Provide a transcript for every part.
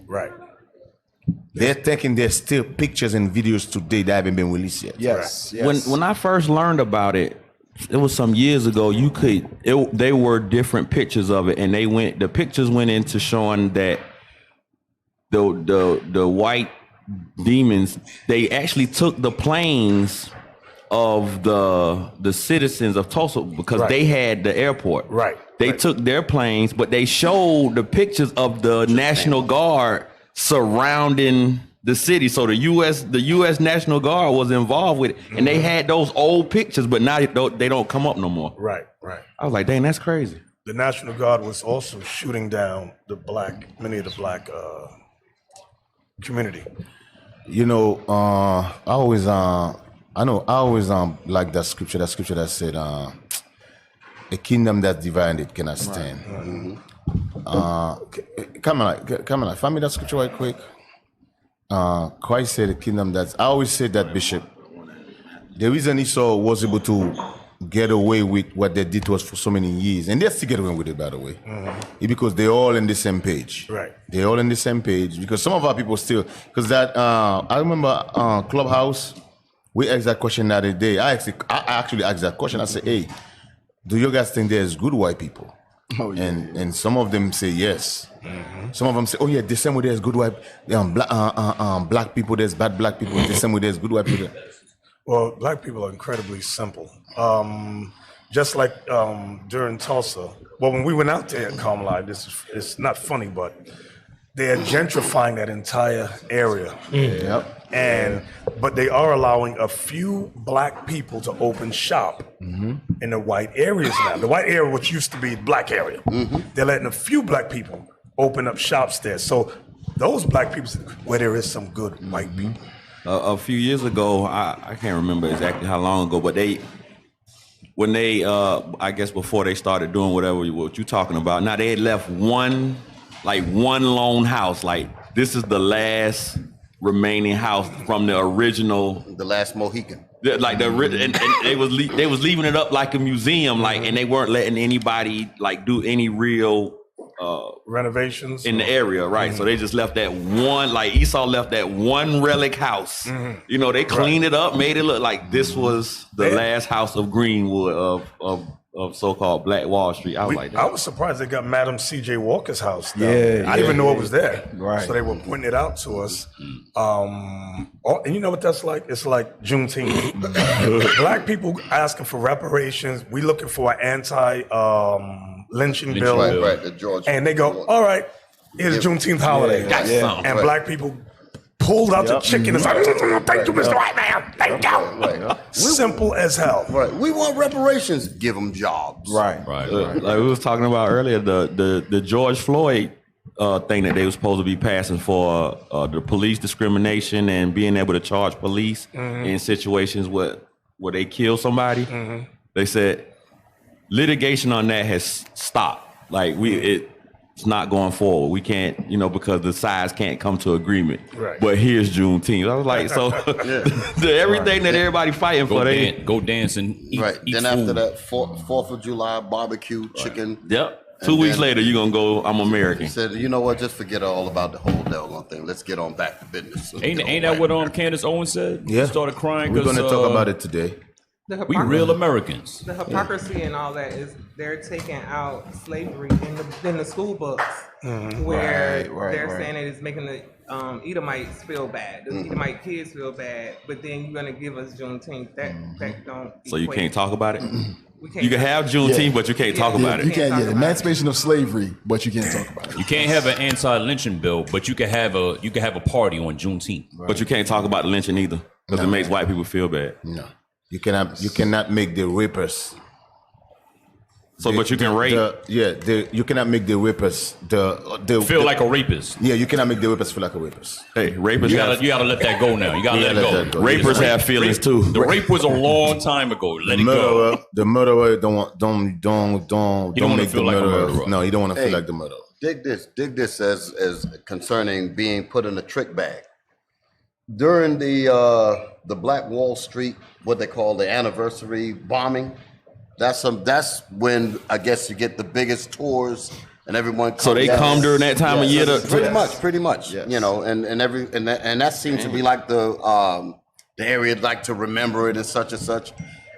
Right. They're thinking there's still pictures and videos today that haven't been released yet. Yes. When I first learned about it, it was some years ago. They were different pictures of it, and the pictures went into showing that the white demons, they actually took the planes of the citizens of Tulsa because they had the airport. Right. They took their planes, but they showed the pictures of the National Guard surrounding the city. So the U.S. National Guard was involved with it, and they had those old pictures, but now they don't come up no more. Right. I was like, dang, that's crazy. The National Guard was also shooting down many of the black community. You know, I always like that scripture that said, a kingdom that's divided cannot stand. Come on, find me that scripture right quick. Christ said a kingdom that's, I always say that, Bishop, the reason Esau was able to get away with what they did to us for so many years, and they're still getting away with it, by the way, is because they're all on the same page. Right. They're all on the same page, because some of our people still, because that, I remember Clubhouse, we asked that question the other day. I actually asked that question. I said, hey, do you guys think there's good white people? Oh, yeah. And some of them say yes. Some of them say, oh yeah, the same way there's good white black people, there's bad black people. The same way there's good white people. Well, black people are incredibly simple. Just like during Tulsa. Well, when we went out there at Carmelite, it's not funny, but they are gentrifying that entire area. Yep. But they are allowing a few black people to open shop in the white areas now. The white area, which used to be black area, they're letting a few black people open up shops there. So those black people, where there is some good white people. A few years ago, I can't remember exactly how long ago, but when they I guess before they started doing what you're talking about, now they had left one lone house, like this is the last remaining house from the original, the last Mohican. Like and they was leaving it up like a museum, like, and they weren't letting anybody like do any real renovations in the area, right? So they just left that one, like Esau left that one relic house. You know, they cleaned it up, made it look like this was the last house of Greenwood of so-called Black Wall Street. I was surprised they got Madam C.J. Walker's house. I Yeah, didn't even know it was there. Right. So they were pointing it out to us. And you know what that's like? It's like Juneteenth. Black people asking for reparations. We looking for an anti-lynching bill. Right, the George. And they go, all right, here's a Juneteenth holiday. And black people pulled out the chicken and said, thank you, Mr. White Man. Thank you. Simple as hell. Right. We want reparations. Give them jobs. Right. Like we was talking about earlier, the George Floyd thing that they were supposed to be passing for the police discrimination and being able to charge police in situations where they kill somebody. They said litigation on that has stopped. Like it's not going forward. We can't, because the sides can't come to agreement. Right. But here's Juneteenth. I was like, so everything that everybody fighting for, they go dance and eat. Right. Eat then food. after that, 4th of July barbecue, chicken. Yep. 2 weeks later, you're gonna go, I'm American. He said, you know what? Just forget all about the whole devil thing. Let's get on back to business. Ain't that what Candace Owens said? Yeah. She started crying. We're gonna talk about it today. We real Americans. The hypocrisy and all that is they're taking out slavery in the school books, where they're saying it is making the Edomites feel bad, the Edomite kids feel bad, but then you're gonna give us Juneteenth. That don't. So you can't talk about it. We can't. You can have Juneteenth, but you can't talk about You it. can't. Emancipation of slavery, but you can't talk about it. You can't have an anti-lynching bill, but you can have a party on Juneteenth. But you can't talk about the lynching either, because it makes white people feel bad. No. You cannot make the rapers. So, but you can rape. You cannot make the rapers Feel like a rapist. Yeah, you cannot make the rapers feel like a rapist. Hey, rapers. You gotta let that go now. You gotta let it go. Rapers have feelings too. The rape was a long time ago. Let it go. The murderer don't make the murderer. No, you don't want to feel like the murderer. Dig this as concerning being put in a trick bag. During the Black Wall Street, what they call the anniversary bombing, that's when I guess you get the biggest tours and everyone. So they come during that time of year to pretty much. Yes. You know, and that seems to be like the area like to remember it and such.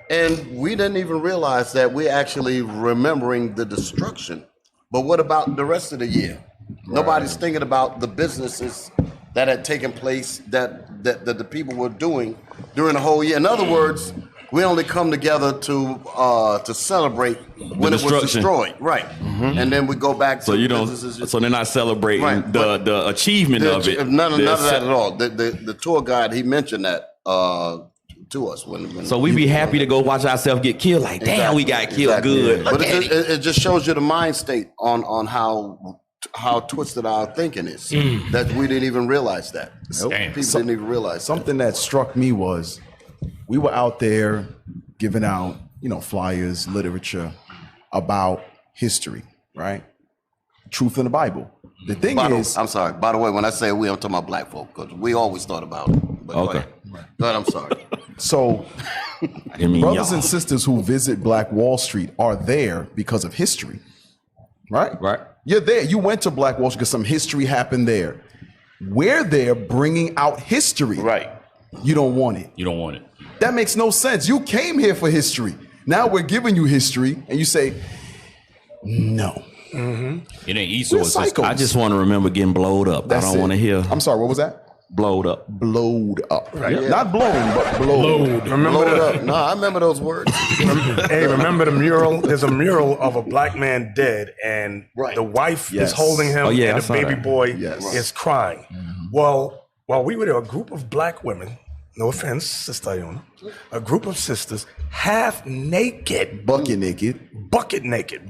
And we didn't even realize that we're actually remembering the destruction. But what about the rest of the year? Right. Nobody's thinking about the businesses that had taken place that the people were doing during the whole year. In other words, we only come together to celebrate when it was destroyed, right? Mm-hmm. And then we go back to so you don't. So they're not celebrating right. the achievement of it. None of that at all. The tour guide, he mentioned that to us when so we be happy to go watch ourselves get killed. Like, damn, we got killed good. But it just shows you the mind state on how twisted our thinking is. That we didn't even realize that. People didn't even realize something that struck me was we were out there giving out, flyers, literature about history, right? Truth in the Bible. The thing is, I'm sorry. By the way, when I say we, I'm talking about black folk because we always thought about it. But okay. Go ahead, I'm sorry. So, brothers and sisters who visit Black Wall Street are there because of history, right? Right. You're there. You went to Black Wall Street because some history happened there. We're there bringing out history. Right. You don't want it. You don't want it. That makes no sense. You came here for history. Now we're giving you history, and you say, no. Mm-hmm. It ain't Esau. I just want to remember getting blowed up. That's I don't want to hear. I'm sorry, what was that? Blowed up. Blowed up. Right. Yeah. Not blown, but blowed. Remember No, I remember those words. Hey, remember the mural? There's a mural of a black man dead, and the wife is holding him, and the baby boy is crying. Mm-hmm. Well, while we were there, a group of black women, no offense, Sister Iona, a group of sisters, half naked. Bucket naked.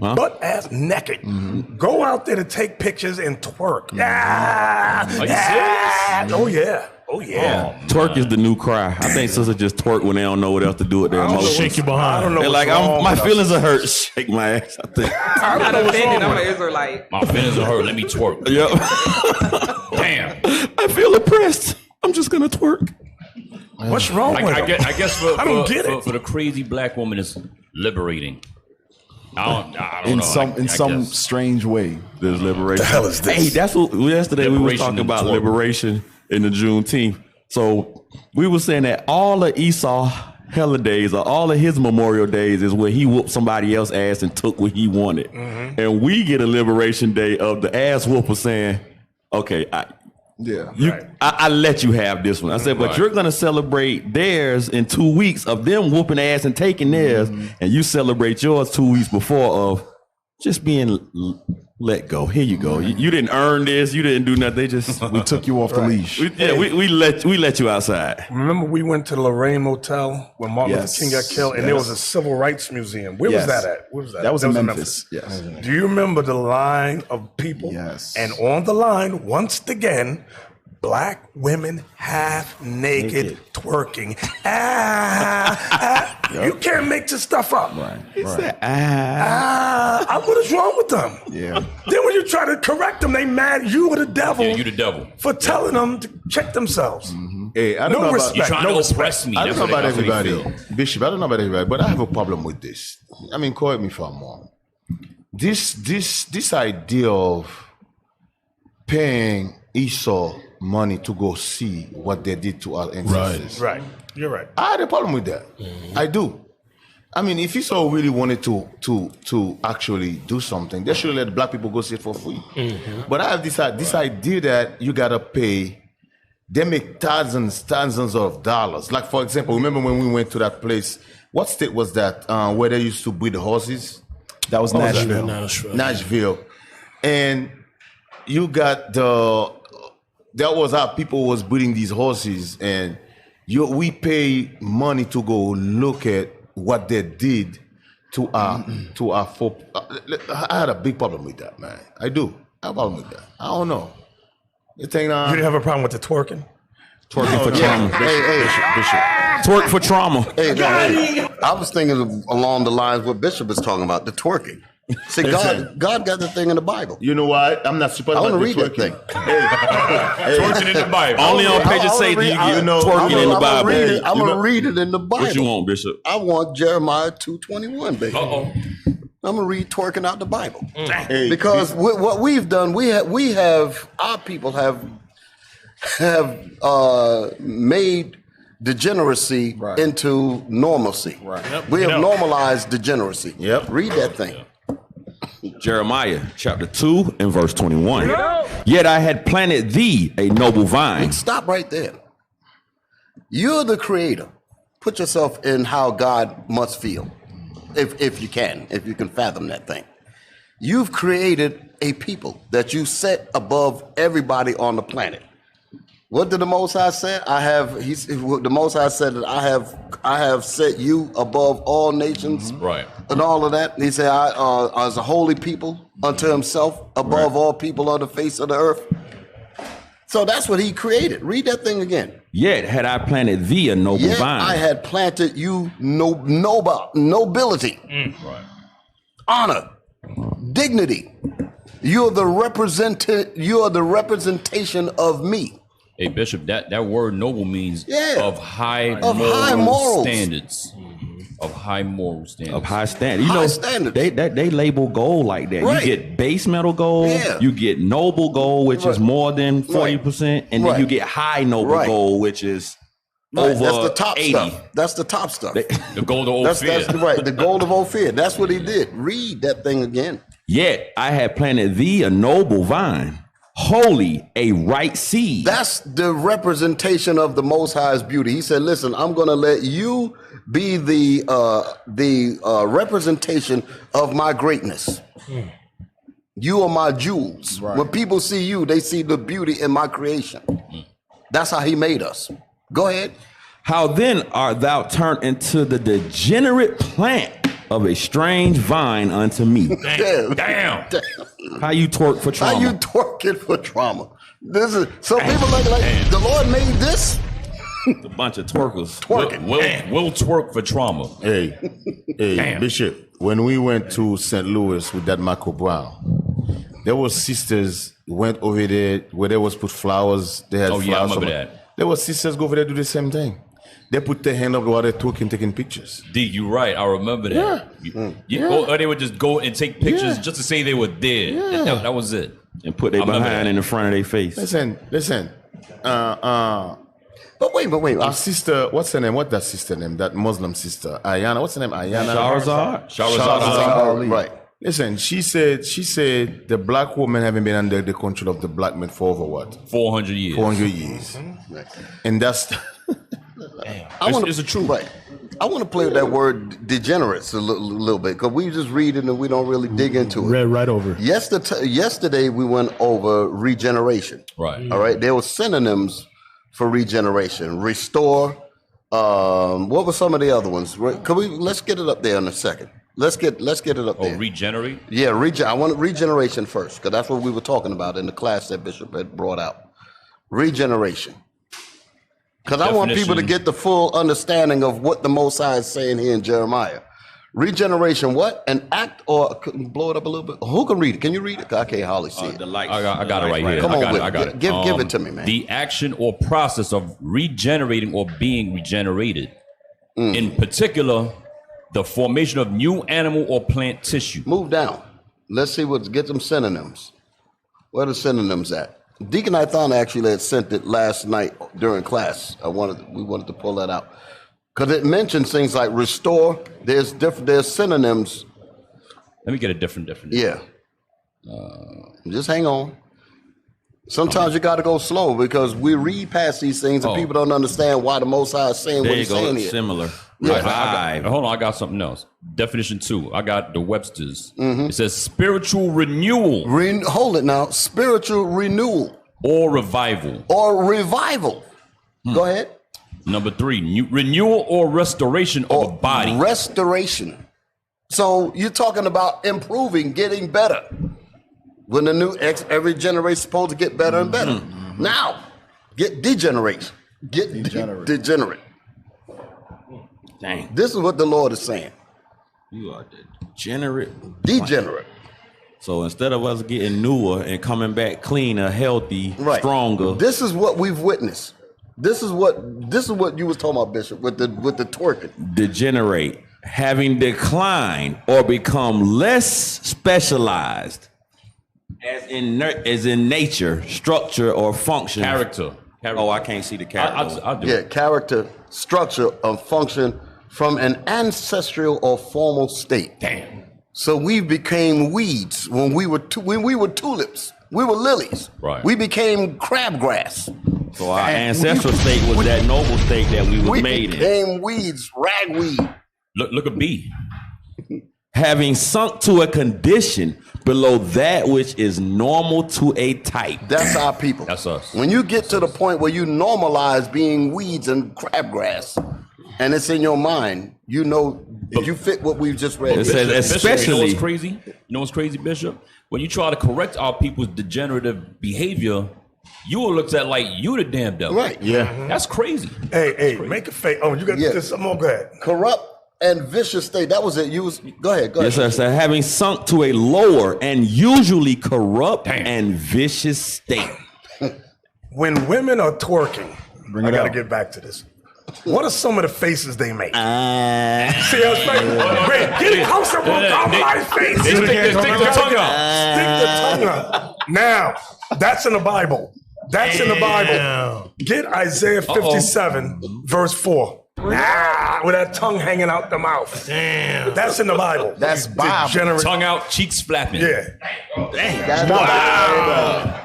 Huh? Butt ass naked. Mm-hmm. Go out there to take pictures and twerk. Mm-hmm. Are you serious? Oh yeah. Twerk is the new cry. I think sisters just twerk when they don't know what else to do with their emotions. Shake your behind. I don't know. They're like, my feelings are hurt. Shake my ass. I think. I'm not offended. I'm an Israelite. My feelings are hurt. Let me twerk. Yep. Damn. I feel oppressed. I'm just gonna twerk. What's wrong with I guess I don't get it. For the crazy black woman, it's liberating. I don't know. In some strange way. There's liberation. The hell is this? Hey, that's what yesterday we were talking in about twerk. liberation in the Juneteenth. So we were saying that all of Esau holidays or all of his Memorial Days is where he whooped somebody else's ass and took what he wanted. Mm-hmm. And we get a liberation day of the ass whooper saying, okay, I let you have this one. I said, but you're going to celebrate theirs in 2 weeks of them whooping ass and taking theirs, and you celebrate yours 2 weeks before of just being let go. Here you go. You didn't earn this. You didn't do nothing. They just we took you off the leash. We let you outside. Remember we went to the Lorraine Motel when Martin Luther King got killed, and there was a civil rights museum. Where was that at? Where was that? That was in Memphis. Yes. Do you remember the line of people? Yes. And on the line, once again, black women half naked twerking. You can't make this stuff up. Right. Said, what is wrong with them? Yeah. Then when you try to correct them, they mad you or the devil. Yeah, you the devil. For telling them to check themselves. Mm-hmm. Hey, I don't know about You're trying to oppress me. I don't know about everybody, feel. Bishop. I don't know about everybody, but I have a problem with this. I mean, correct me if I'm wrong. This idea of paying Esau money to go see what they did to our ancestors. Right. You're right. I had a problem with that. Mm-hmm. I do. I mean, if Esau really wanted to actually do something, they should let black people go see it for free. Mm-hmm. But I have this idea that you gotta pay. They make thousands of dollars. Like, for example, remember when we went to that place? What state was that? Where they used to breed the horses? That was Nashville. Nashville. And you got that was how people was breeding these horses, and we pay money to go look at what they did to our folk. I had a big problem with that, man. I do. I have a problem with that. I don't know. You think you didn't have a problem with the twerking? Twerking for trauma. Bishop. Twerk for trauma. Hey, I was thinking along the lines what Bishop is talking about, the twerking. See, God got the thing in the Bible. You know what? I'm not surprised. I want to read that thing. Twerking in the Bible. Only on pages say do you get twerking in the Bible. I'm going to read it in the Bible. What you want, Bishop? I want Jeremiah 2:21, baby. Uh-oh. I'm gonna read twerking out the Bible. Because what we've done, we have our people have made degeneracy into normalcy. We have normalized degeneracy. Read that thing. Jeremiah chapter 2 and verse 21. Yet I had planted thee a noble vine. Stop right there. You're the creator. Put yourself in how God must feel, if you can fathom that thing. You've created a people that you set above everybody on the planet. What did the Most High say? The Most High said that I have set you above all nations, and all of that. And he said, I as a holy people unto himself, above all people on the face of the earth. So that's what he created. Read that thing again. Yet had I planted thee a noble vine. I had planted you nobility, honor, dignity. You're the representation of me. Hey, Bishop, that word noble means of high morals. Standards. Of high moral standards. Of high standards. You know, standards. They label gold like that. You get base metal gold, you get noble gold, which is more than 40%, and then you get high noble gold, which is over That's the top 80. stuff. That's the top stuff. The gold of Ophir. That's right. The gold of Ophir. That's what he did. Read that thing again. Yet I had planted thee a noble vine, holy, a right seed. That's the representation of the Most High's beauty. He said, listen, I'm going to let you be the representation of my greatness. You are my jewels. When people see you, they see the beauty in my creation. That's how he made us. Go ahead. How then art thou turned into the degenerate plant of a strange vine unto me? Damn. How you twerk for trauma? How you twerking for trauma? This is so people like the Lord made this. A bunch of twerkers. Twerking. We'll twerk for trauma. Hey, Bishop, when we went to St. Louis with that Marco Brown, there was sisters went over there where they was put flowers. They had flowers. I remember that. There was sisters go over there do the same thing. They put their hand up while they're talking, taking pictures. D, you're right. I remember that. Or they would just go and take pictures just to say they were there. That was it. And put their behind in the front of their face. Listen. But wait. Our sister, what's her name? What's that sister name? That Muslim sister, Ayana. What's her name? Ayana. Shahrazad. Right. Listen, she said the black woman haven't been under the control of the black man for over what? 400 years. 400 years. And that's It's the truth. Right. I want to play with that word degenerates a little bit because we just read it and we don't really dig into it. Read right over. Yesterday we went over regeneration. Right. All right. There were synonyms for regeneration. Restore. What were some of the other ones? Let's get it up there in a second. Let's get it up there. Regenerate? Yeah, I want regeneration first because that's what we were talking about in the class that Bishop had brought out. Regeneration. Because I want people to get the full understanding of what the Most High is saying here in Jeremiah. Regeneration, what? An act, or blow it up a little bit. Who can read it? Can you read it? 'Cause I can't hardly see it. I got it right here. Come on, I got it. Give it to me, man. The action or process of regenerating or being regenerated. In particular, the formation of new animal or plant tissue. Move down. Let's see get some synonyms. Where are the synonyms at? Deacon Ithana actually had sent it last night during class. We wanted to pull that out. Because it mentions things like restore. There's synonyms. Let me get a different. Yeah. Just hang on. Sometimes you got to go slow because we read past these things and people don't understand why the Most High is saying what he's saying here. Similar. Yeah. Hold on, I got something else. Definition 2. I got the Webster's. It says spiritual renewal. Hold it now. Spiritual renewal. Or revival. Go ahead. Number 3, renewal or restoration of a body. Restoration. So you're talking about improving, getting better. When every generation is supposed to get better and better. Now, get degenerate. Get degenerate. Dang. This is what the Lord is saying. You are degenerate. Degenerate. So instead of us getting newer and coming back cleaner, healthy, stronger. This is what we've witnessed. This is what you was talking about, Bishop, with the twerking. Degenerate. having declined or become less specialized as in nature, structure, or function. Character. Oh, I can't see the character. I'll do Yeah, it. character, structure, or function from an ancestral or formal state. Damn. So we became weeds when we were tulips. We were lilies. Right. We became crabgrass. So our ancestral state was that noble state that we was made in. We became weeds, ragweed. Look at B. Having sunk to a condition below that which is normal to a type. That's our people. That's us. When you get to the point where you normalize being weeds and crabgrass, and it's in your mind, you know, if you fit what we've just read. It says Bishop, especially. you know what's crazy? You know what's crazy, Bishop? When you try to correct our people's degenerative behavior, you will look at like you the damn devil. Right. Yeah. That's crazy. Hey, make a face. Oh, you got this. Some more. Go ahead. Corrupt and vicious state. That was it. Go ahead. Yes, sir. So having sunk to a lower and usually corrupt and vicious state. When women are twerking, I got to out. get back to this. What are some of the faces they make? See how it's like, wait, get closer, bro. Normalize face. Stick the tongue out. Stick the tongue out. Now, that's in the Bible. That's in the Bible. Get Isaiah 57, verse 4. With that tongue hanging out the mouth. Damn. That's in the Bible. That's Bible. Tongue out, cheeks flapping. Yeah.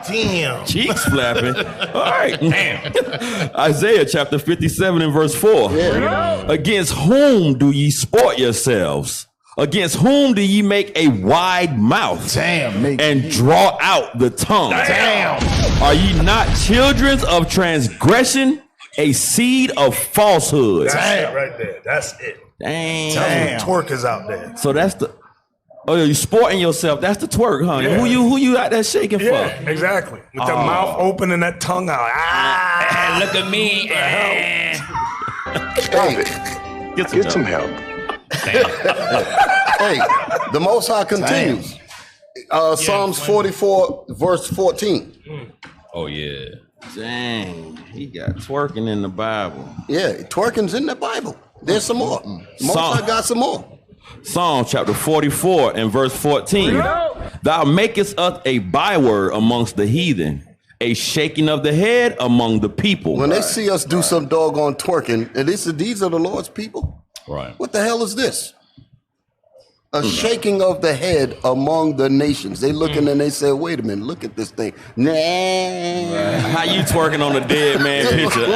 Damn. Cheeks flapping. All right. Damn. Isaiah chapter 57 and verse 4. Yeah. Against whom do ye sport yourselves? Against whom do ye make a wide mouth? Damn. And draw out the tongue? Damn. Are ye not children of transgression? A seed of falsehood. That's it right there. That's it. Damn. Twerkers out there. So that's the. Oh, you sporting yourself. That's the twerk, huh? Yeah. Who you out there shaking Yeah, for? exactly. With the mouth open and that tongue out. Look at me. Hey, Get some help. hey, the Most High continues. Psalms 44, verse 14. Oh, yeah. Dang, he got twerking in the Bible. Yeah, twerking's in the Bible. There's some more. Most High got some more. Psalm chapter 44 and verse 14. Thou makest us a byword amongst the heathen, a shaking of the head among the people. When they see us do some doggone twerking, and these are the Lord's people. Right. What the hell is this? A shaking of the head among the nations. They looking and they say, wait a minute, look at this thing. Nah. How you twerking on a dead man picture?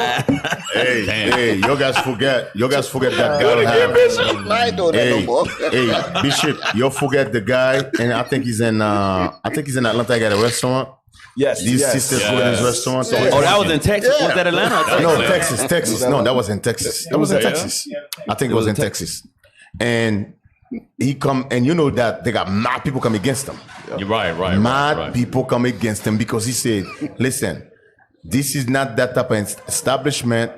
Hey, you guys forget that guy. I ain't doing that no more. Hey, Bishop, you forget the guy, and I think he's in Atlanta. He got a restaurant. Yes. These sisters go in his restaurant. So Oh, that was in Texas? Was that Atlanta? no, Texas. No, that was in Texas. That was in Texas. I think it was in Texas. And he come, and you know that they got mad people come against him. You're right. Mad people come against him because he said, listen, this is not that type of establishment.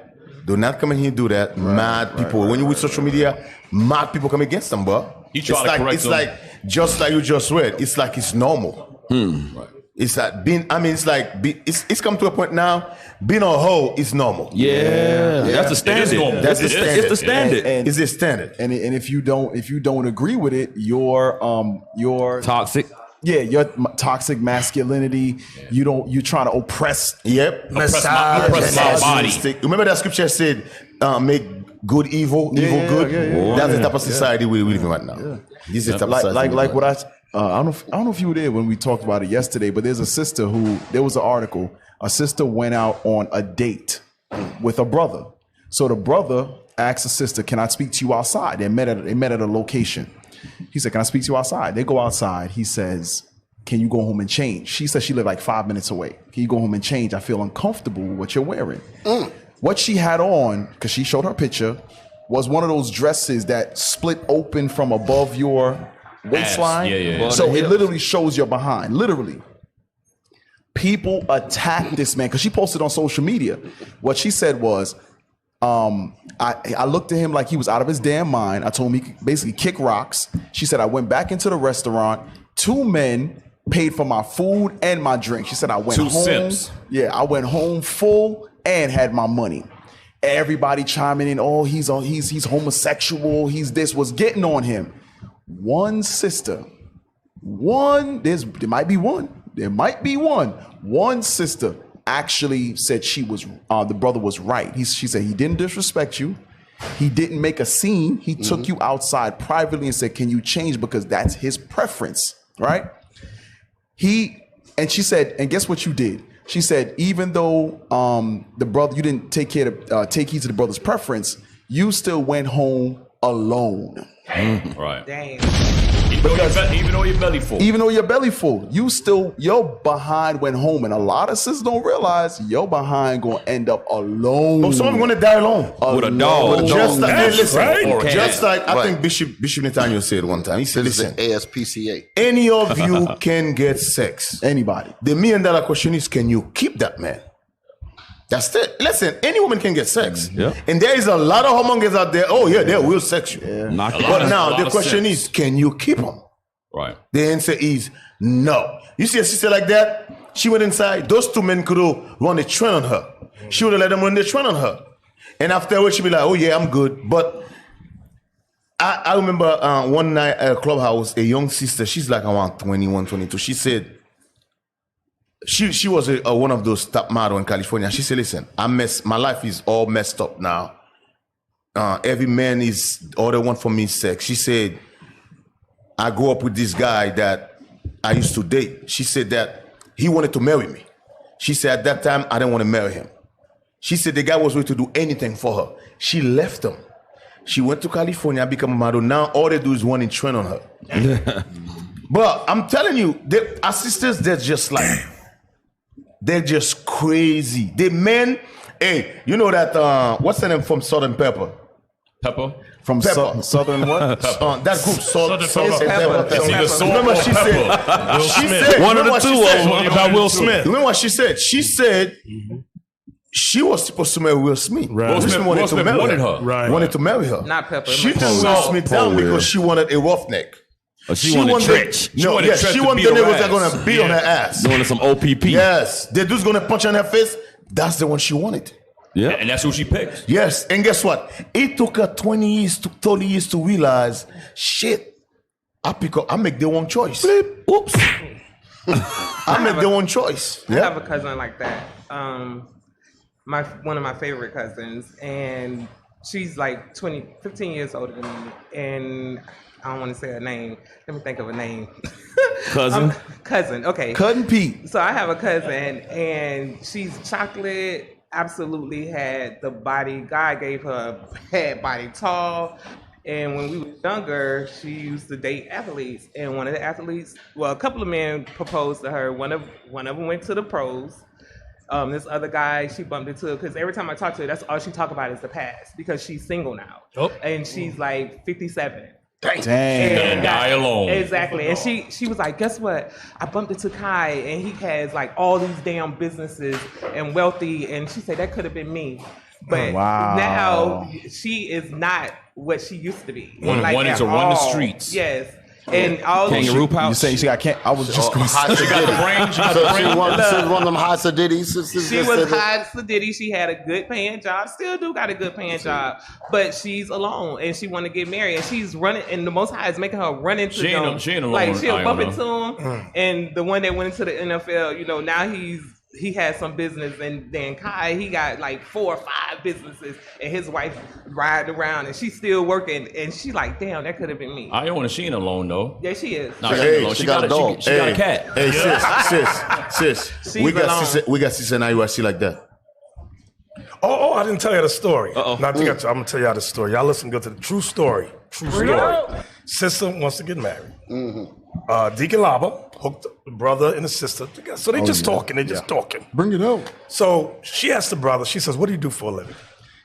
Do not come in here and do that. Mad people. When you with social media, mad people come against them, bro. You try to correct it's them. like, just like you just read, it's like it's normal. Right. It's like it's come to a point now, being a hoe is normal. Yeah. That's the standard. normal. That's the standard. It's the standard. It's the standard. And if you don't agree with it, you're Toxic. yeah, your toxic masculinity. You're trying to oppress. Yep. Oppress my body. Remember that scripture said, make good evil, evil good. yeah. That's the type of society we live in right now. Yeah. This is the type of society Like what I don't know if you were there when we talked about it yesterday, but there's a sister there was an article. A sister went out on a date with a brother. So the brother asked the sister, "Can I speak to you outside?" They met at a location. He said, "Can I speak to you outside?" They go outside. He says, "Can you go home and change?" She said she lived like 5 minutes away. "Can you go home and change? I feel uncomfortable with what you're wearing." What she had on, because she showed her picture, was one of those dresses that split open from above your waistline. Yeah. So it literally shows your behind. Literally. People attacked this man because she posted on social media. What she said was, I looked at him like he was out of his damn mind. I told him he could basically kick rocks. She said, I went back into the restaurant. 2 men paid for my food and my drink. She said, I went 2 home. simps. Yeah, I went home full and had my money. Everybody chiming in, oh, he's homosexual, he's this, was getting on him. One sister, there might be one sister actually said the brother was right. She said he didn't disrespect you. He didn't make a scene. He took you outside privately and said, can you change? Because that's his preference, right? And she said, and guess what you did? She said, even though the brother, you didn't take heed to the brother's preference, you still went home alone. Right. Dang. Even though your belly full. Even though your belly full, your behind went home. And a lot of sisters don't realize your behind gonna end up alone. Oh, some of them gonna die alone. With a dog. Just like, hey, listen, right. just like I think Bishop Netanyahu said one time. He said, This is listen, the ASPCA. any of you can get sex. Anybody. The $1 million question is, can you keep that man? That's it. Listen, any woman can get sex. Yeah. And there is a lot of homongers out there. Oh, yeah, they will sex you. Knock it But out. now A lot the of question sense. is, can you keep them? Right. The answer is no. You see a sister like that? She went inside. Those two men could have run a train on her. She would have let them run the train on her. And afterwards, she'd be like, oh, yeah, I'm good. But I remember one night at a clubhouse, a young sister, she's like around 21, 22. She said, she was one of those top model in California. She said, listen, my life is all messed up now. Every man all they want from me is sex. She said, I grew up with this guy that I used to date. She said that he wanted to marry me. She said at that time, I didn't want to marry him. She said the guy was ready to do anything for her. She left him. She went to California, become a model. Now all they do is one in trend on her. But I'm telling you, our sisters, they're just crazy. The men, hey, you know that, what's the name from Salt and Pepper? Pepper. From Pepper. Southern what? That group, Salt and Pepper. Pepper. It's either Salt Remember or she Pepper. said, One of the two of them. About Will Smith. Remember what she said? She said she was supposed to marry Will Smith. Right. Will Smith Will Smith wanted her. Right. Wanted to marry her. Not Pepper. She Poor turned Will Smith down because she wanted a roughneck. She wanted trench. She wanted the niggas that gonna beat on her ass. You wanted some OPP. Yes, the dude's gonna punch her in her face. That's the one she wanted. Yeah. And that's who she picked. Yes, and guess what? It took her 20 years to 30 years to realize, shit, I make the wrong choice. Flip. Oops. I make the wrong choice. I have a cousin like that. One of my favorite cousins, and she's like 15 years older than me, and I don't want to say her name. Let me think of a name. Cousin? Cousin, okay. Cousin Pete. So I have a cousin, and she's chocolate, absolutely had the body. God gave her a bad body, tall. And when we were younger, she used to date athletes. And one of the athletes, well, a couple of men proposed to her. One of them went to the pros. This other guy she bumped into, because every time I talk to her, that's all she talk about is the past, because she's single now. Oh. And she's like 57. Dang. And die alone. Exactly. And she was like, guess what? I bumped into Kai, and he has like all these damn businesses and wealthy. And she said that could have been me. But now she is not what she used to be. Wanting to run the streets. Yes. And all Kangaroo pouch. You saying I was just going to say. She got the brain. She got the She brain. was one of them hot sadiddies. She was hot Sadiddy. She had a good paying job. Still do got a good paying job. But she's alone and she want to get married. And she's running. And the Most High is making her run into She ain't them. alone. Like she'll I bump don't into him. And the one that went into the NFL, now he has some business, and then Kai, he got like 4 or 5 businesses, and his wife riding around, and she's still working, and she like, damn, that could have been me. I don't want to. She ain't alone though. Yeah, she is. No, she got a dog. She got a cat. Hey, sis. She's We got alone. sister in IUIC like that. Oh, I didn't tell you the story. Uh-oh. I'm going to tell y'all the story. Y'all listen good to the true story. True story. Sister wants to get married. Deacon Laba hooked the brother and the sister together. So they just talking. They just talking. Bring it out. So she asked the brother, she says, what do you do for a living?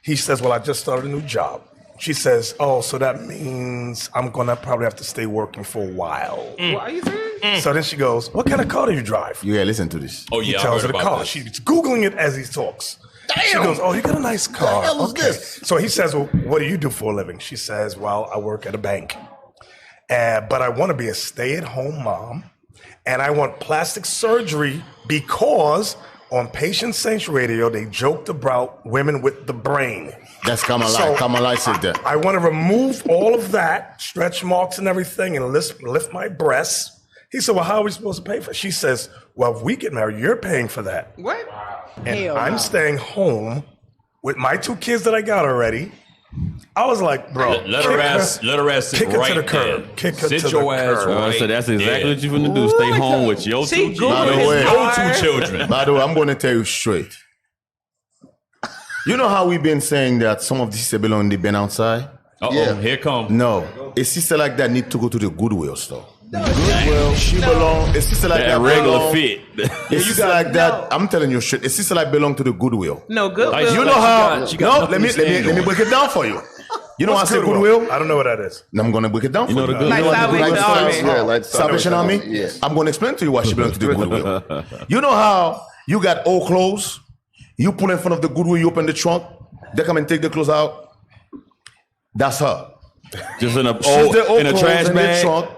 He says, well, I just started a new job. She says, oh, so that means I'm going to probably have to stay working for a while. What are you saying? So then she goes, what kind of car do you drive? You gotta listen to this. Oh He yeah, I tells heard her the about car. this. She's Googling it as he talks. She goes, oh, you got a nice car. hell is Okay. this? So he says, well, what do you do for a living? She says, well, I work at a bank. But I want to be a stay-at-home mom. And I want plastic surgery because On Patient Saints Radio, they joked about women with the brain. That's Kamala said that. I want to remove all of that, stretch marks and everything, and lift my breasts. He said, well, how are we supposed to pay for it? She says, well, if we get married, you're paying for that. What? And I'm staying home with my 2 kids that I got already. I was like, bro, let her ass sit right to the curb. there. Kick her Sit to your the ass curb. right So that's exactly there. what you're gonna do. Stay home with your 2 Googled By the his way. Your card. 2 children. By the way, I'm going to tell you straight. You know how we've been saying that some of these sisters belong been outside? Uh-oh, here come. No. A sister like that need to go to the Goodwill store. Goodwill, she belong. A sister like that That regular belong- fit. A sister like that, I'm telling you straight. A sister like belong to the Goodwill. No, good. Like, You know She how? got- she got No, let me nothing to break it down for you. You know What's how I say Goodwill? Goodwill? I don't know what that is. And I'm gonna break it down for know you. the good- Like know what the Salvation Goodwill Army. is? Yeah, like Salvation Army? Yeah. I'm gonna explain to you why she belongs to the Goodwill. You know how you got old clothes? You pull in front of the Goodwill, you open the trunk, they come and take the clothes out. That's her. Just in a She's the old in a clothes trash in the bag. trunk,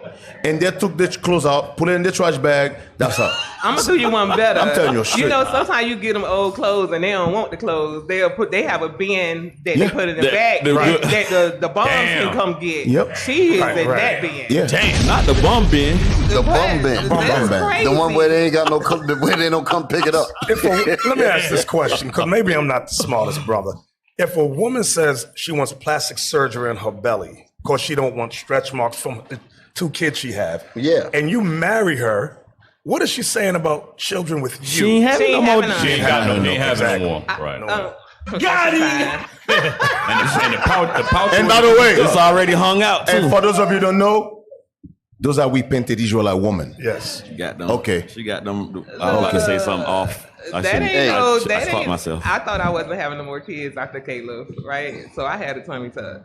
and they took the clothes out, put it in the trash bag. That's her. I'm gonna do you one better. I'm telling you straight. You know, sometimes you get them old clothes and they don't want the clothes. They have a bin that Yeah. they put in the That- bag right. that the bums Damn. can come get. Yep. She is Right, in right. that bin. Yeah. Damn. Not the bum bin. The bum bin. That's bin. crazy. The one where they ain't got no, where they don't come pick it up. Let me ask this question, because maybe I'm not the smartest brother. If a woman says she wants plastic surgery in her belly because she don't want stretch marks from the 2 kids she have, Yeah. and you marry her, what is she saying about children with you? She ain't having She no ain't more. having none. She ain't got no, No, they ain't having exactly. no more. Right. Got it. And the pouch. And by the way, It's already hung out too. and for those of you who don't know, those are we painted Israelite women. Yes. She got them. Okay. She got them. I was about to say something off. I That shouldn't. ain't no. I That caught ain't. myself. I thought I wasn't having no more kids after Caleb, right? So I had a tummy tuck.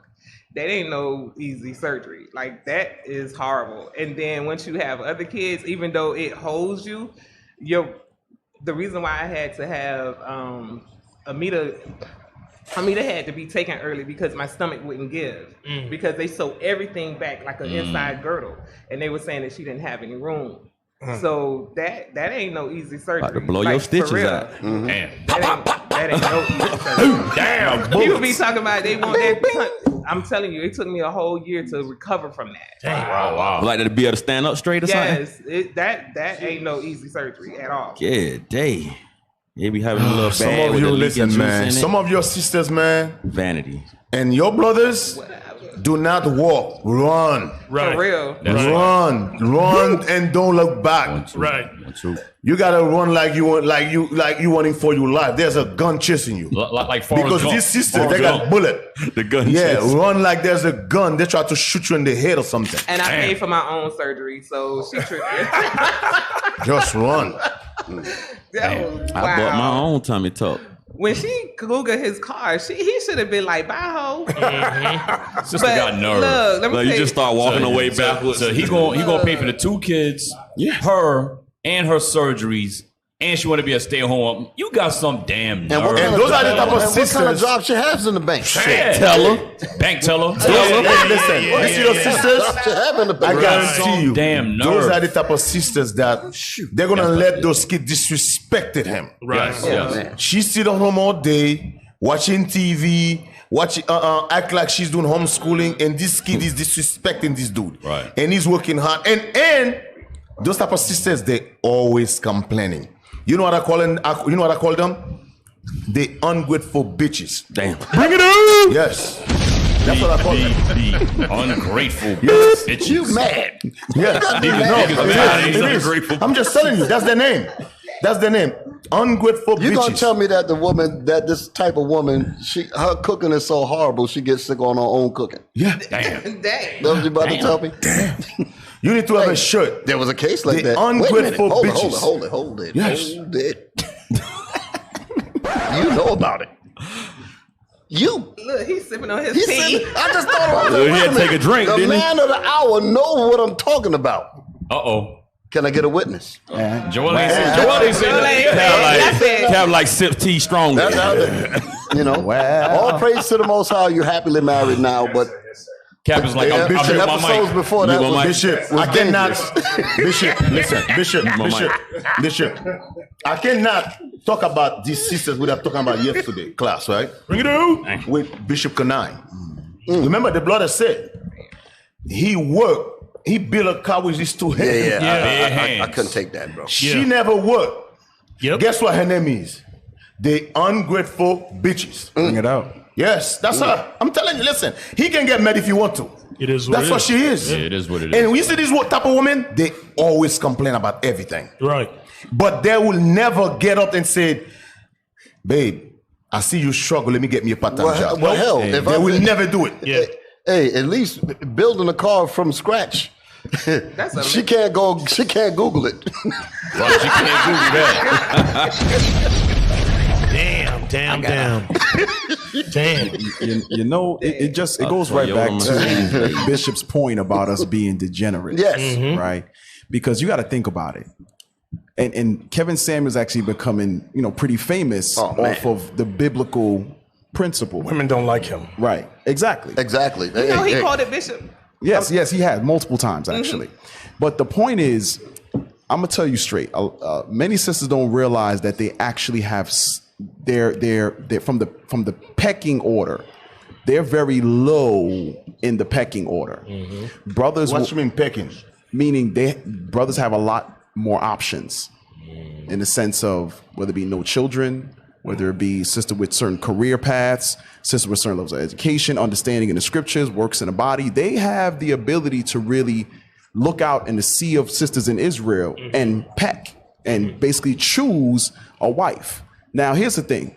That ain't no easy surgery. Like that is horrible. And then once you have other kids, even though it holds you, the reason why I had to have Amita had to be taken early because my stomach wouldn't give because they sew everything back like an inside girdle, and they were saying that she didn't have any room. So that ain't no easy surgery. About to blow your Like, for stitches real. out. Damn. That ain't no easy surgery. Damn. People be talking about they want that. I'm telling you, it took me a whole year to recover from that. Wow. Like to be able to stand up straight or something. Yes, that ain't no easy surgery at all. Yeah, day. You be having a little Some bag of with you the leaking listen, juice man. in it. Some of your sisters, man, Vanity. and your brothers do not walk, run. For real. Run, and don't look back. Right. You gotta run like you running for your life. There's a gun chasing you. Like Forrest Because Gump. these sisters, Forrest they got Gump. bullet. The gun Yeah, chase. run like there's a gun. They try to shoot you in the head or something. And I paid for my own surgery, so she tricked me. Just run. That was I bought my wow. own tummy tuck. When she Googled his car, he should have been like, bye, ho. Sister got nerve. Look, let me Like you tell just start walking away backwards. So he gonna pay for the 2 kids, her and her surgeries, and she want to be a stay-at-home. You got some damn nerve. And those are the type of What kind of sisters. job she has in the bank? Teller, bank teller. Hey, listen, you see those sisters? She have in the I bank. guarantee you, Damn those nerve. are the type of sisters that they're gonna let those kids disrespected him. Right. Yes. She's sitting home all day watching TV, act like she's doing homeschooling, and this kid is disrespecting this dude. Right. And he's working hard. And those type of sisters, they always complaining. You know what I call them? You know what I call them? The ungrateful bitches. Damn. Bring it on! Yes. That's what I call them. The ungrateful Yes. bitches. You mad? Yes. Niggas It is. ungrateful. I'm just telling you, that's the name. That's the name. Ungrateful You bitches. gonna tell me that this type of woman, her cooking is so horrible, she gets sick on her own cooking? Yeah. Damn. Dang. That's what you about to tell me? You need to have a shirt. There was a case like The that. Wait a minute. ungrateful Hold bitches. it. Hold it. Yes. Hold it. You know about it. You. Look, he's sipping on his He tea. said, I just thought about He it. had to take a drink, The didn't he? man of the hour know what I'm talking about. Uh-oh. Can I get a witness? Joel ain't saying Joel ain't nothing. saying nothing. Kind of like Simp tea strong. That's out there. You know, all praise to the Most High. You're happily married now, but Captain's like, I'm Bishop, my episodes mic. before that was Bishop, I cannot. Bishop. I cannot talk about these sisters we were talking about yesterday, class, right? Bring it out. With Bishop Kanai. Remember the brother said he worked, he built a car with his two hands. I couldn't take that, bro. She never worked. Guess what her name is? The ungrateful bitches. Bring it out. Yes, that's her. I'm telling you, listen, he can get mad if you want to. It is what That's it what is. she is. Yeah, it is what it is. And when you see this type of women, they always complain about everything. Right. But they will never get up and say, babe, I see you struggle, let me get me a part-time job. Well, hell, they will never do it. Yeah. Hey, at least building a car from scratch. She can't Google it. Right, she can't Google that. Damn. You know, it goes right back to Bishop's point about us being degenerate. Yes. Right? Because you got to think about it. And Kevin Samuels actually becoming, pretty famous off of the biblical principle. Women don't like him. Right. Exactly. He called it Bishop. Yes, he had multiple times actually. But the point is, I'm gonna tell you straight. Many sisters don't realize that they actually have they're from the pecking order. They're very low in the pecking order. Brothers, What you mean pecking? meaning brothers have a lot more options in the sense of whether it be no children, whether it be sister with certain career paths, sister with certain levels of education, understanding in the scriptures, works in the body. They have the ability to really look out in the sea of sisters in Israel and peck and basically choose a wife. Now, here's the thing.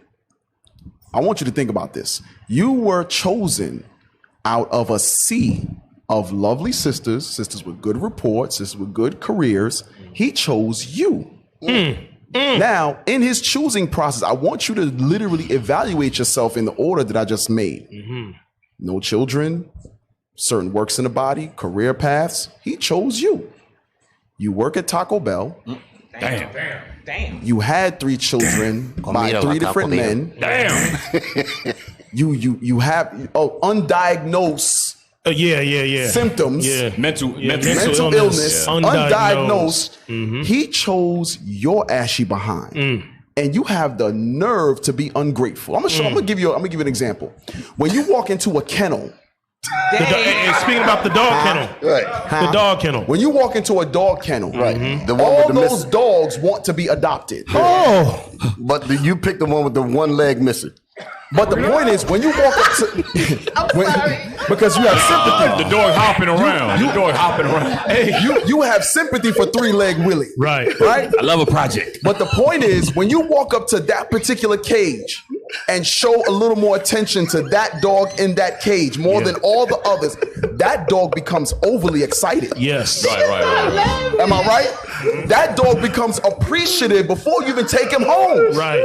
I want you to think about this. You were chosen out of a sea of lovely sisters with good reports, sisters with good careers. He chose you. Now, in his choosing process, I want you to literally evaluate yourself in the order that I just made. No children, certain works in the body, career paths. He chose you. You work at Taco Bell. Damn. You had 3 children by 3 different men. Damn. You have undiagnosed symptoms. Yeah, mental illness, undiagnosed. He chose your ashy behind, and you have the nerve to be ungrateful. I'm gonna give you an example. When you walk into a kennel, And speaking about the dog kennel, the dog kennel. when you walk into a dog kennel, The one all with the those dogs want to be adopted. But you picked the one with the one leg missing. But the point is, when you walk up to, because you have sympathy. The dog hopping around. Hey, you have sympathy for 3-leg Willie. Right. Right? I love a project. But the point is, when you walk up to that particular cage and show a little more attention to that dog in that cage more than all the others, that dog becomes overly excited. Yes. Right. Am I right? That dog becomes appreciative before you even take him home. Right.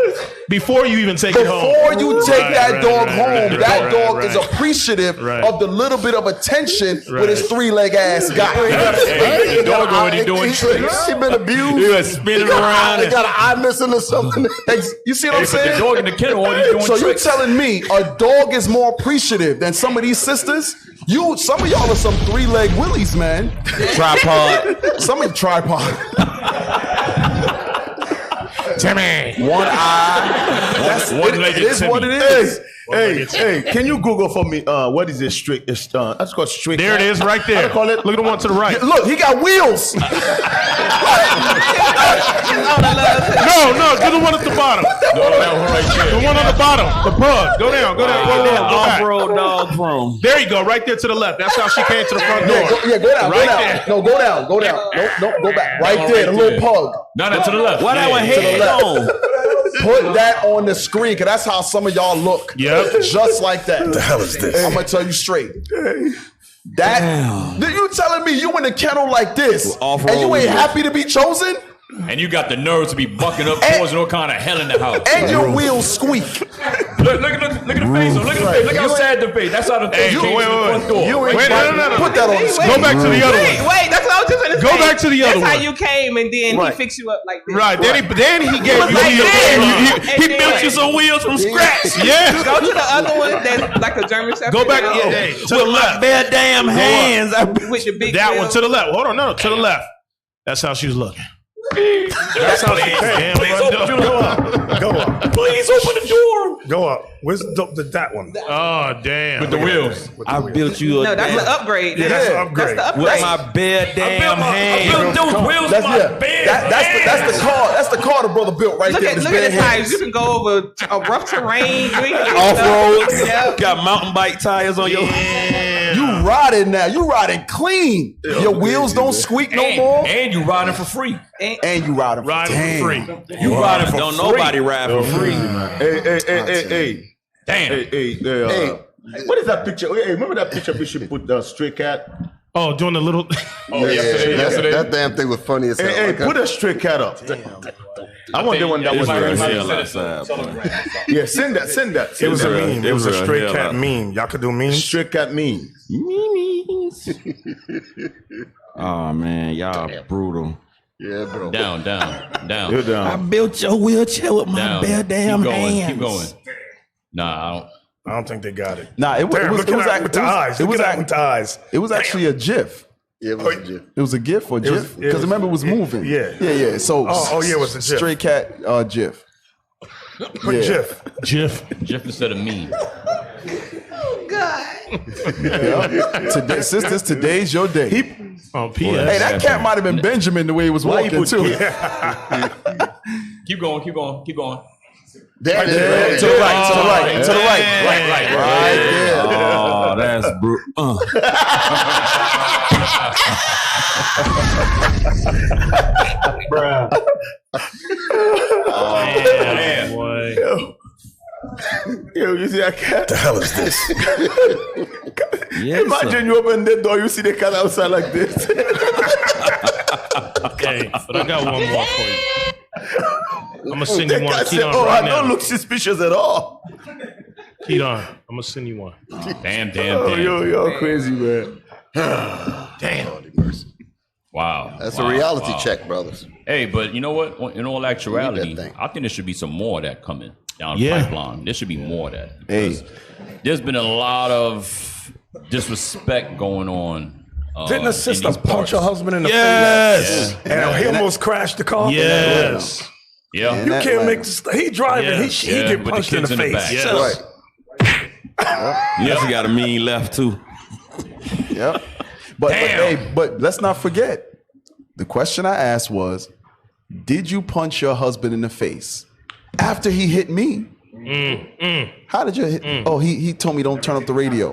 Before you even take it home. Before you take that dog home, that dog is right. appreciative of the little bit of attention with his 3-leg ass got. Hey, the dog already doing tricks. He been abused. He was spinning around. He got an eye missing or something. You see what I'm But the saying? dog in the kennel already doing So you tricks. telling me a dog is more appreciative than some of these sisters? Some of y'all are some 3-leg willies, man. Tripod. Some of you tripod. Timmy. One eye. It is what it is. Hey, can you Google for me? What is this strict? That's called strict. There it is, right there. How to call it? Look at the one to the right. Look, he got wheels. No, get the one at the bottom. No, that one right there. The one on the bottom. The pug. Go down. Go back. Off-road dog room. There you go, right there to the left. That's how she came to the front door. Go down. Right go down. there. No, go down. Go down. No, go back. Right there, the little pug. No, to the left. What our To the head left. on? Put that on the screen, because that's how some of y'all look. Yep. Just like that. The hell is this? I'm going to tell you straight. You telling me you in the kennel like this, and you ain't happy to be chosen? And you got the nerve to be bucking up towards no kind of hell in the house. And your wheels squeak. Look at the face. Look at the face. Look how sad the face. That's how the face came to the front door. Wait, no. Put that on the screen. Go back to the other one. Wait, that's what I was Go back to the other That's how one. you came, and then Right. he fixed you up like this. Right. Then he gave you Like wheels. this. He built you some wheels from scratch. Yeah. Go to the other one that's like a German Shepherd. Go back. Yeah, hey, to the With my left. bare damn hands. with the big That wheel. one to the left. Hold on, no, to the left. That's how she was looking. That's how she came. Damn, Please right open there. Go up. Go up. Please open the door. Go up. Where's that one? Oh, damn. With the wheels. I built you a No, that's the upgrade. Yeah, that's the upgrade. That's the with upgrade. my bare damn I hands. built those wheels with my bare That's the car. That's the car the brother built right Look there. at in his look at bare the tires. hands. You can go over a rough terrain. Off road. Yeah. Got mountain bike tires on your. You riding now. You riding clean. Your wheels don't squeak no more. And you riding for free. And you riding Riding for free. You riding for Don't free. nobody ride for free. Hey. Damn. What is that picture? Hey, remember that picture Bishop put the stray cat? Oh, doing the little. That damn thing was funny as hell. Hey, put a stray cat up. I want the one that was Real real. hell outside, boy. Yeah, send that. It was a real- meme. it It was was a real stray hell cat out. meme. Y'all could do memes. Stray cat mean. Oh man, y'all brutal. Yeah, bro. Down. You're down. built your wheelchair with Down. Keep going. Nah, I don't think they got it. Nah, it Damn, was look at that with the eyes. It Look was at that with the eyes. It was actually a GIF. Yeah, it was a GIF. It was a GIF or GIF because remember it was moving. Yeah. So Oh, yeah, it was a GIF. Stray cat GIF. Put Jiff. Jiff. Jeff instead of me. Today, sisters, today's your day. On PS. Hey, that cat might have been Benjamin the way he was walking too. Keep going. There it is. Yeah, to the right. Right. Right there. Oh, that's brutal. Man, boy. Yo, you see that cat? The hell is this? Yes, Imagine you open the door, you see the cat outside like this. Okay, but I got one more for you. I'm gonna send you The one. cat Keep said, on "Oh, right I now. don't look suspicious at all." Keep on. I'm gonna send you one. Damn. Oh, you're crazy, man. Wow. That's a reality check, brothers. Hey, but you know what? In all actuality, that thing. I think there should be some more of that coming down Yeah. the pipeline. There should be more of that. Hey, There's been a lot of disrespect going on. Didn't a in sister these punch parts. her husband in the Yes. face? And he almost crashed the car? Yes. Yeah. You can't make this. He driving. Yeah. He Yeah, get with the punched in the kids in the face. back. Yes. right. Yes, you got a mean left too. Yep. But let's not forget. The question I asked was, did you punch your husband in the face after he hit me? How did you hit? Oh, he told me don't turn up the radio.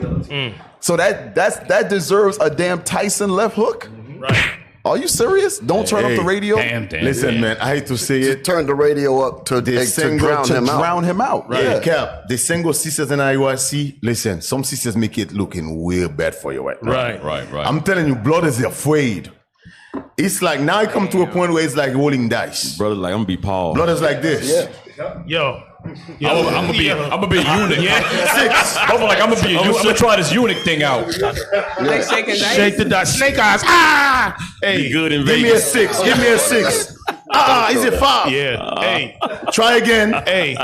So that deserves a damn Tyson left hook. Right. Are you serious? Don't turn up the radio. Damn. Listen, man, I hate to say it. Turn the radio up to drown him out. Right. Yeah, Cap, the single sisters in IUIC, listen, some sisters make it looking way bad for you right now. Right. I'm telling you, blood is afraid. It's like now it come to a point where it's like rolling dice. Brother, like I'm gonna be Paul. Blood is like this. Yo. I'm gonna be a eunuch. Yeah. I'm gonna be a eunuch. I'm gonna try this eunuch thing out. Like shaking dice. Shake the dice. Snake eyes. Ah! Hey, Be good in Give me a Vegas. 6. Give me a 6. Is it 5? Yeah. Hey. Try again. Hey.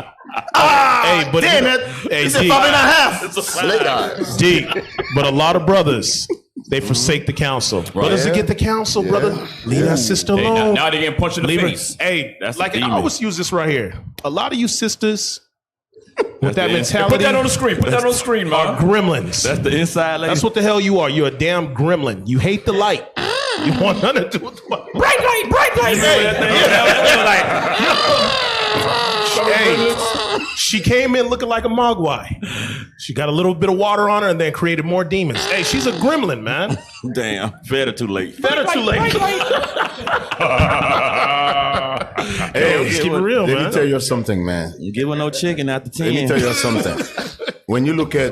Hey, but Damn it. Hey, Is it D. 5.5? Snake eyes. D. But a lot of brothers, they forsake the counsel. Brothers that get the counsel, brother, leave that sister Hey, alone. now they getting punched in the Leave her. face. Hey, That's like the I demon. always use this right here. A lot of you sisters with that mentality Put that on the screen. Put that on the screen, are man. gremlins. That's the inside lady. That's what the hell you are. You're a damn gremlin. You hate the light. You want nothing to do with the light. Bright light, bright light. Hey, she came in looking like a mogwai. She got a little bit of water on her and then created more demons. Hey, she's a gremlin, man. Damn, fed her too late. Better too late. Hey, let's keep it real, Let man. me tell you something, man. You give her no chicken after 10. Let me tell you something. When you look at,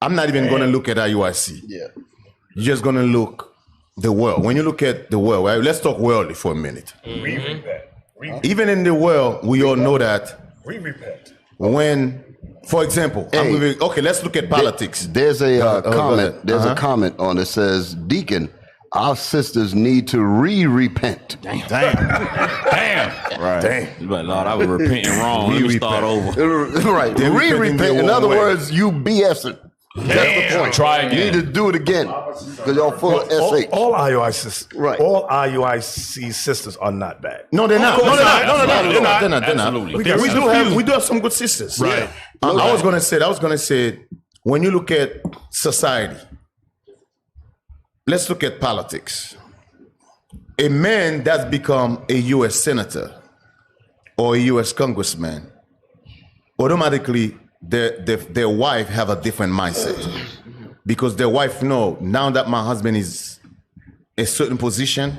I'm not even going to look at IUIC. Yeah. You're just going to look the world. When you look at the world, right? Let's talk worldly for a minute. We repent. Even in the world, we all know that We repent. when, for example, let's look at politics. There's a go comment. ahead. There's a comment on it says, Deacon, our sisters need to repent. Damn. Right. Damn. But Lord, I was repenting wrong. Let me start over. Right. Repent. In other words, you BSing. That's the point. Try again. You need to do it again because y'all full of SH. All IUIC sisters, Right. all IUIC sisters are not bad. No, they're not. No, they're not. They're not. Absolutely. Yeah, we do have some good sisters. Right. I was gonna say, when you look at society, let's look at politics. A man that's become a U.S. senator or a U.S. congressman, automatically their wife have a different mindset because their wife know now that my husband is a certain position,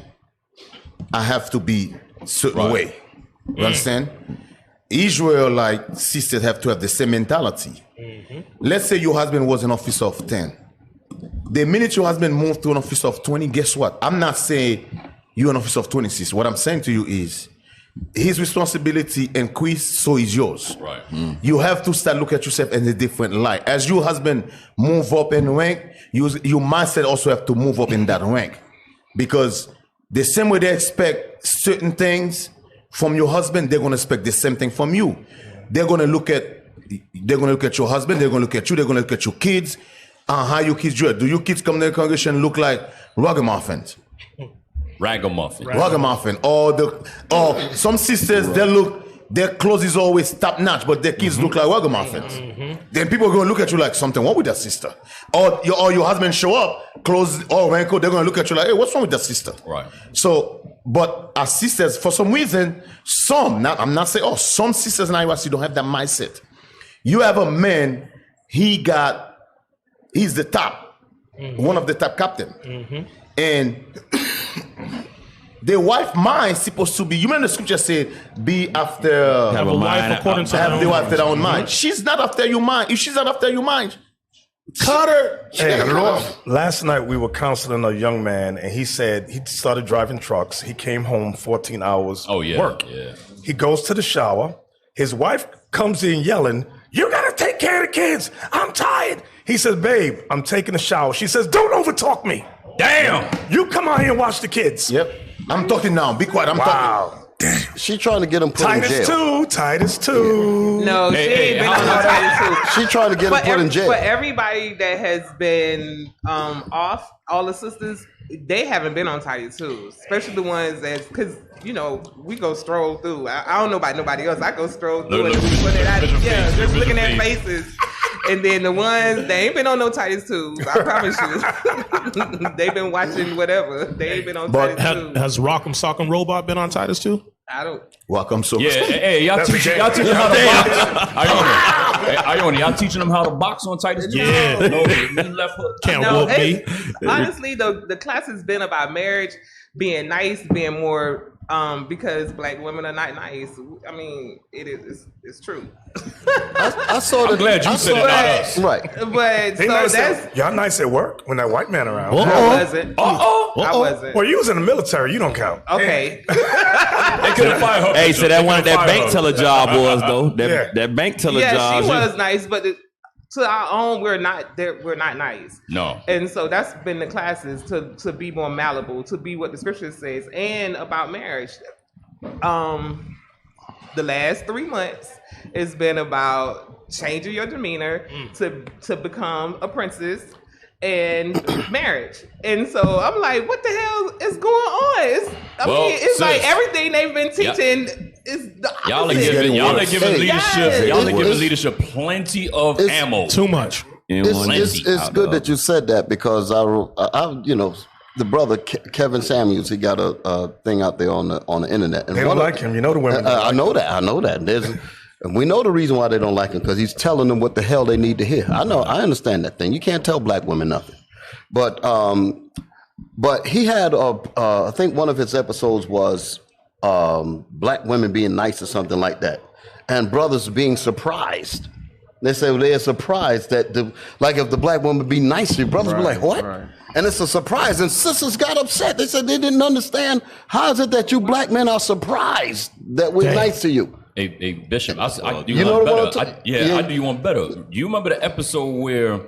I have to be certain way. You understand? Israelite sisters have to have the same mentality. Let's say your husband was an officer of 10. The minute your husband moved to an officer of 20, guess what? I'm not saying you're an officer of 26. What I'm saying to you is his responsibility increased, so is yours. Right. You have to start looking at yourself in a different light. As your husband move up in rank, your mindset also have to move up in that rank. Because the same way they expect certain things from your husband, they're gonna expect the same thing from you. They're gonna look at your husband, they're gonna look at you, they're gonna look at your kids, how your kids dress. Do your kids come to the congregation and look like ragamuffins? Ragamuffin. Or some sisters, their clothes is always top notch, but their kids look like ragamuffins. Then people are gonna look at you like something wrong with that sister. Or your husband show up, clothes all wrinkled, they're gonna look at you like, hey, what's wrong with that sister? Right. So, but as sisters, for some reason, I'm not saying, some sisters in IUIC don't have that mindset. You have a man, he's the top, one of the top captain. And the wife mind supposed to be, you remember the scripture said, be after, Have a life according to have the wife after their own mind. She's not after your mind. If she's not after your mind, cut her. Hey, last night we were counseling a young man, and he said he started driving trucks. He came home 14 hours work. Yeah. He goes to the shower. His wife comes in yelling, "You gotta take care of the kids. I'm tired." He says, "Babe, I'm taking a shower." She says, "Don't overtalk me. Damn. You come out here and watch the kids." Yep. I'm talking now. Be quiet. I'm talking. She trying to get him put in jail. Titus 2. No, she ain't been on no Titus 2. She trying to get him put in jail. For everybody that has been off, all the sisters, they haven't been on Titus 2, especially the ones that's, because, you know, we go stroll through. I don't know about nobody else. I go stroll through and we put it out. Yeah, just looking at faces. And then the ones, they ain't been on no Titus 2s, I promise you. They've been watching whatever. They ain't been on Titus 2. Has Rock'em Sock'em Robot been on Titus 2? I don't. Welcome, so. Yeah, hey, y'all teaching them how to box. Ione, y'all teaching them how to box on Titus 2? Yeah. No, left hook. Can't whoop me. Honestly, the class has been about marriage, being nice, being more, because black women are not nice. I mean, it's true. I saw that. I'm glad you said it, not us. Right. But They so nice that's. y'all nice at work when that white man around. I wasn't. I wasn't. Well, you was in the military. You don't count. Okay. They couldn't fire her. Hey, so that one, that bank her. teller job was though. Yeah. That bank teller Yeah, job. she was nice, but to our own, we're not nice. No. And so that's been the classes to be more malleable, to be what the scripture says, and about marriage. The last 3 months it's been about changing your demeanor to become a princess and marriage. And so I'm like, what the hell is going on? It's like everything they've been teaching is the opposite. Y'all are giving leadership. Yes. Y'all are giving leadership plenty of ammo. Too much. It's good that you said that because I you know, the brother Kevin Samuels, he got a thing out there on the internet. And They don't like him. You know the women. I know that. And we know the reason why they don't like him because he's telling them what the hell they need to hear. I understand that thing. You can't tell black women nothing. But he had I think one of his episodes was black women being nice or something like that, and brothers being surprised. They say they're surprised that if the black woman be nice to you, brothers be like, what? Right. And it's a surprise. And sisters got upset. They said they didn't understand. How is it that you black men are surprised that we're nice to you? Hey, Bishop, I do you one know better. what I do you one better. Do you remember the episode where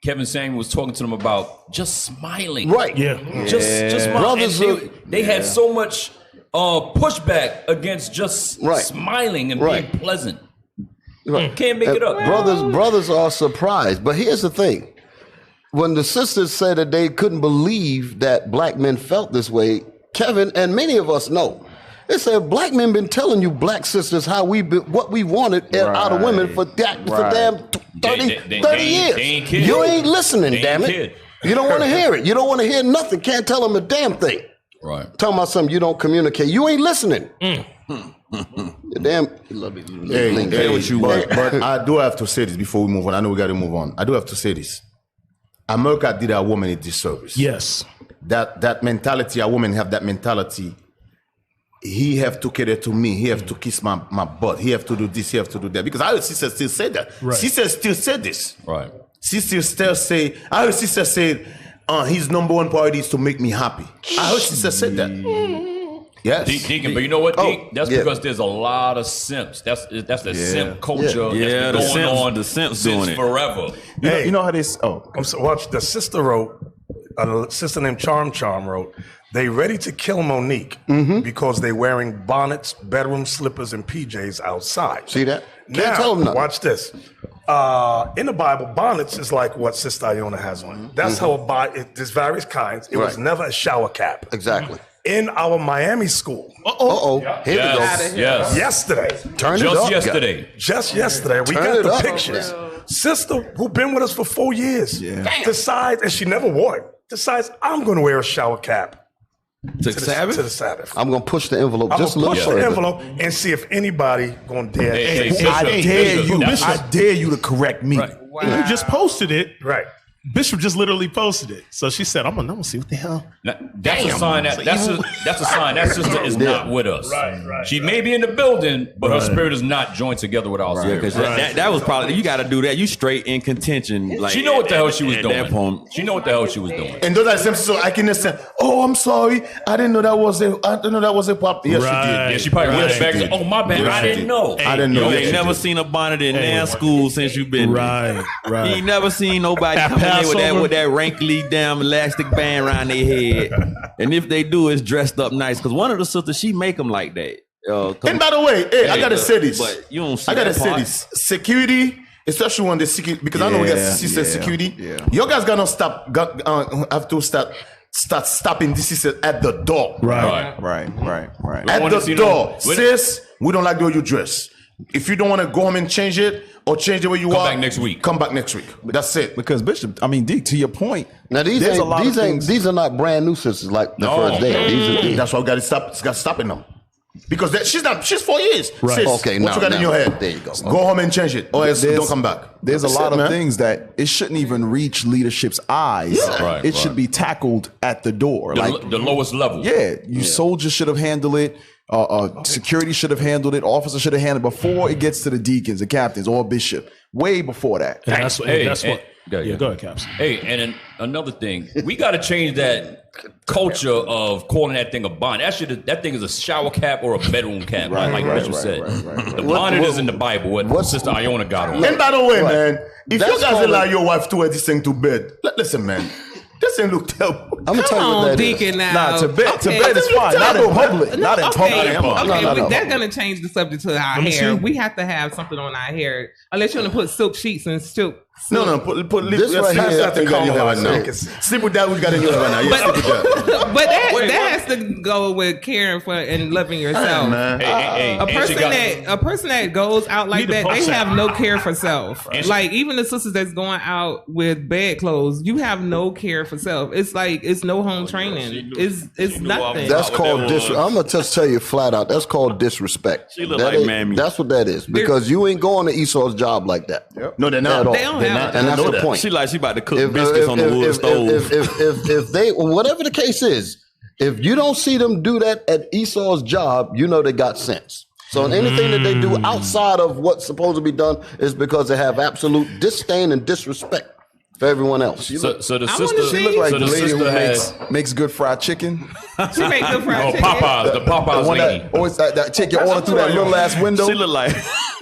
Kevin Samuel was talking to them about just smiling. Right. Yeah. Just smile. Brothers And they had so much pushback against just smiling and being pleasant. Can't make it up. Brothers are surprised. But here's the thing. When the sisters said that they couldn't believe that black men felt this way, Kevin and many of us know. They said black men been telling you black sisters how what we wanted out of women for damn 30 years. They ain't kidding. You ain't listening, damn it. You don't want to hear it. You don't want to hear nothing. Can't tell them a damn thing. Right. Talking about something you don't communicate. You ain't listening. Damn. But I do have to say this before we move on. I know we got to move on. I do have to say this. America did a woman a disservice. Yes. That mentality, a woman have that mentality. He have to cater to me. He have to kiss my butt. He have to do this. He have to do that. Because I heard sister still say that. Right. Sister still said this. Right. Sister still say. I heard sister say, his number one priority is to make me happy. I heard sister said that. Yes. Deacon, but you know what, Deacon? That's because there's a lot of simps. That's the simp culture. Yeah, that's been going on the simps since doing it forever. You know how this? Watch, the sister wrote, a sister named Charm wrote, they ready to kill Monique because they wearing bonnets, bedroom slippers, and PJs outside. See that? Now, tell them nothing. watch this. In the Bible, bonnets is like what Sister Iona has on. That's how there's various kinds. It was never a shower cap. Exactly. In our Miami school. Here we go. Yes. Yesterday. Just yesterday, we got the pictures. Sister, who been with us for 4 years, decides, and she never wore it, decides, I'm going to wear a shower cap. To the Sabbath. I'm going to push the envelope I'm just a little push further. the envelope and see if anybody going to dare. I dare you. I dare you to correct me. Right. Wow. You just posted it. Right. Bishop just literally posted it. So she said, I'm gonna see what the hell. That's a sign that's a sign that sister is not with us. Right. She may be in the building, but her spirit is not joined together with our spirit. Because that was probably, you got to do that. You straight in contention. Like, she know what the hell she was at doing. That point. She know what the hell she was doing. And those are the same. So I can say, "Oh, I'm sorry. I didn't know that was a pop." Yes, she did. Yeah, she probably went back and said, "Oh, my bad. I didn't know." I didn't know. You ain't never seen a bonnet in their school since you've been there. Right. You ain't never seen nobody come in with that wrinkly damn elastic band around their head. And if they do, it's dressed up nice. Because one of the sisters, she make them like that. And by the way, I gotta say this. But you don't see I gotta that say part. this. Security, especially when the security, because I know we got sister security. Yeah. You guys gotta have to start stopping this sister at the door. Right. At the door. Sis, we don't like the way you dress. If you don't want to go home and change it or change the way you are, Come back next week. Come back next week. That's it. Because Bishop, I mean, Deke, to your point, Now these are not brand new sisters like the first day. That's why we gotta stop stopping them. Because she's 4 years. Right. Sis, Okay, what you got in your head? There you go. Go home and change it, or else don't come back. There's That's a lot it, of man. things that it shouldn't even reach leadership's eyes. Right, It should be tackled at the door. The lowest level. Soldiers should have handled it. Security should have handled it. Officers should have handled it before it gets to the deacons, the captains, or bishop. Way before that. And that's what. Go ahead, Caps. Hey, and another thing, we got to change that culture of calling that thing a bonnet. That thing is a shower cap or a bedroom cap, like Bishop said. The bonnet is in the Bible. What Sister Iona got on. And by the way, man, if you guys allow your wife to wear this thing to bed, listen, man, this thing look terrible. I'm gonna tell you what that Deacon, is. now. To bed is fine. Not in public. Not in public. No. That's gonna change the subject to our hair. We have to have something on our hair, unless you want to put silk sheets and silk. No, put This right here, that's the thing you have right now. Sleep with that, we got in your right now. Yeah, sleep with that. But that has to go with caring for and loving yourself. Hey, A person that goes out like that, they have no care for self. And Like even the sisters that's going out with bed clothes, you have no care for self. It's like it's no home training. It's nothing. That's called disrespect. I'm gonna just tell you flat out. That's called disrespect. She look like Mammy. That's what that is. Because you ain't going to Esau's job like that. No, they're not. At all. They don't have And that's the point. She about to cook biscuits on the wood stove. If they, whatever the case is, if you don't see them do that at Esau's job, you know they got sense. So anything that they do outside of what's supposed to be done is because they have absolute disdain and disrespect for everyone else. So the sister, She look like so the lady who sister makes good fried chicken. She make good fried chicken. The Popeyes The one lady. that always that take your order through that little ass window. She look like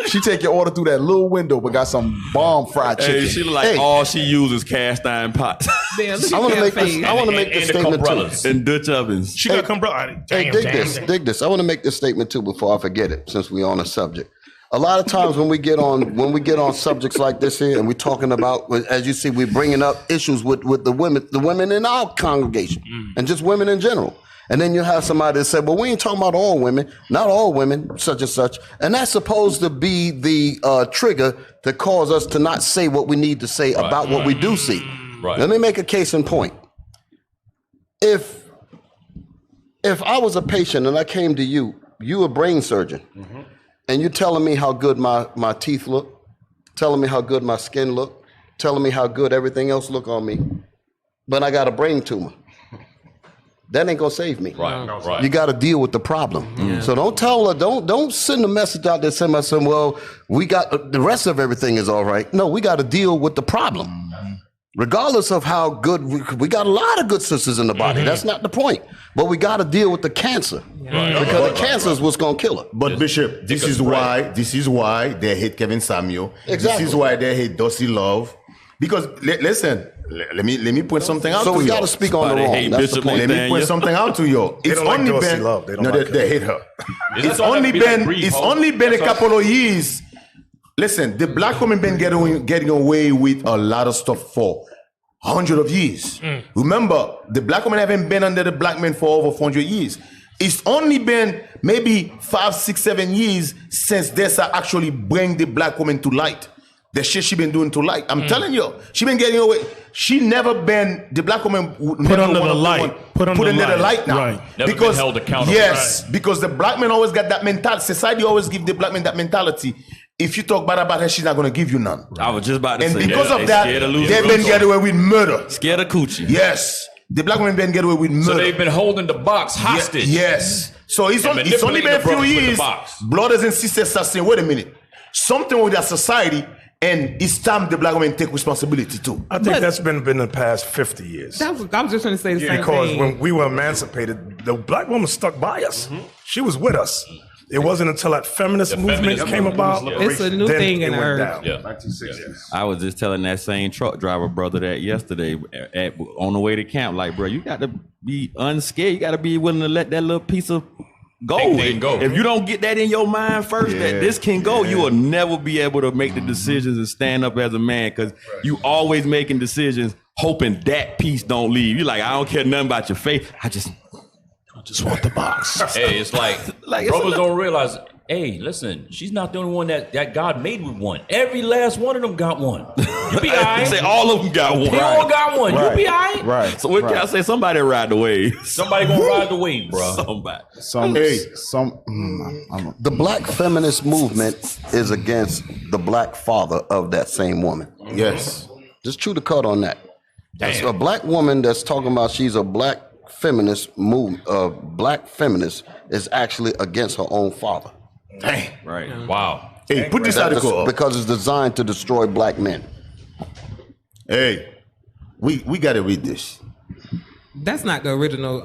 She take your order through that little window, but got some bomb fried chicken. Hey, she look like all she uses cast iron pots Damn, I want to make this. I want to make this statement too. and Dutch ovens. She got umbrella. Hey, dig this. I want to make this statement too before I forget it, since we're on a subject. A lot of times when we get on subjects like this here, and we're talking about, as you see, we're bringing up issues with the women in our congregation, and just women in general. And then you have somebody that said, well, we ain't talking about all women, not all women, such and such. And that's supposed to be the trigger to cause us to not say what we need to say about what we do see. Right. Let me make a case in point. If I was a patient and I came to you a brain surgeon, and you're telling me how good my teeth look, telling me how good my skin look, telling me how good everything else look on me, but I got a brain tumor. That ain't gonna save me. Right. You got to deal with the problem. Yeah. So don't send a message out there saying, well, we got the rest of everything is all right. No, we got to deal with the problem. Regardless of how good we got a lot of good sisters in the body. That's not the point. But we got to deal with the cancer because the cancer is what's gonna kill her. But Bishop, this is why they hate Kevin Samuel. Exactly. This is why they hate Dossie Love. Because listen, let me point something out to you. So we got to speak on the wrong. That's the point. Let me point something out to you. It's only been Love. They hate her. It's only been a couple of years. Listen, the black woman been getting away with a lot of stuff for hundreds of years. Remember, the black women haven't been under the black men for over 400 years. It's only been maybe 5, 6, 7 years since they actually bring the black woman to light. The shit she been doing to light. I'm telling you, she been getting away. She never been, the black woman put under the light. Put under the light now. Right. Never been held accountable. Yes, because the black man always got that mentality. Society always give the black man that mentality. If you talk bad about her, she's not going to give you none. I was just about to and say because of that, they've been getting away with murder. Scared of coochie. Yes. The black women been getting away with murder. So they've been holding the box hostage. Yes. So it's only been a few years. Brothers and sisters are saying, wait a minute. Something with that society, and it's time the black women take responsibility too. I think that's been the past 50 years. I was just going to say the same because thing. when we were emancipated, the black woman stuck by us. She was with us. It wasn't until that feminist movement came about. It's a new thing in Earth. Yeah. 1960s. I was just telling that same truck driver brother that yesterday on the way to camp. Like, bro, you got to be unscared. You got to be willing to let that little piece of go. If you don't get that in your mind first, that this can go, you will never be able to make the decisions and stand up as a man because you always making decisions hoping that piece don't leave. You're like, I don't care nothing about your faith. I just want the box. Hey, it's like brothers don't realize, hey, listen, she's not the only one that God made with one. Every last one of them got one. You be all right. Say all of them got one. They all got one. Right. You be all right. Right. So what can I say? Somebody ride the wave. Somebody gonna ride the wave, bro. Somebody. The black feminist movement is against the black father of that same woman. Yes. Just chew the cut on that. That's a black woman that's talking about she's a black feminist black feminist is actually against her own father. Dang. Right. Wow. Hey, put this article up. Because it's designed to destroy black men. Hey, we got to read this. That's not the original.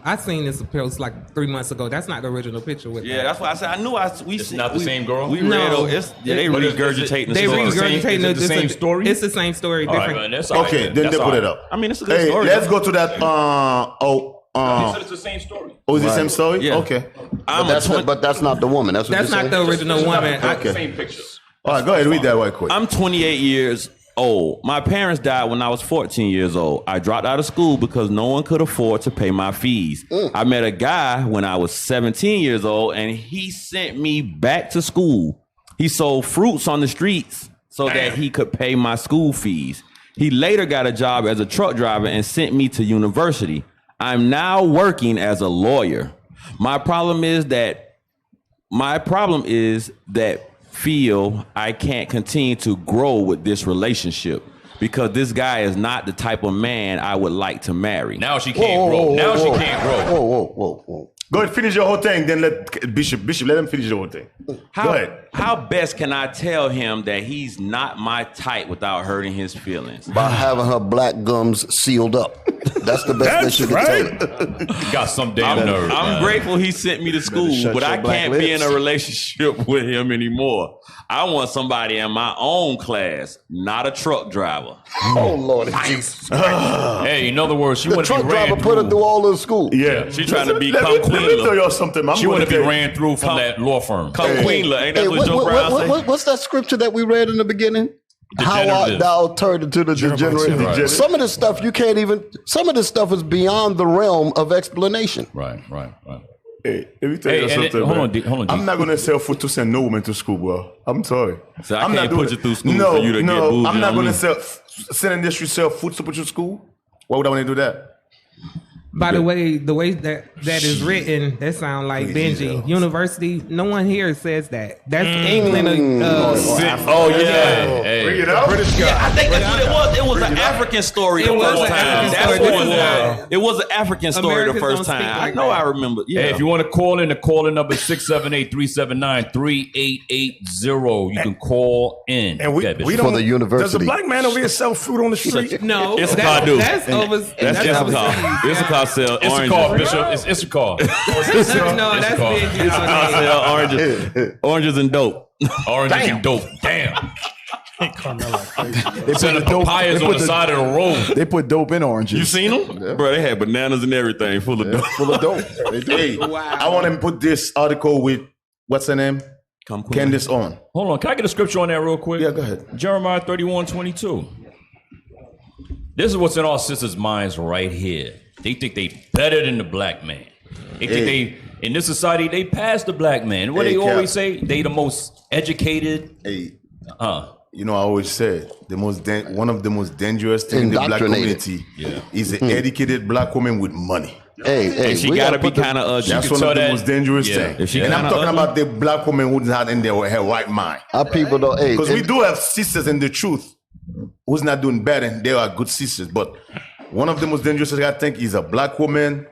I seen this post like 3 months ago. That's not the original picture with that. That's why I said I knew It's not the same girl? We No. read they regurgitating the They story. regurgitating the same story? It's the same story. All right, Different. man, that's all Okay, right, then they that's put all it right. up. I mean, it's a good Hey, story. let's go to that. He said it's the same story. Oh, is it the same story? Yeah. Okay. But that's not the woman. That's what That's you're not saying? the original woman. The same picture. All right, go ahead. Read that right quick. I'm 28 years old. My parents died when I was 14 years old. I dropped out of school because no one could afford to pay my fees. I met a guy when I was 17 years old, and he sent me back to school. He sold fruits on the streets so that he could pay my school fees. He later got a job as a truck driver and sent me to university. I'm now working as a lawyer. My problem is that feel I can't continue to grow with this relationship because this guy is not the type of man I would like to marry. Now she can't grow. Now she can't grow. Whoa. Go ahead, finish your whole thing. Then let Bishop, let him finish your whole thing. Go ahead. How best can I tell him that he's not my type without hurting his feelings? By having her black gums sealed up. That's the best way you can tell it. Got some damn nerve. I'm grateful he sent me to school, but I can't be in a relationship with him anymore. I want somebody in my own class, not a truck driver. Oh, Lord Jesus. Hey, in other words, she The want to be truck driver ran put her through. through all of school. Yeah. She trying to Let become me tell Queen. y'all something. She want to be ran through from that law firm. Come Queen. Ain't that what Joe Brown said? What's that scripture that we read in the beginning? How art thou turned into the degenerate? Right. Some of this stuff you can't even. Some of this stuff is beyond the realm of explanation. Right. Hey, let me tell you something. Hold on, man. hold on, D. I'm not gonna sell food to send no woman to school, bro. I'm sorry. So I I'm can't not doing put you it. through school no, for you to get no, bougie I'm not on gonna me. send industry sell food to put you to school. Why would I want to do that? By the way that is written, that sound like Benji. University, no one here says that. That's England. Oh yeah. Hey. Bring it up. British guy. Yeah, I think that's what it was. It was an African story the It was first an time. African That's story. what This it is was. not- It was an African story the Americans first don't speak time. like I know. that. I remember. Yeah. Hey, if you want to call in, the calling number 678-379-3880. You can call in. And we Yeah, Bishop. don't. For the Does a university. black man over here sell fruit on the street? No, Issachar do. that's over. That's Issachar. Issachar sell Issachar, oranges. Bishop. It's Issachar. No, that's called- Benji. Issachar sell oranges and dope. Oranges and dope. Damn. They Selling put the dope- papayas they on put the side of the road. They put dope in oranges. You seen them, bro? They had bananas and everything full of dope. Full of dope. They do. Hey, I want to put this article with what's her name? Come Queen. Candace on. Hold on. Can I get a scripture on that real quick? Yeah, go ahead. Jeremiah 31:22. This is what's in our sisters' minds right here. They think they better than the black man. They think they, in this society, they pass the black man. What Hey, they Cap. always say, they the most educated. Hey, Uh, you know, I always said one of the most dangerous things in the black Indoctrinated. community is an educated black woman with money. Hey, And she we gotta be put the- kind of ugly. That's can one tell of the that- most dangerous yeah. things. If she And I'm kinda talking ugly- about the black woman who's not in her right mind. Our people don't. Hey, Because we do have sisters in the truth who's not doing bad, and they are good sisters. But one of the most dangerous things I think is a black woman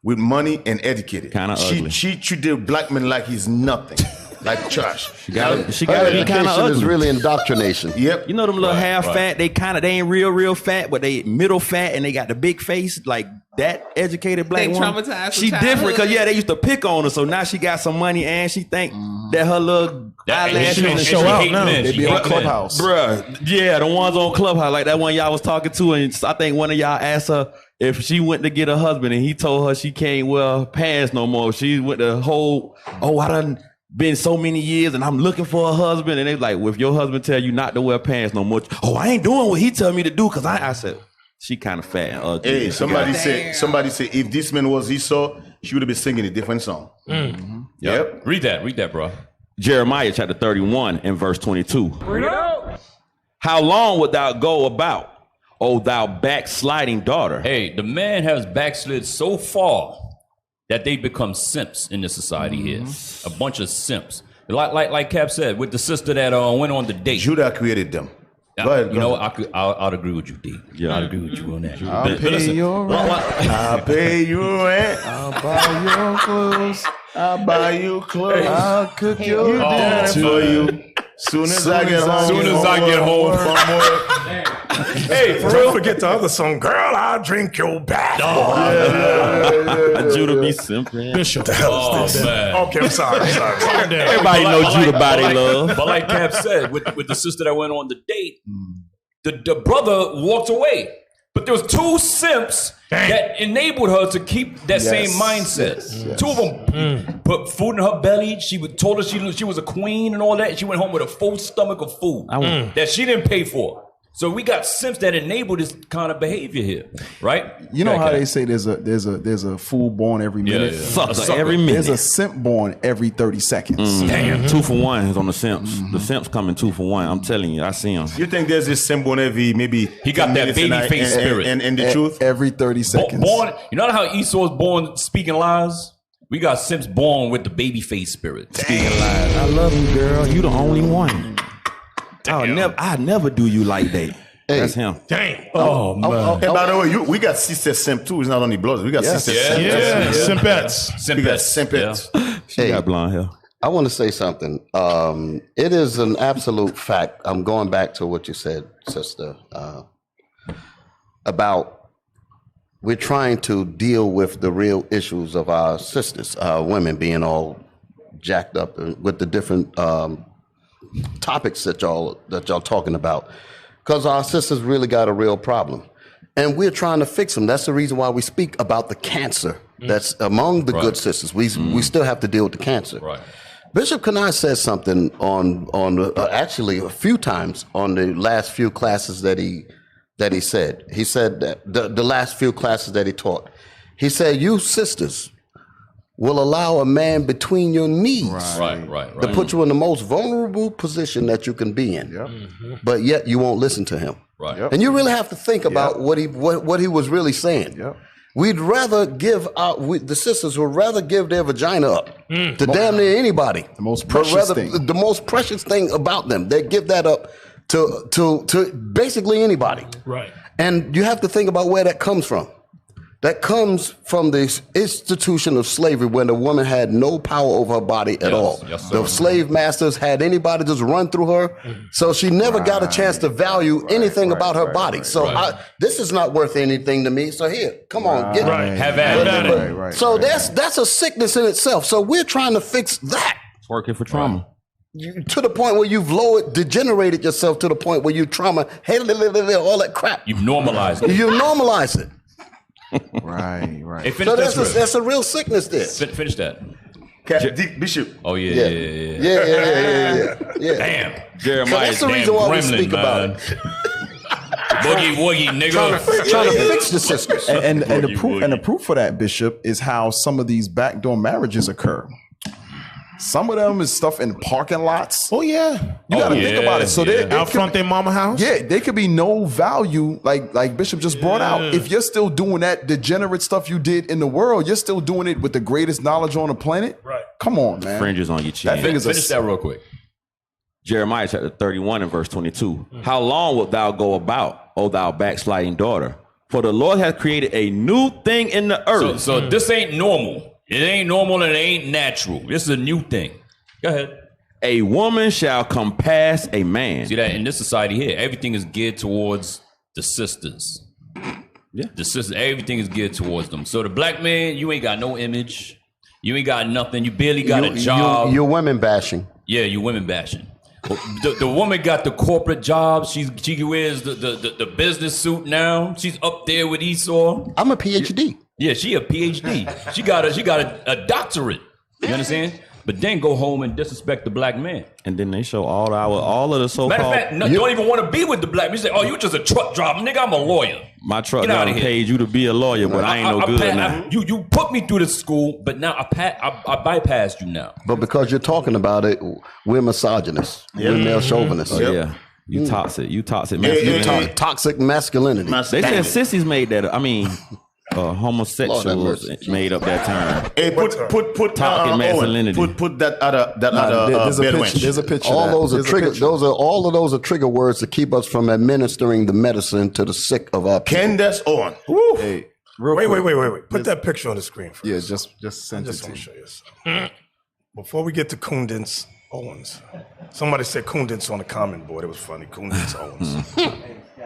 with money and educated. Kinda ugly. She treated black men like he's nothing, like trash. She gotta Her be kind of education is ugly. really indoctrination. Yep. You know them little half fat, they ain't real fat, but they middle fat and they got the big face, like that educated black They woman. traumatized She from different because childhood. they used to pick on her, so now she got some money and she think that her little eyelashes and and she show out hate now. men. They She be hate on men. Clubhouse. Bruh, yeah, the ones on Clubhouse, like that one y'all was talking to, and I think one of y'all asked her if she went to get a husband, and he told her she can't wear pants no more. She went the whole, I done been so many years, and I'm looking for a husband, and they like, well, if your husband tell you not to wear pants no more, I ain't doing what he tell me to do, because I said, she kind of fat and ugly. Hey, And she somebody got- said, if this man was Esau, she would have been singing a different song. Yep. read that, bro. Jeremiah chapter 31 and verse 22. How long wilt thou go about, O thou backsliding daughter? Hey, the man has backslid so far that they become simps in this society here. A bunch of simps. Like Cap said, with the sister that went on the date. Judah created them. Go ahead. You know, I'd agree with you, D. Yeah. I'd agree with you on that. I'll pay your rent. I'll pay you rent. I'll buy your clothes. I'll buy you clothes. I'll cook your Dinner dinner for you. Soon as I get home. Soon as I get home from work. Hey, don't forget the other song, "Girl, I'll drink your bath." Judah be simple. Bishop. Oh, man. Okay, I'm sorry. Everybody knows Judah body love. But like Cap said, with the sister that went on the date, the brother walked away. But there was two simps that enabled her to keep that same mindset. Yes. Two of them put food in her belly. Told her she was a queen and all that. She went home with a full stomach of food that she didn't pay for. So we got simps that enable this kind of behavior here, right? You know Okay, how Cap. they say there's a fool born every minute. yeah. Sucker every There's minute. a simp born every 30 seconds. Damn. 2 for 1 is on the Simps. The Simps coming 2 for 1. I'm telling you, I see them. You think there's this symbol in every maybe He got 10 that minutes and baby face spirit. and the truth? Every 30 seconds. Born, you know how Esau was born speaking lies? We got simps born with the baby face spirit. Speaking lies. I love you, girl. You the only one. I'll never do you like that. That's him. Dang. Oh, man. And by the way, we got sister simp too. It's not only blood. We got sister simp. Yeah, Simpettes. We got simpettes. She got blonde hair. I want to say something. It is an absolute fact. I'm going back to what you said, sister, about we're trying to deal with the real issues of our sisters, women being all jacked up with the different topics that y'all talking about, because our sisters really got a real problem, and we're trying to fix them. That's the reason why we speak about the cancer that's among the good sisters. We still have to deal with the cancer. Right. Bishop Kanai said something on actually a few times on the last few classes that he said. He said that the last few classes that he taught. He said, you sisters will allow a man between your knees to put you in the most vulnerable position that you can be in. But yet you won't listen to him. Right. And you really have to think about what he was really saying. We'd rather give the sisters would rather give their vagina up to damn near anybody. The most precious thing. The most precious thing about them. They give that up to basically anybody. Right. And you have to think about where that comes from. That comes from the institution of slavery, when the woman had no power over her body at all. Yes, the slave masters had anybody just run through her, so she never got a chance to value anything about her body. So this is not worth anything to me. So here, come on, get it. Have at it. So that's a sickness in itself. So we're trying to fix that. It's working for trauma. To the point where you've degenerated yourself to the point where you trauma, all that crap. You've normalized it. You normalize it. Right. Hey, So that's a real sickness there. Finish that. Bishop. Oh, yeah. Damn. Jeremiah, that's the reason why we speak about it. Boogie woogie, nigga. Trying to fix the sisters. And the proof for that, Bishop, is how some of these backdoor marriages occur. Some of them is stuff in parking lots. Oh yeah, you got to think about it. So they out front their mama house. Yeah, they could be no value, like Bishop just brought out. If you're still doing that degenerate stuff you did in the world, you're still doing it with the greatest knowledge on the planet. Right. Come on, man. Fringes on your chin. Finish that real quick. Jeremiah chapter 31 and verse 22. How long wilt thou go about, O thou backsliding daughter? For the Lord hath created a new thing in the earth. So this ain't normal. It ain't normal and it ain't natural. This is a new thing. Go ahead. A woman shall compass a man. See that in this society here, everything is geared towards the sisters. Yeah. The sisters, everything is geared towards them. So the black man, you ain't got no image. You ain't got nothing. You barely got a job. You're women bashing. Yeah, you women bashing. The woman got the corporate job. She wears the business suit now. She's up there with Esau. I'm a PhD. Yeah, she a PhD. She got a doctorate. You understand? But then go home and disrespect the black man. And then they show all of the so-called. Matter of fact, no, don't even want to be with the black man. You say, "Oh, you just a truck driver, nigga. I'm a lawyer." My truck driver paid you to be a lawyer, but I ain't no good now. You put me through the school, but now I bypassed you now. But because you're talking about it, we're misogynists. We're male chauvinists. Oh, yeah. You toxic masculinity. Toxic masculinity. They said sissies made that. I mean, homosexuals made up that term. Hey, put toxic masculinity. Put that other there's a picture. All those are trigger. All of those are trigger words to keep us from administering the medicine to the sick of our people. Candace Owen. Hey, Wait. Put that picture on the screen first. Yeah, just send I it just to want to you. show you something. Before we get to Kundance Owens, somebody said Kundance on the comment board. It was funny. Kundance Owens.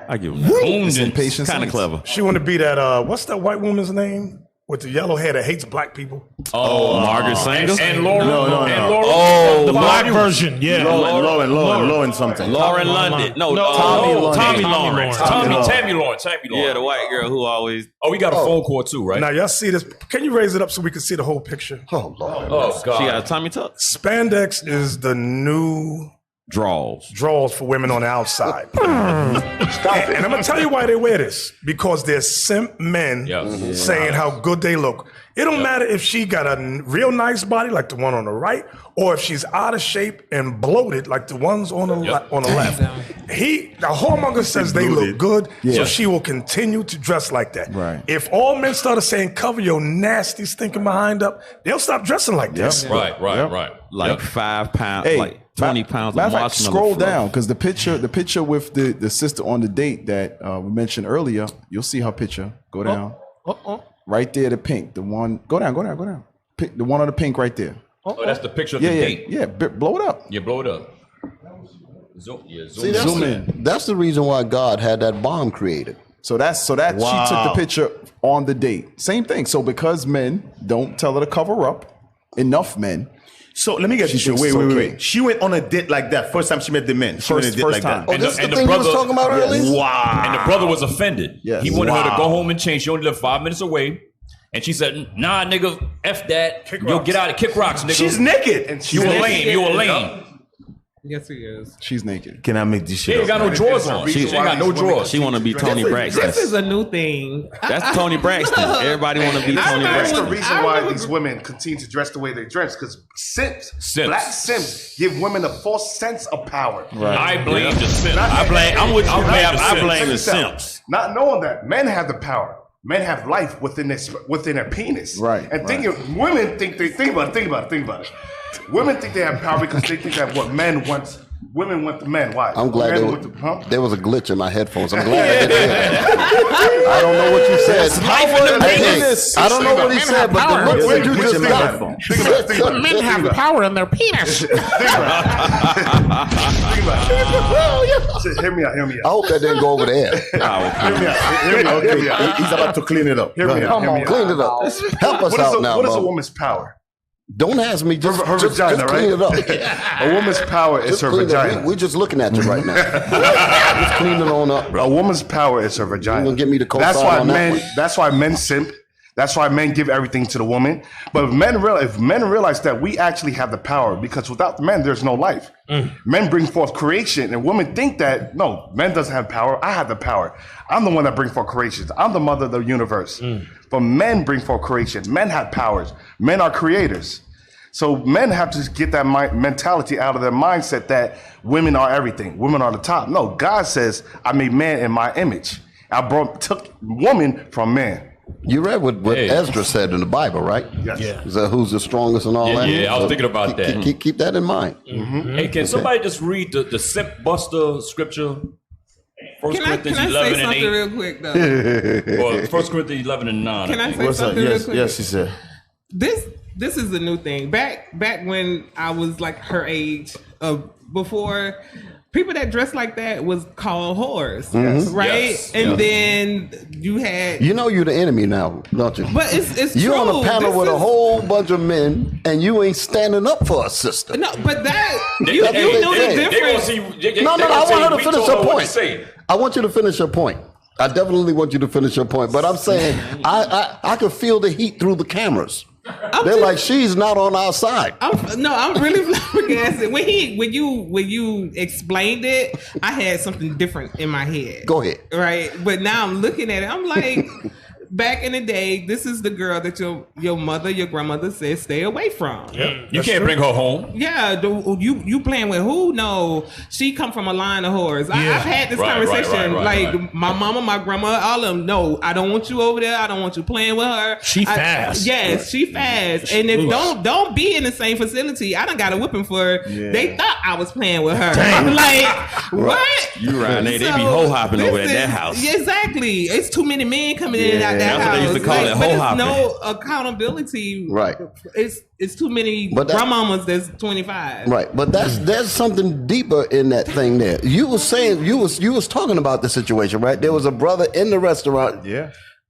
I give them that. Patience, Kind of clever. She want to be that. What's that white woman's name with the yellow hair that hates black people? Margaret Sanger and Laura. No. And Laura. Oh, The black version, yeah. Lauren something. Lauren London. Tammy Lawrence. Tammy Lawrence. Yeah, the white girl who always. Oh, we got a phone call too, right? Now y'all see this? Can you raise it up so we can see the whole picture? Oh Lord. Oh God. She got a tummy tuck. Spandex is the new Draws. drawers for women on the outside. And I'm gonna tell you why they wear this. Because they're simp men saying how good they look. It don't matter if she got a real nice body like the one on the right, or if she's out of shape and bloated like the ones on the left. The whoremonger says they look good, so she will continue to dress like that. Right. If all men started saying cover your nasty stinking behind up, they'll stop dressing like this. Right. Like 5 pounds, Hey, like 20 pounds of matter of fact, marshmallow scroll fluff. down because the picture with the sister on the date that we mentioned earlier, you'll see her picture. Go down. Right there, the pink. The one. Go down. Pick the one on the pink right there. Oh, that's the picture of the date. Yeah. Blow it up. Yeah, blow it up. Zoom Zoom in. That's the reason why God had that bomb created. So she took the picture on the date. Same thing. So because men don't tell her to cover up, enough men. So let me get you. Wait. She went on a date like that. First time she met the men. She went on a date like time. that. Oh, this is the thing you was talking about earlier? Wow. And the brother was offended. Yes. He wanted her to go home and change. She only lived 5 minutes away. And she said, nah, nigga, F that. You'll get out of kick rocks, nigga. She's naked. And You a lame. You a lame. Yes, he is. She's naked. Can I make this She shit ain't got no drawers on. She ain't got no drawers. She want to be Tony Braxton. This is a new thing. That's Tony Braxton. Everybody want to be Tony That's the Braxton. reason why these women continue to dress the way they dress, because simps, black simps, give women a false sense of power. I blame the simp. I blame the simps. Not knowing that men have the power. Men have life within their penis. Right. And women think about it. Women think they have power because they think that what men want, women want the men. Why? I'm glad there was a glitch in my headphones. I'm glad I didn't hear that. I don't know what you said. I don't know what he said, but the look you just got. Men have power in their penis. Think about it. Hear me out. I hope that didn't go over there. Hear me out. He's about to clean it up. Hear me out. Clean it up. Help us out now, What is a Mo. woman's power? Don't ask me. Just vagina, clean right? it up. A woman's power is Just her clean it up. vagina. We're just looking at you right now. Just clean it on up. A woman's power is her vagina. You gonna get me to co-sign That's why on that men. one? That's why men simp. That's why men give everything to the woman. But if men realize that we actually have the power, because without the men, there's no life. Men bring forth creation, and women think that no, men doesn't have power. I have the power. I'm the one that brings forth creation. I'm the mother of the universe. But men bring forth creation. Men have powers. Men are creators. So men have to get that mentality out of their mindset that women are everything. Women are the top. No, God says, I made man in my image. I took woman from man. You read what Ezra said in the Bible, right? Yes. Yeah. Is that who's the strongest and all that? Yeah, I was thinking about that. Keep that in mind. Hey, can somebody just read the Simp Buster scripture? 1 Can I Corinthians say 11 and something 8. real quick, though? Or 1 Corinthians 11 and 9. Can I say What's up? something real Yes, quick? yes, he said. This is a new thing. Back when I was like her age, before, people that dressed like that was called whores, right? Yes. And then you had. You know you're the enemy now, don't you? But it's you true. on a panel This with a is- whole bunch of men, and you ain't standing up for a sister. No, but that They- you they- know they- the they gonna difference. see- No, they I gonna say, want her to "We finish told her what to point. say." I want you to finish your point. I definitely want you to finish your point. But I'm saying I could feel the heat through the cameras. They're like, she's not on our side. I'm really flabbergasted. When you explained it, I had something different in my head. Go ahead. Right, but now I'm looking at it. I'm like, back in the day, this is the girl that your mother, your grandmother said stay away from. You can't bring her home. Yeah, you playing with who? No, she come from a line of whores. I've had this conversation. Right. My mama, my grandma, all of them. No, I don't want you over there. I don't want you playing with her. She fast. Yes, she fast. And if don't be in the same facility. I done got a whipping for her. Yeah. They thought I was playing with her. I'm like, what? You right there. They be hoe-hopping over at that house. Exactly. It's too many men coming in and out that That's house. what they used to call it, but there's hoe-hopping. no accountability. Right. It's too many grandmamas that's 25. Right, but there's something deeper in that thing there. You was saying you was talking about the situation, right? There was a brother in the restaurant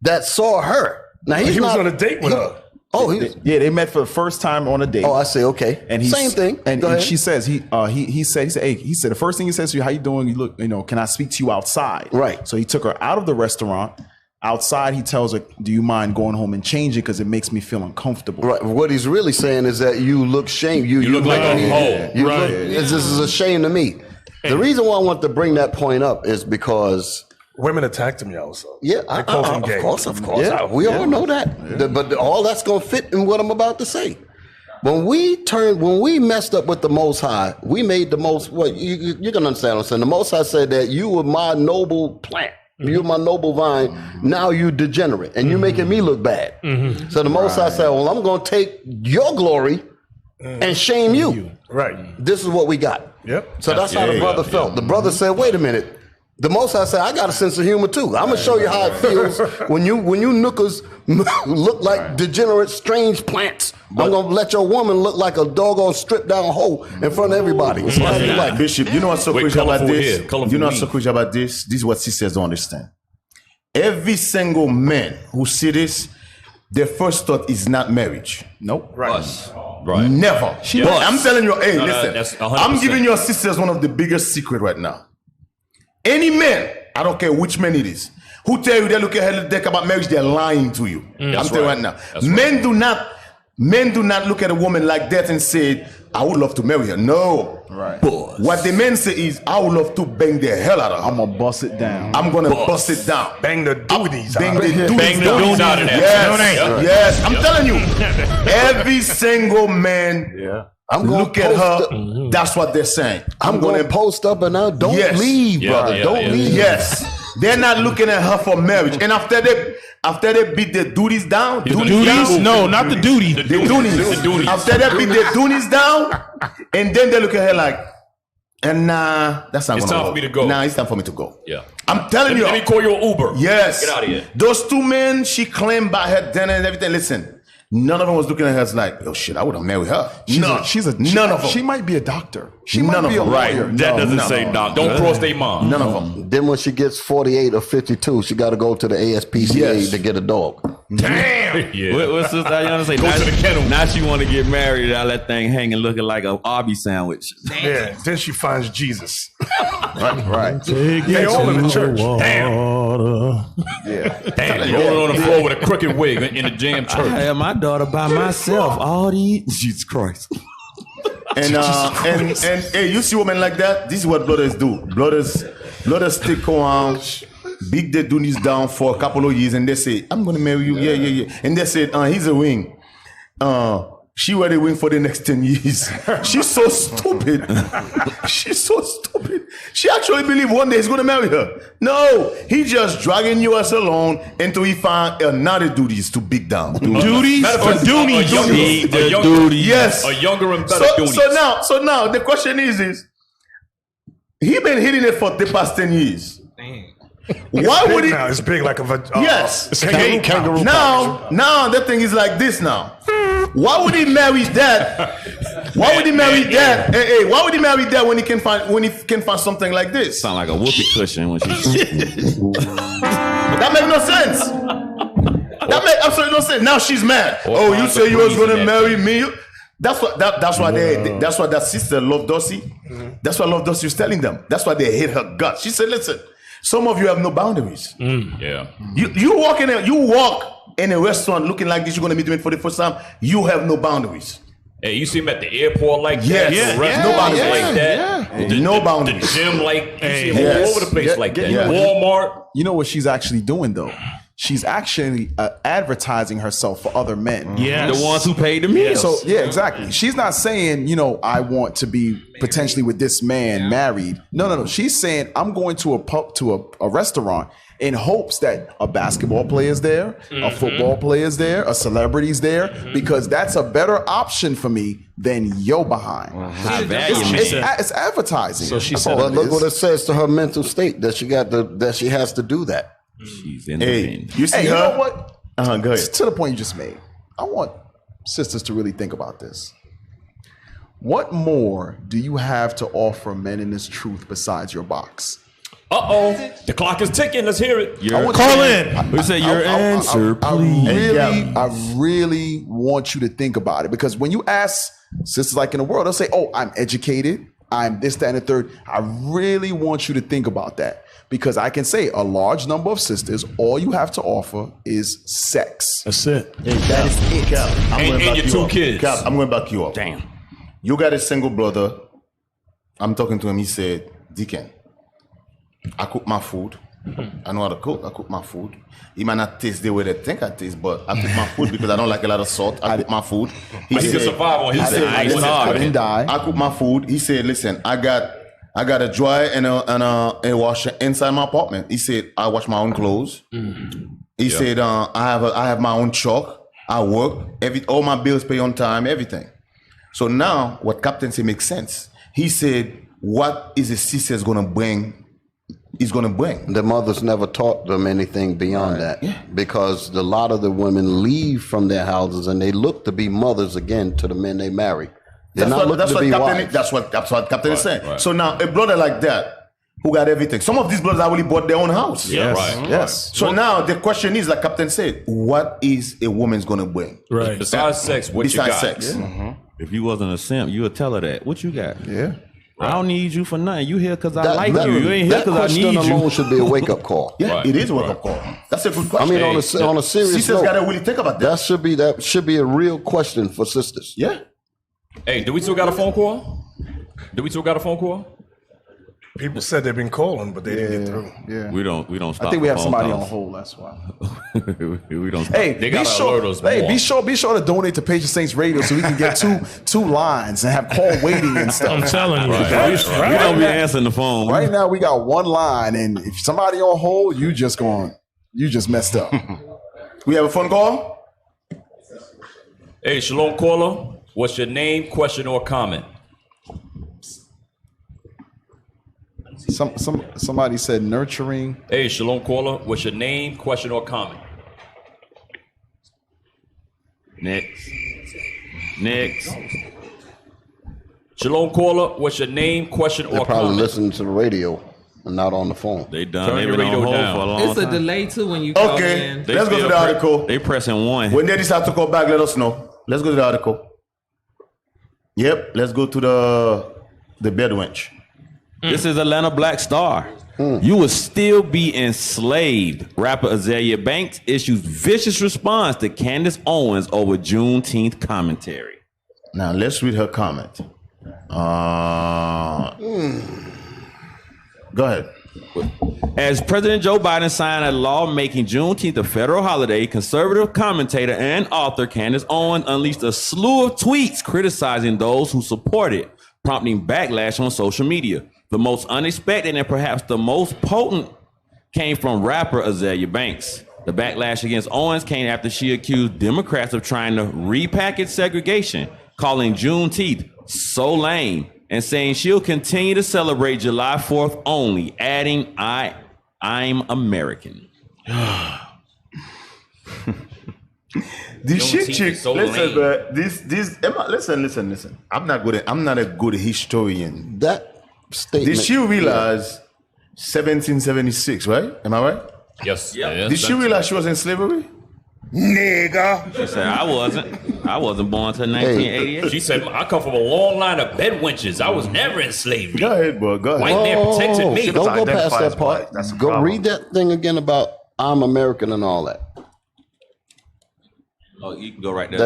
that saw her. Now He was on a date with her. Oh, they met for the first time on a date. Oh, I see. Okay, and same thing. And she says he said the first thing he says to you, how you doing? You look, can I speak to you outside? Right. So he took her out of the restaurant. Outside, he tells her, do you mind going home and changing because it makes me feel uncomfortable? Right. What he's really saying is that you look shame. You look like a hoe. Right. This is a shame to me. The reason why I want to bring that point up is because women attacked him, y'all. So of course. Yeah, we all know that. But all that's gonna fit in what I'm about to say. When we messed up with the Most High, we made the most. What you can understand what I'm saying. The Most High said that you were my noble plant. You're my noble vine. Now you degenerate, and you're making me look bad. So the Most High said, well, I'm going to take your glory and shame you. Right. This is what we got. Yep. So that's how the brother felt. The brother said, wait a minute. The Most High said, I got a sense of humor too. I'm going to show you how it feels when you nookers look like degenerate, strange plants. I'm going to let your woman look like a doggone stripped down hoe in front of everybody. It's what you like. Bishop, you know what's so With crazy about colorful this? hair, colorful You know what's so weave. crazy about this? This is what sisters don't understand. every single man who see this, their first thought is not marriage. Nope. Right. Right. Never. I'm telling you, hey, No, listen. that's 100%. I'm giving your sisters one of the biggest secret right now. Any man, I don't care which man it is, who tell you they look at deck about marriage, they're lying to you. I'm telling you right now. Men do not look at a woman like that and say, I would love to marry her. No. Right. What the men say is, I would love to bang the hell out of her. I'm gonna bust it down. I'm gonna bust it down. Bang the duties. Bang out. the duties Bang the down. dudes out of there. Yes. I'm telling you, every single man I'm gonna look at post her. That's what they're saying. I'm gonna post up and out. Don't Yes. leave, brother. Don't leave. Yes. They're not looking at her for marriage. And after they beat the duties down, Duties? No, not the duty. The duties. After they beat the duties down, and then they look at her like, and nah, that's not It's gonna time work. for me to go. Nah, it's time for me to go. Yeah. I'm telling you. Let me call you an Uber. Yes. Get out of here. Those two men she claimed by her dinner and everything. Listen, none of them was looking at her as like, oh shit, I would have married her. None of them. She might be a doctor. She None might of be a them. lawyer. Right. That doesn't say doctor. Don't cross their mom. None of them. Then when she gets 48 or 52, she got to go to the ASPCA Yes. to get a dog. Damn. Yeah. What's Sister Ayana say? Go Now, to the kennel. now she want to get married. Out that thing hanging, looking like a Arby sandwich. Yeah. Then she finds Jesus. Right. They all in the church. Damn. Damn. Rolling on the floor with a crooked wig in the jam I church. had my daughter by myself. All these Jesus Christ. And hey, you see women like that? This is what brothers do. Brothers stick around, beat their duties down for a couple of years, and they say, "I'm gonna marry you." Yeah. And they said, "Here's a ring." She wear the ring for the next 10 years. She's so stupid. She's so stupid. She actually believe one day he's gonna marry her. No, he just dragging you as along until he find another duties to beat down. Duties or Doonies? Yes. A younger and better Doonies. So now the question is he been hitting it for the past 10 years. Dang. Why would he? Now it's big like a Yes. kangaroo. Now that thing is like this now. Why would he marry that? Why would he marry that? Hey, why would he marry that when he can find something like this? Sound like a whoopee cushion when she. That makes no sense. That makes absolutely no sense. Now she's mad. Oh, you say you was gonna marry me? That's why that sister Love Dossie. That's what Love Dossie was telling them. That's why they hate her guts. She said, "Listen, some of you have no boundaries. Yeah. You walk in a restaurant looking like this. You're gonna meet me for the first time. You have no boundaries. Hey, you see him at the airport like Yes. that? Yeah, The restaurant no boundaries. like that? No boundaries. The gym like, you see him Yes. all over the place like that. Yeah. Walmart. You know what she's actually doing though? She's actually advertising herself for other men. Yes. The ones who paid the meals. So yeah, exactly. She's not saying, I want to be potentially with this man married. No. She's saying I'm going to a pub, to a restaurant in hopes that a basketball player is there, a football player is there, a celebrity's there, because that's a better option for me than yo behind. High value, It's advertising. So she That's said- all But it look is. what it says to her mental state that she has to do that. She's in the Hey, bin. you see Hey, you her? know what? Go ahead. To the point you just made, I want sisters to really think about this. What more do you have to offer men in this truth besides your box? Uh-oh. The clock is ticking. Let's hear it. Call in. We say your answer, please. I really want you to think about it, because when you ask sisters like in the world, they'll say, "Oh, I'm educated. I'm this, that, and the third." I really want you to think about that, because I can say a large number of sisters, all you have to offer is sex. That's it. That is it. Cap, And your two kids. Cap, I'm going to back you up. Damn. You got a single brother. I'm talking to him. He said, "Deacon, I cook my food. I know how to cook. I cook my food. He might not taste the way they think I taste, but I cook my food because I don't like a lot of salt. I cook my food." He can survive on his said, I "Listen, I didn't die. I cook my food." He said, "Listen, I got a dryer and a washer inside my apartment." He said, "I wash my own clothes." He said, "I have my own truck. I work. All my bills pay on time. Everything." So now, what Captain said makes sense. He said, "What is a sister's gonna bring?" Is gonna bring. The mothers never taught them anything beyond that, because a lot of the women leave from their houses and they look to be mothers again to the men they marry. They're not looking to be wives. That's what Captain is saying. Right. So now a brother like that, who got everything. Some of these brothers actually bought their own house. Yeah, Yes. right. Yes. So now the question is, like Captain said, what is a woman's gonna bring? Right. Besides sex, what Besides you got? sex. If you wasn't a simp, you would tell her that. What you got? Yeah. I don't need you for nothing. You here because I like you. You ain't here that because I question need alone you. should be a wake-up call. Yeah, Right, it is a wake-up call. That's a good I question. mean, on a serious Sisters note, gotta really think about that. that should be a real question for sisters. Yeah. Hey, do we still got a phone call? People said they've been calling, but they didn't get through. Yeah. We don't stop. I think we for have phone somebody on calls. hold. That's why. We don't stop. Hey, They be gotta sure. alert us Hey, more. be sure to donate to Patient Saints Radio so we can get two lines and have call waiting and I'm stuff. telling you. We don't be answering the phone. Right now, we got one line, and if somebody on hold, you just messed up. We have a phone call? Hey, Shalom caller. What's your name, question, or comment? Somebody said nurturing. Hey, Shalom caller. What's your name, question, or comment? Next. Shalom caller. What's your name, question, They're or probably comment? listening to the radio and not on the phone. They done. Turn They your been on radio hold down. for a long It's a time. delay too when you call Okay, in. They let's go to still the article. They pressing one. When they decide to call back, let us know. Let's go to the article. Yep, let's go to the bed wench. This is Atlanta Black Star. You will still be enslaved. Rapper Azalea Banks issues vicious response to Candace Owens over Juneteenth commentary. Now let's read her comment. Go ahead. As President Joe Biden signed a law making Juneteenth a federal holiday, conservative commentator and author Candace Owens unleashed a slew of tweets criticizing those who support it, prompting backlash on social media. The most unexpected and perhaps the most potent came from rapper Azalea Banks. The backlash against Owens came after she accused Democrats of trying to repackage segregation, calling Juneteenth so lame, and saying she'll continue to celebrate July 4th only, adding, I'm American. This shit Juneteenth chick, is so listen, lame. bro. This Emma, listen. I'm not a good historian. That statement. Did she realize 1776, right? Am I right? Yes. Did she realize she was in slavery? Nigga. She said, I wasn't born until 1988. She said, I come from a long line of bed wenches. I was never in slavery. Go ahead, bro. Go White ahead. man protected me. Don't go past identified as that part. black. That's the Go problem. read that thing again about I'm American and all that. Oh, you can go right there.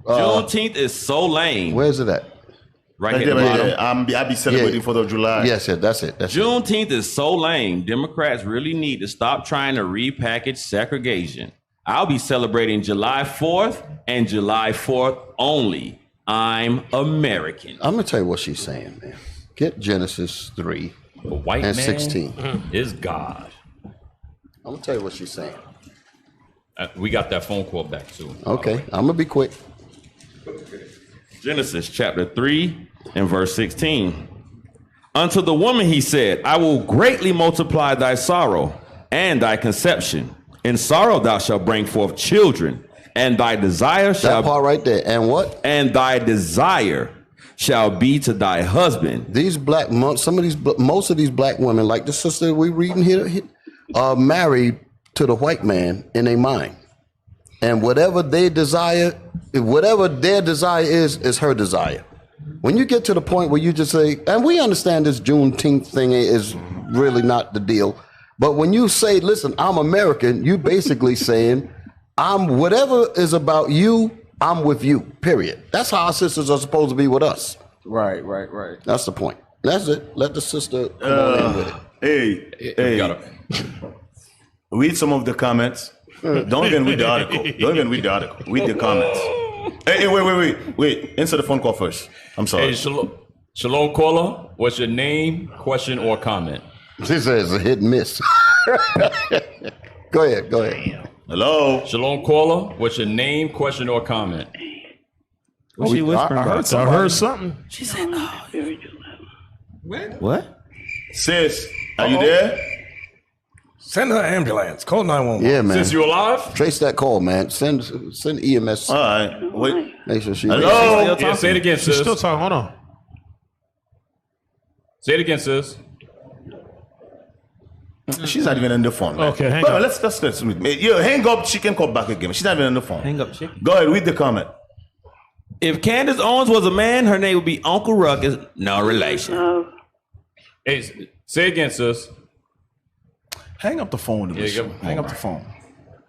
Juneteenth is so lame. Where's it at? Right here at the bottom. I be celebrating 4th of July. Yes, that's it. Juneteenth is so lame. Democrats really need to stop trying to repackage segregation. I'll be celebrating July 4th and July 4th only. I'm American. I'm gonna tell you what she's saying, man. Get Genesis 3 The white and man 16. is God. I'm gonna tell you what she's saying. We got that phone call back too. Okay, I'm gonna be quick. Genesis chapter 3 and verse 16. Unto the woman he said, I will greatly multiply thy sorrow and thy conception. In sorrow thou shalt bring forth children, and thy desire shall That part right there. And what? and thy desire shall be to thy husband. These most of these black women, like the sister we reading here, are married to the white man in their mind. And whatever their desire is her desire. When you get to the point where you just say, and we understand this Juneteenth thing is really not the deal, but when you say, listen, I'm American, you basically saying, I'm whatever is about you, I'm with you, period. That's how our sisters are supposed to be with us. Right. That's the point. That's it. Let the sister come on in with it. We got it. Read some of the comments. Don't even read the article. Read the comments. Hey, wait. Answer the phone call first. I'm sorry. Hey, Shalom caller. What's your name, question, or comment? She says a hit and miss. Go ahead. Hello. Shalom caller. What's your name, question, or comment? What's she whispering about? I heard something. She said, oh. What? Sis, are you there? Send her an ambulance. Call 911. Yeah, man. Since you alive? Trace that call, man. Send EMS. All right. Wait. Make sure she. Hello. Yeah, say it again, She's sis. still talking. Hold on. Say it again, sis. She's not even on the phone. Man. Okay, hang Bro, up. let's with me. Yo, hang up. She can call back again. She's not even on the phone. Hang up, chicken. Go ahead, read the comment. If Candace Owens was a man, her name would be Uncle Ruckus. No relation. Hey, say again, sis. Hang up the phone. Hang up the phone.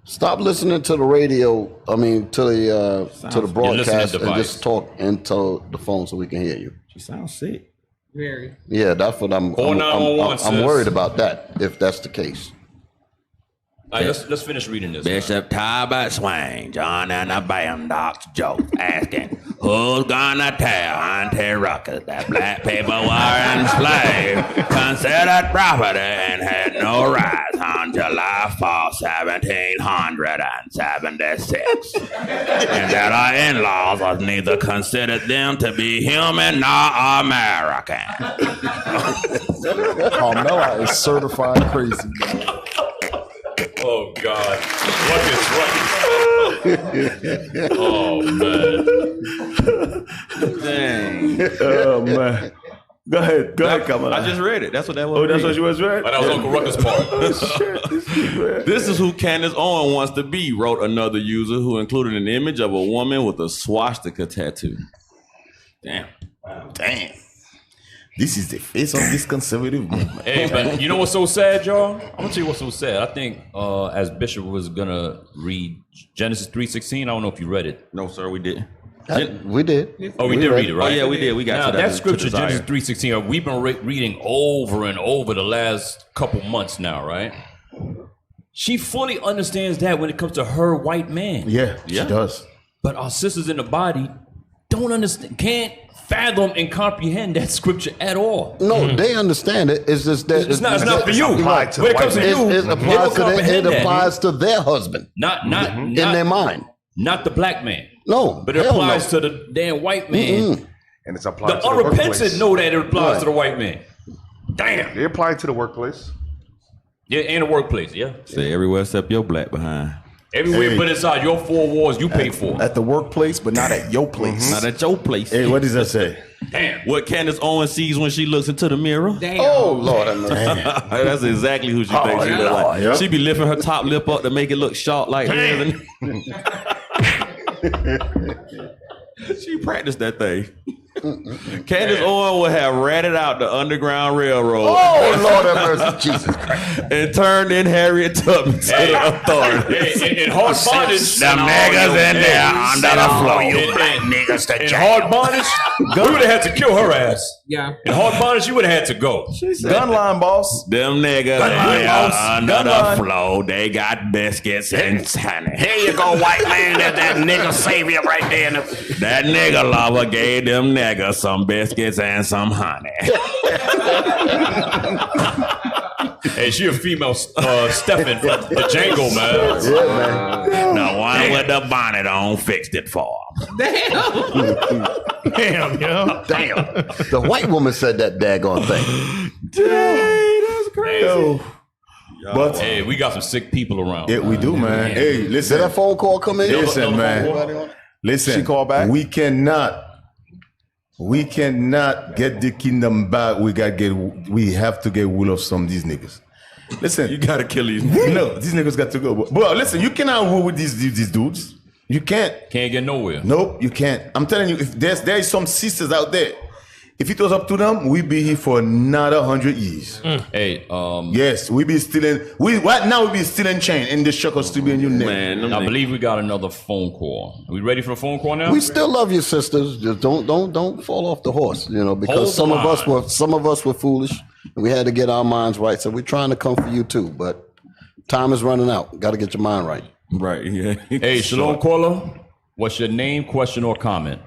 Stop listening to the radio. I mean, to the broadcast and device. just talk into the phone so we can hear you. She sounds sick. Very. Yeah, that's what I'm 911, I'm sis. worried about that, if that's the case. All right, let's finish reading this. Bishop Talbot Swain, John and the Bam Docs jokes, asking, who's gonna tell Auntie Ruckus that black people were enslaved, considered property, and had no rights on July 4, 1776, and that our in-laws was neither considered them to be human nor American. Carmela is certified crazy. Man. Oh God! Ruckus. Oh man! Dang. Oh man. Go ahead, Kamala. I just read it. That's what that was. Oh, that's what you was right. But that was Uncle Ruckus' part. This is who Candace Owens wants to be, wrote another user who included an image of a woman with a swastika tattoo. Damn. This is the face of this conservative movement. Hey, but you know what's so sad, y'all? I'm gonna tell you what's so sad. I think as Bishop was gonna read Genesis 3:16. I don't know if you read it. No, sir, we didn't. We did. Oh, we did read it, right? Oh, yeah, we did. We got now, to that. That scripture, Genesis 3:16, we've been reading over and over the last couple months now, right? She fully understands that when it comes to her white man. Yeah, she does. But our sisters in the body don't understand, can't fathom and comprehend that scripture at all. No, they understand it. It's just that It's not for you. applied to When it white comes to men. you, it applies to their husband not in their mind. not the black man. No, But it hell applies no. to the damn white man. And it's applied The to the workplace. unrepentant know that it applies to the white man. Damn. They apply it to the workplace. Yeah, in the workplace, yeah. Say everywhere except your black behind. Everywhere but inside your four walls you pay for. At the workplace, but not at your place. Not at your place. Hey, what does that say? Damn. What Candace Owens sees when she looks into the mirror. Damn. Oh Lord, have mercy. That's exactly who she thinks she look like. Yep. She be lifting her top lip up to make it look short like hers. She practiced that thing. Candace Owens would have ratted out the Underground Railroad Oh Lord, have mercy, Jesus Christ. and turned in Harriet Tubman to the authorities. In hard bondage, Them niggas in there under the floor. in hard bondage, we would have had to kill her ass. Yeah. In hard bondage, you would have had to go. Gun line, boss. Them niggas in there under Gun the line. floor. They got biscuits and honey. Here you go, white man. That nigga savior right there. That nigga lover gave them niggas some biscuits and some honey. Hey, she a female Stephen from the Django, man. The one with the bonnet on fixed it for him. Damn, yo. Damn. The white woman said that daggone thing. That's crazy. But Hey, we got some sick people around. yeah, we do, man. Hey, Did listen. that phone call come in? Listen, man. Listen. She called back? We cannot get the kingdom back. We have to get rid of some of these niggas. Listen, You gotta kill these. no, these niggas got to go. Bro, listen, you cannot rule with these dudes. You can't. Can't get nowhere. Nope, you can't. I'm telling you, if there is some sisters out there, if it was up to them, we'd be here for another 100 years. Hey, Yes, we be still in. Right now we be still in chain, and the shackles still be in your neck. Man, them I niggas- believe we got another phone call. Are we ready for the phone call now? We still love you, sisters. Just don't fall off the horse, because Hold some the of us were foolish, and we had to get our minds right. So we're trying to come for you too, but time is running out. Got to get your mind right. Right, yeah. Hey, Shalom caller. What's your name, question, or comment?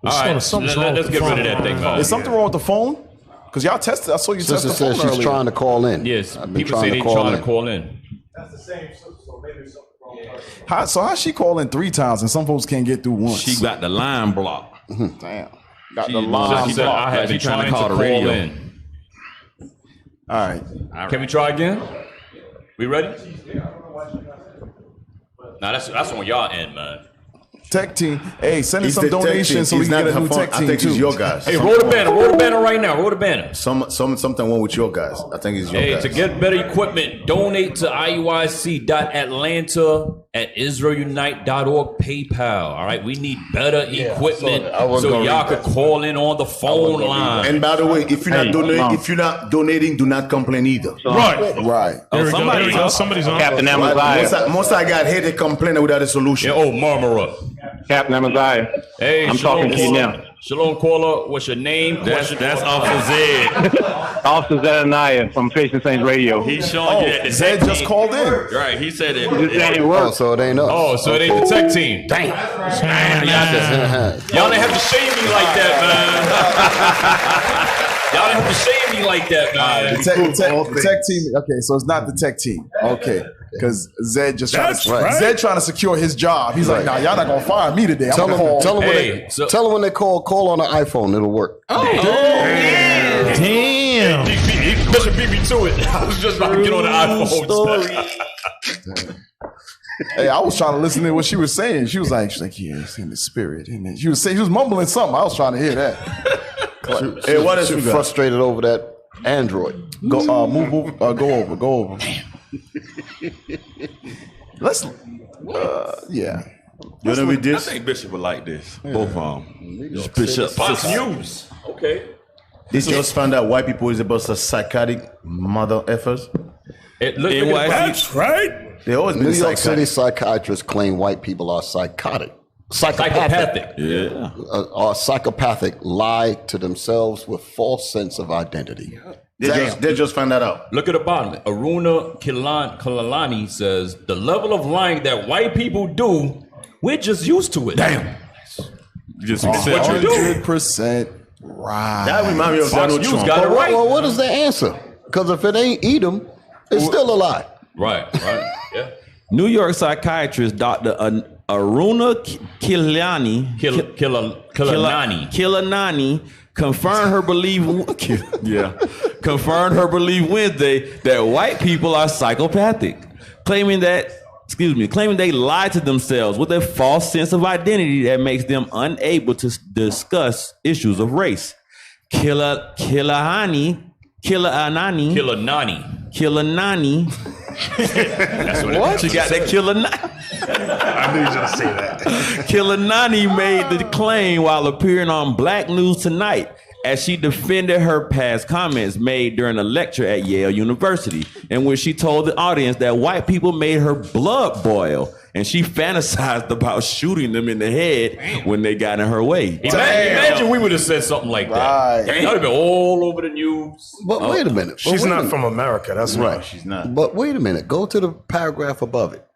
All right, something's wrong let's with get the rid of that thing, man. Is something wrong with the phone? Because y'all tested. I saw you test Sister the says phone she's earlier. trying to call in. Yes, I've been people say they trying to call in. How she calling 3 times and some folks can't get through once? She got the line blocked. Damn. Got She- the line She said, blocked. I have She been trying to trying to call call the radio. in. All right. Can we try again? We ready? Nah, that's on y'all end, man. Tech team. Hey, send us He's some the tech team. donations so we He's can not get a new Hafon. tech team I think too. it's your guys. Hey, roll the banner right now. Roll the banner. Something wrong with your guys. I think it's your Hey, guys. to get better equipment, donate to IUIC.Atlanta@IsraelUnite.org PayPal. All right, we need better equipment so y'all could call in on the phone line. And by the way, if you're not donating, do not complain either. Right. Right. There we go. Somebody's on. Captain Amaziah. Most I got headache complaining without a solution. Oh, Marmara. Captain Amaziah. Hey, I'm talking to you now. Shalom, caller. What's your name? That's Officer Zed. Officer Zedanaiah from Facing Saints Radio. He's showing you that the Zed tech just team- called in. Right, he said it. This ain't work. So it ain't us. Oh, so it ain't the tech team. Damn. Y'all didn't have to shame me like that, man. Y'all didn't have to shame me like that, man. The tech team. Okay, so it's not the tech team. Okay, because Zed just trying to secure his job. He's like, nah, y'all not gonna fire me today. Tell I'm them, gonna tell them, Hey, tell them when they call on an iPhone. It'll work. Damn. Bishop beat me to it. I was just about to get on the iPhone. Hey, I was trying to listen to what she was saying. She's like, yeah, it's in the spirit. And then she was mumbling something. I was trying to hear that. Hey, what else you got? Frustrated over that Android. Go go over. Let's yeah. You wanna read I this? think Bishop would like this. Both of them. Bishop. Fox News. Okay. This just found out white people is about psychotic mother effers. That's right. They always been New York City psychotic. psychiatrists claim white people are psychotic. Psychopathic. Yeah. Are psychopathic, lie to themselves with false sense of identity. They just found that out. Look at the bottom. Aruna Kilalani says, the level of lying that white people do, we're just used to it. Damn. Just What you do? 100% right. That reminds me of Fox Donald News Trump. got it right. Well, what is the answer? Because if it ain't Edom, it's still a lie. Right. Yeah. New York psychiatrist Dr. Aruna Kilalani confirmed her belief Wednesday that white people are psychopathic, claiming they lie to themselves with a false sense of identity that makes them unable to discuss issues of race. Kilanani. That's what? She got that Kilanani. I knew you were going to say that. Kilanani made the claim while appearing on Black News Tonight as she defended her past comments made during a lecture at Yale University, in which she told the audience that white people made her blood boil, and she fantasized about shooting them in the head when they got in her way. Imagine we would have said something like that. Right. That would have been all over the news. But wait a minute. She's not from America. That's right. She's not. But wait a minute. Go to the paragraph above it.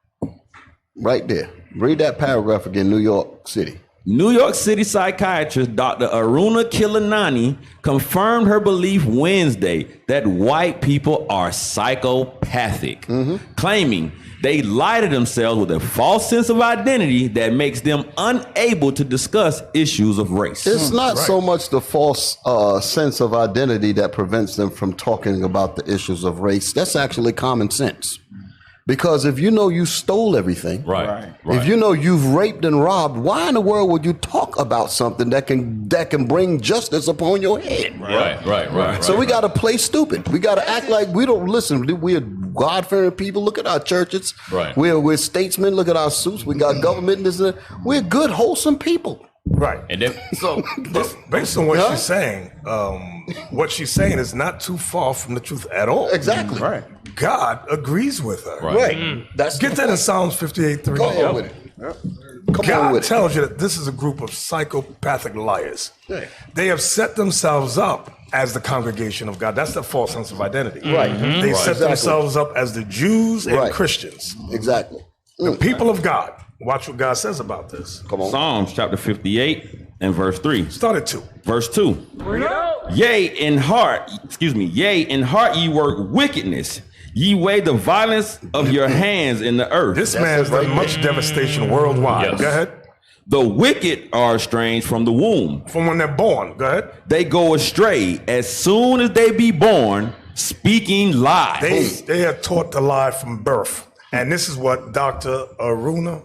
Right there. Read that paragraph again, New York City. New York City psychiatrist Dr. Aruna Kilanani confirmed her belief Wednesday that white people are psychopathic, claiming they lie to themselves with a false sense of identity that makes them unable to discuss issues of race. It's not so much the false sense of identity that prevents them from talking about the issues of race. That's actually common sense. Because if you know you stole everything, if you know you've raped and robbed, why in the world would you talk about something that can bring justice upon your head? Right. So we got to play stupid. We got to act like we don't listen. We're God-fearing people. Look at our churches. Right. We're statesmen. Look at our suits. We got government. We're good, wholesome people. Right. And then, Based on what she's saying is not too far from the truth at all. Exactly. Right. God agrees with her. Right. That's Get that in Psalms 58:3. Go on with it. Come on God with it. tells you that this is a group of psychopathic liars. They have set themselves up as the congregation of God. That's the false sense of identity. Right. They set themselves up as the Jews and Right. Christians. Exactly. The people of God. Watch what God says about this. Come on. Psalms chapter 58 and verse 3. Start at 2. Verse 2. Yea, in heart ye work wickedness. Ye weigh the violence of your hands in the earth. This man's done much devastation worldwide. Yes. Go ahead. The wicked are estranged from the womb. From when they're born. Go ahead. They go astray as soon as they be born, speaking lies. They are taught to lie from birth. And this is what Dr. Aruna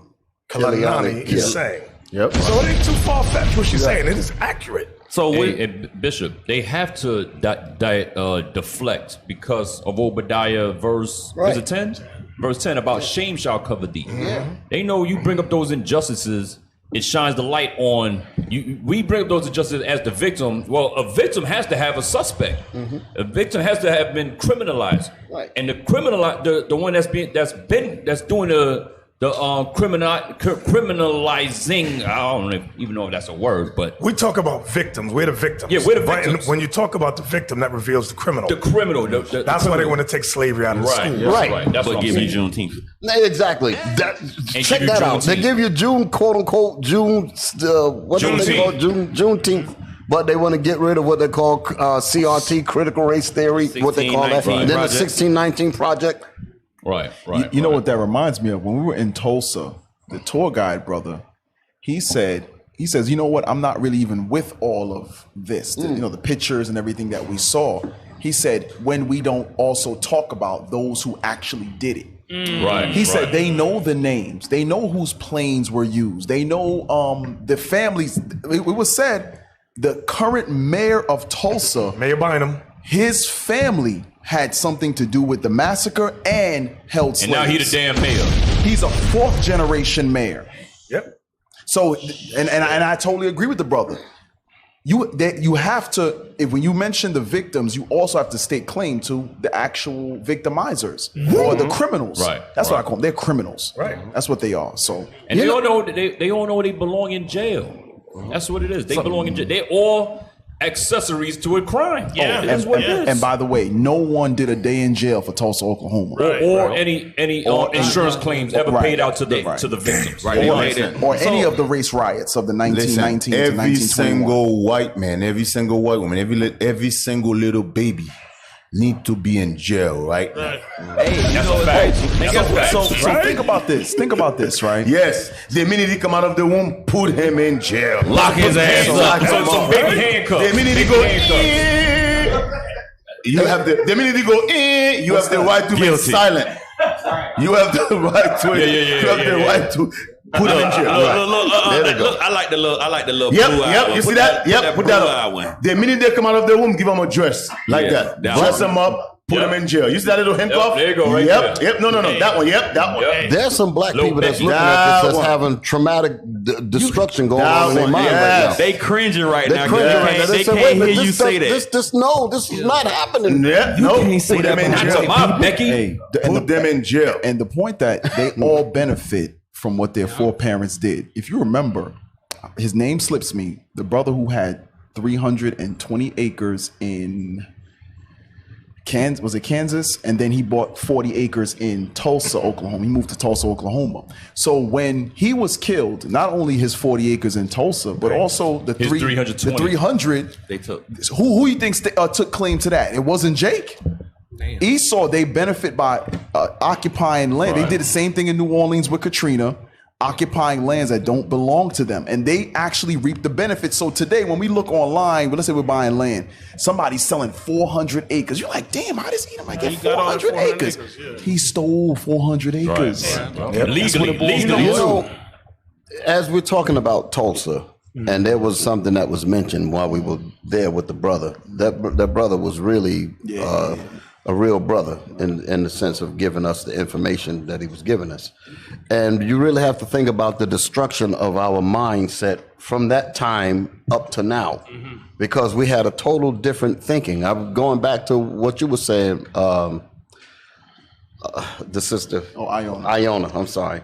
Kilalani is saying. Yep. So it ain't too far-fetched what she's saying. It is accurate. So Hey, Bishop, they have to deflect because of Obadiah verse, is it 10? Verse 10 about shame shall cover thee. They know you bring up those injustices, it shines the light on you. We bring up those injustices as the victim. Well, a victim has to have a suspect. A victim has to have been criminalized. Right. And the the one that's doing the criminalizing, I don't even know if that's a word, but We talk about victims. We're the victims. Yeah, we're the Right? And victims. when you talk about the victim, that reveals the criminal. the criminal. That's why they want to take slavery out of the Right, school. yes, Right. right. That's but what I'm give you saying. Juneteenth. Exactly. Check give you that out. They Juneteenth. give you June, quote unquote, June, what do they call it? Juneteenth. But they want to get rid of what they call CRT, critical race theory, what they call that. 1619 And then the project. 1619 project. Right. You know what that reminds me of? When we were in Tulsa, the tour guide brother, he says, you know what? I'm not really even with all of this, the pictures and everything that we saw. He said, when we don't also talk about those who actually did it. Right. He said they know the names. They know whose planes were used. They know the families. It was said the current mayor of Tulsa, Mayor Bynum. his family had something to do with the massacre and held slaves. And now he the damn mayor. He's a fourth generation mayor. Yep. So, and I totally agree with the brother. You have to, when you mention the victims, you also have to stake claim to the actual victimizers or the criminals. Right, That's what I right. call them. They're criminals. Right. That's what they are. So, And they all know they belong in jail. That's what it is. They belong in jail. They're all accessories to a crime. Yeah, that's what it is. and by the way, no one did a day in jail for Tulsa, Oklahoma. or any insurance claims ever Right. paid out to the Right. to the victims. Right. Or any of the race riots of the 1919 to every 1921. single white man, every single white woman, every single little baby need to be in jail right now. That's a fact. That's a fact. So think about this. Think about this, right? Yes, the minute he come out of the womb, put him in jail. Lock his ass up. Lock him So up. baby handcuffs. The minute he Baby go, handcuffs. you have the minute he go, you have the right to be silent. You have the right to you have the right to put him in jail. I like the little Yep, blue eye yep. one. You see that? Yep, put blue that eye up. one. The minute they come out of the womb, give them a dress like Yeah, that. that Dress one. them up, put them in jail. You see that little handcuff? there you go, right Yep, there. yep. No, that one. Yep, that one. Yep. There's some black Little people that's Becky. looking at this that's That one. having traumatic destruction going That on in their one, mind yes. right now. They cringing right now. They're cringing right now. They say, can't wait a minute, hear you say that. This is not happening. Yeah, no. can't say Put that them in behind jail. Not to my Becky. Hey, Put them in jail. And the point that they all benefit from what their foreparents did. If you remember, his name slips me, the brother who had 320 acres in Kansas, was it Kansas? And then he bought 40 acres in Tulsa, Oklahoma. He moved to Tulsa, Oklahoma. So when he was killed, not only his 40 acres in Tulsa, but also the 300, They took. who you think took claim to that? It wasn't Jake. Esau, they benefit by occupying land. They did the same thing in New Orleans with Katrina, occupying lands that don't belong to them. And they actually reap the benefits. So today, when we look online, let's say we're buying land, somebody's selling 400 acres. You're like, damn, how does Edom get 400 acres? He stole 400 acres. Legally. As we're talking about Tulsa, and there was something that was mentioned while we were there with the brother. That brother was really a real brother in the sense of giving us the information that he was giving us. And you really have to think about the destruction of our mindset from that time up to now, because we had a total different thinking. I'm going back to what you were saying, the sister. Iona, I'm sorry.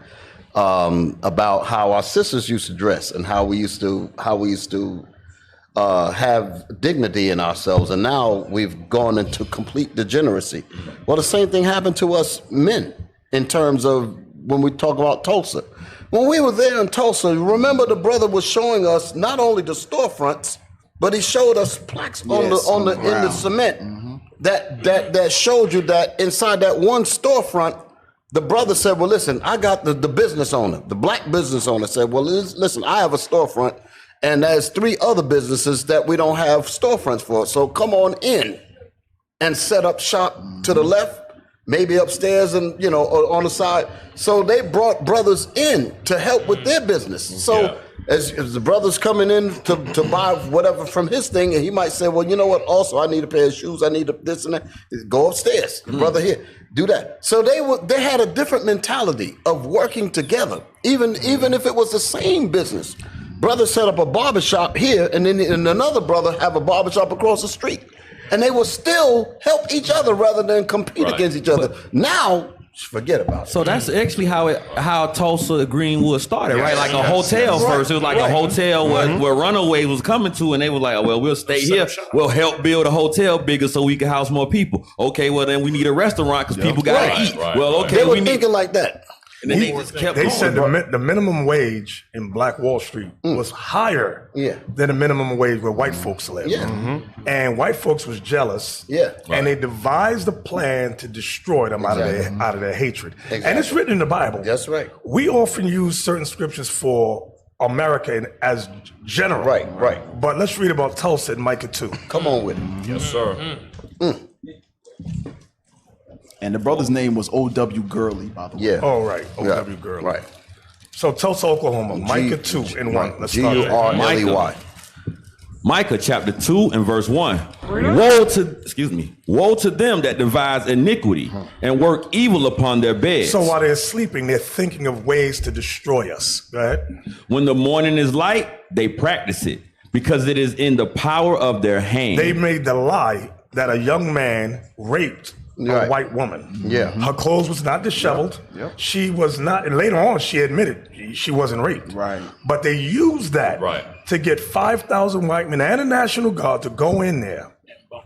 About how our sisters used to dress and how we used to have dignity in ourselves, and now we've gone into complete degeneracy. Well, the same thing happened to us men in terms of when we talk about Tulsa. When we were there in Tulsa, remember the brother was showing us not only the storefronts, but he showed us plaques in the cement that showed you that inside that one storefront. The brother said, well, listen, I got the business owner, the black business owner said, well, listen, I have a storefront and there's 3 other businesses that we don't have storefronts for. So come on in and set up shop to the left, maybe upstairs and, or on the side. So they brought brothers in to help with their business. So as the brother's coming in to buy whatever from his thing, and he might say, well, you know what? Also, I need a pair of shoes. I need this and that. Go upstairs, brother. Here, do that. So they had a different mentality of working together, even if it was the same business. Brother set up a barbershop here, and then another brother have a barbershop across the street, and they will still help each other rather than compete against each other. Now, forget about it. So that's actually how Tulsa Greenwood started, right? Like a hotel first. It was like a hotel where Runaway was coming to, and they were like, oh, well, we'll stay here. We'll help build a hotel bigger so we can house more people. Okay, well, then we need a restaurant because people got to eat. Well, okay. They were thinking like that. And then they just kept going. said the minimum wage in Black Wall Street was higher than the minimum wage where white folks live. And white folks was jealous. And they devised a plan to destroy them out of their hatred. And it's written in the Bible. That's right. We often use certain scriptures for America as general. Right. But let's read about Tulsa in Micah 2. Come on with it. Yes, sir. And the brother's name was O.W. Gurley, by the way. Yeah. Oh, right. O.W. Gurley. Right. So Tulsa, Oklahoma, Micah 2 and 1. Let's start there. G-U-R-L-E-Y. Micah chapter 2 and verse 1. Woe to them that devise iniquity and work evil upon their beds. So while they're sleeping, they're thinking of ways to destroy us. Go ahead. When the morning is light, they practice it because it is in the power of their hand. They made the lie that a young man raped a white woman. Her clothes was not disheveled. She was not, and later on she admitted she wasn't raped. Right. But they used that to get 5,000 white men and the National Guard to go in there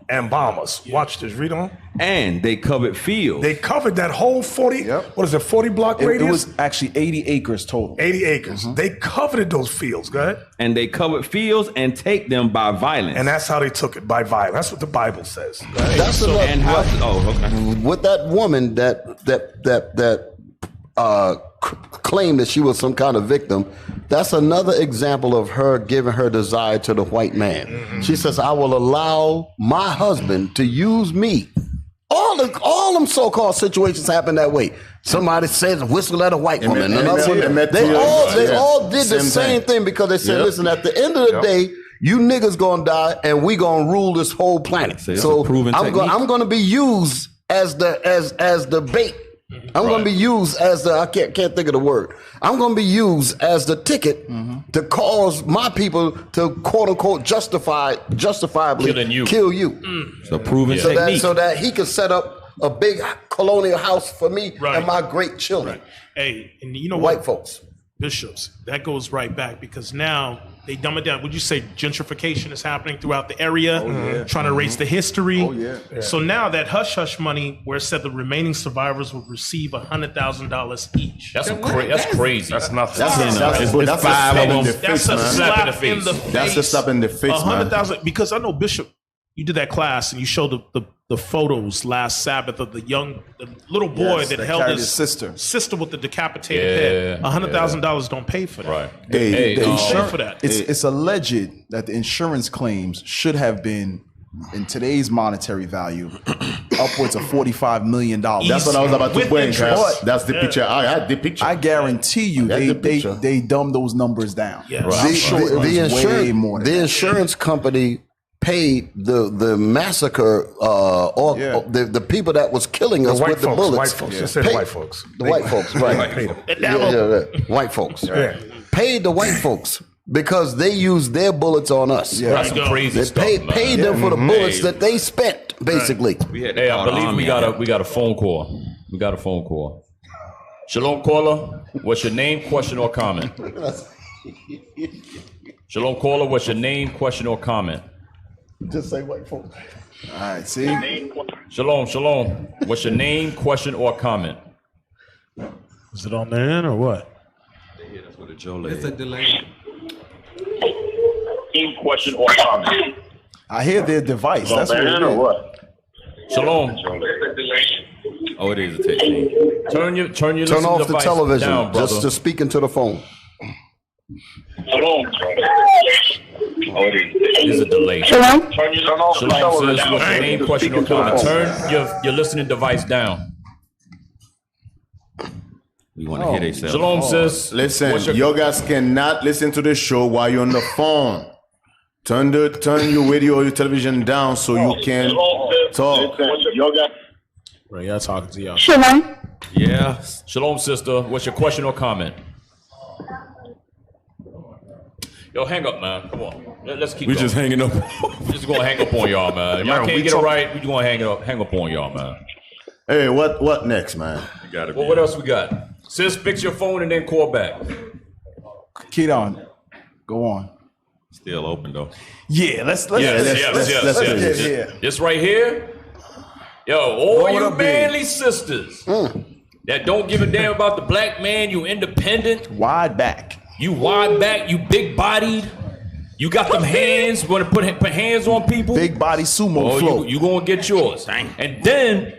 and bomb us. Watch this, read on. And they covered fields. They covered that whole 40, what is it, 40 block radius? It was actually 80 acres total. 80 acres. They coveted those fields, go ahead. And they covered fields and take them by violence. And that's how they took it, by violence. That's what the Bible says. That's with that woman that claimed that she was some kind of victim. That's another example of her giving her desire to the white man. She says, I will allow my husband to use me. All them so-called situations happen that way. Somebody says whistle at a white woman. They all did the same thing because they said, listen, at the end of the day, you niggas gonna die and we gonna rule this whole planet. So I'm gonna be used as the bait. I'm going to be used as the, I can't think of the word. I'm going to be used as the ticket to cause my people to quote unquote justifiably kill you. So proven technique. So that he can set up a big colonial house for me and my great children. Hey, and you know white folks. Bishops, that goes right back because now they dumb it down. Would you say gentrification is happening throughout the area, trying to erase the history? So now that hush-hush money, where it said the remaining survivors will receive $100,000 each. That's crazy. That's nothing. That's a slap in the face. That's a slap in the face, man. $100,000, because I know, Bishop, you did that class and you showed the photos last Sabbath of the little boy that held his sister with the decapitated head. $100,000 don't pay for that. Right. They pay for that. It's alleged that the insurance claims should have been, in today's monetary value, upwards of $45 million. That's what I was about to bring. That's the picture. I had the picture. I guarantee you, they dumbed those numbers down. Yeah. Right. I'm sure it was way more. The insurance company paid the massacre the people that was killing us with the bullets. White folks. Just said white folks. The white folks, right? White folks. Paid the white folks because they used their bullets on us. That's some crazy stuff. Paid them for the bullets that they spent, basically. Hey, I believe we got a phone call. We got a phone call. Shalom, caller. What's your name, question, or comment? Shalom, caller. What's your name, question, or comment? Just say white folks. All right, see? Shalom. What's your name, question, or comment? Is it on the end or what? That's what it's a delay. Name, question, or comment. I hear their device. That's what it is. What? Shalom. Oh, it is a text. Turn off the television down, just to speak into the phone. Shalom. Oh, it is a delay. Shalom. Turn off the Shalom, television. sis. What's your name, question, or comment? Turn your listening device down. We want to hear themselves. Shalom, sis. Listen, you guys cannot listen to the show while you're on the phone. Turn your radio or your television down so you can talk. Right, y'all talking to y'all. Shalom. Yeah. Shalom, sister. What's your question or comment? Yo, hang up, man. Come on. Let's keep We going. just hanging up. We're just going to hang up on y'all, man. Y'all can't get it right. We're going to hang up on y'all, man. Hey, what next, man? You gotta Well, what else we got? Sis, fix your phone and then call back. Keaton, go on. Still open, though. Yeah, let's Yes. This right here. Yo, all you manly sisters that don't give a damn about the black man, you independent. Wide back. You wide back, you big bodied. You got them hands, want to put hands on people. Big body sumo flow. You gonna get yours. And then,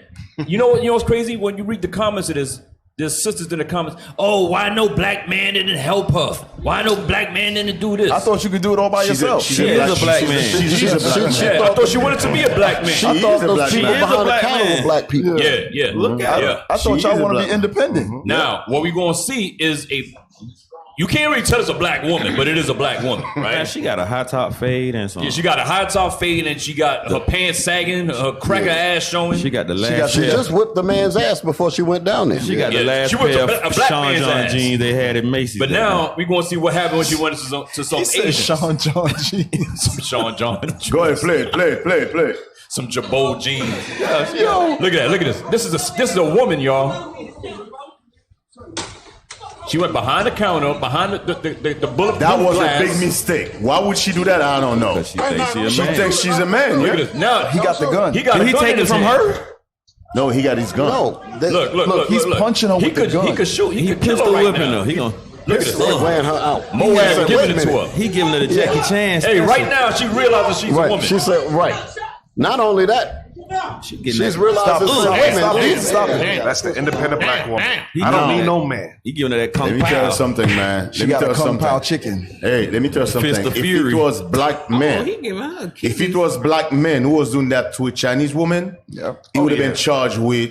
you know what's crazy? When you read the comments of this, there's sisters in the comments, oh, why no black man didn't help her? Why no black man didn't do this? I thought you could do it all by yourself. She is a black man. She's a black man. I thought she wanted to be a black man. I thought those people behind the counter were black people. Yeah. Look at her. I thought y'all want to be independent. Now, what we're gonna see is you can't really tell it's a black woman, but it is a black woman, right? Man, she got a high top fade and some. Yeah, she got a high top fade and she got her pants sagging, her cracker ass showing. She got the last. She just whipped the man's ass before she went down there. She got the last She whipped pair a of black Sean man's John ass. jeans they had at Macy's. But now we're gonna see what happened when she went to some Asians. Sean John jeans. Some Sean John jeans. Go ahead, play it. Some Jabot jeans. Yo. Look at this. This is a woman, y'all. She went behind the counter, behind the bulletproof That was glass. a big mistake. Why would she do that? I don't know. she thinks she a She man. thinks she's a man. Look Yeah? at this. Now He got the gun. He got Did a he gun take in it his from hand. her? No, he got his gun. No, Look. He's punching her with the gun. He could shoot. He could kill Pistol her right whipping now. her. He gonna. Look at this. ran her out. Moab giving it to her. He giving her the Jackie Chan. Hey, right now she realizes she's a Right. woman. She said, right. Not only that, she's realizing some women. Stop it. That's the independent black woman. He I don't know need that. no man. He giving her that Let kung me tell you pao. something, man. She Let me got tell a you kung something. pao chicken. Hey, let me tell you something. Fist of If Fury. it was black men, He giving her a if it was black men who was doing that to a Chinese woman, he would have been charged with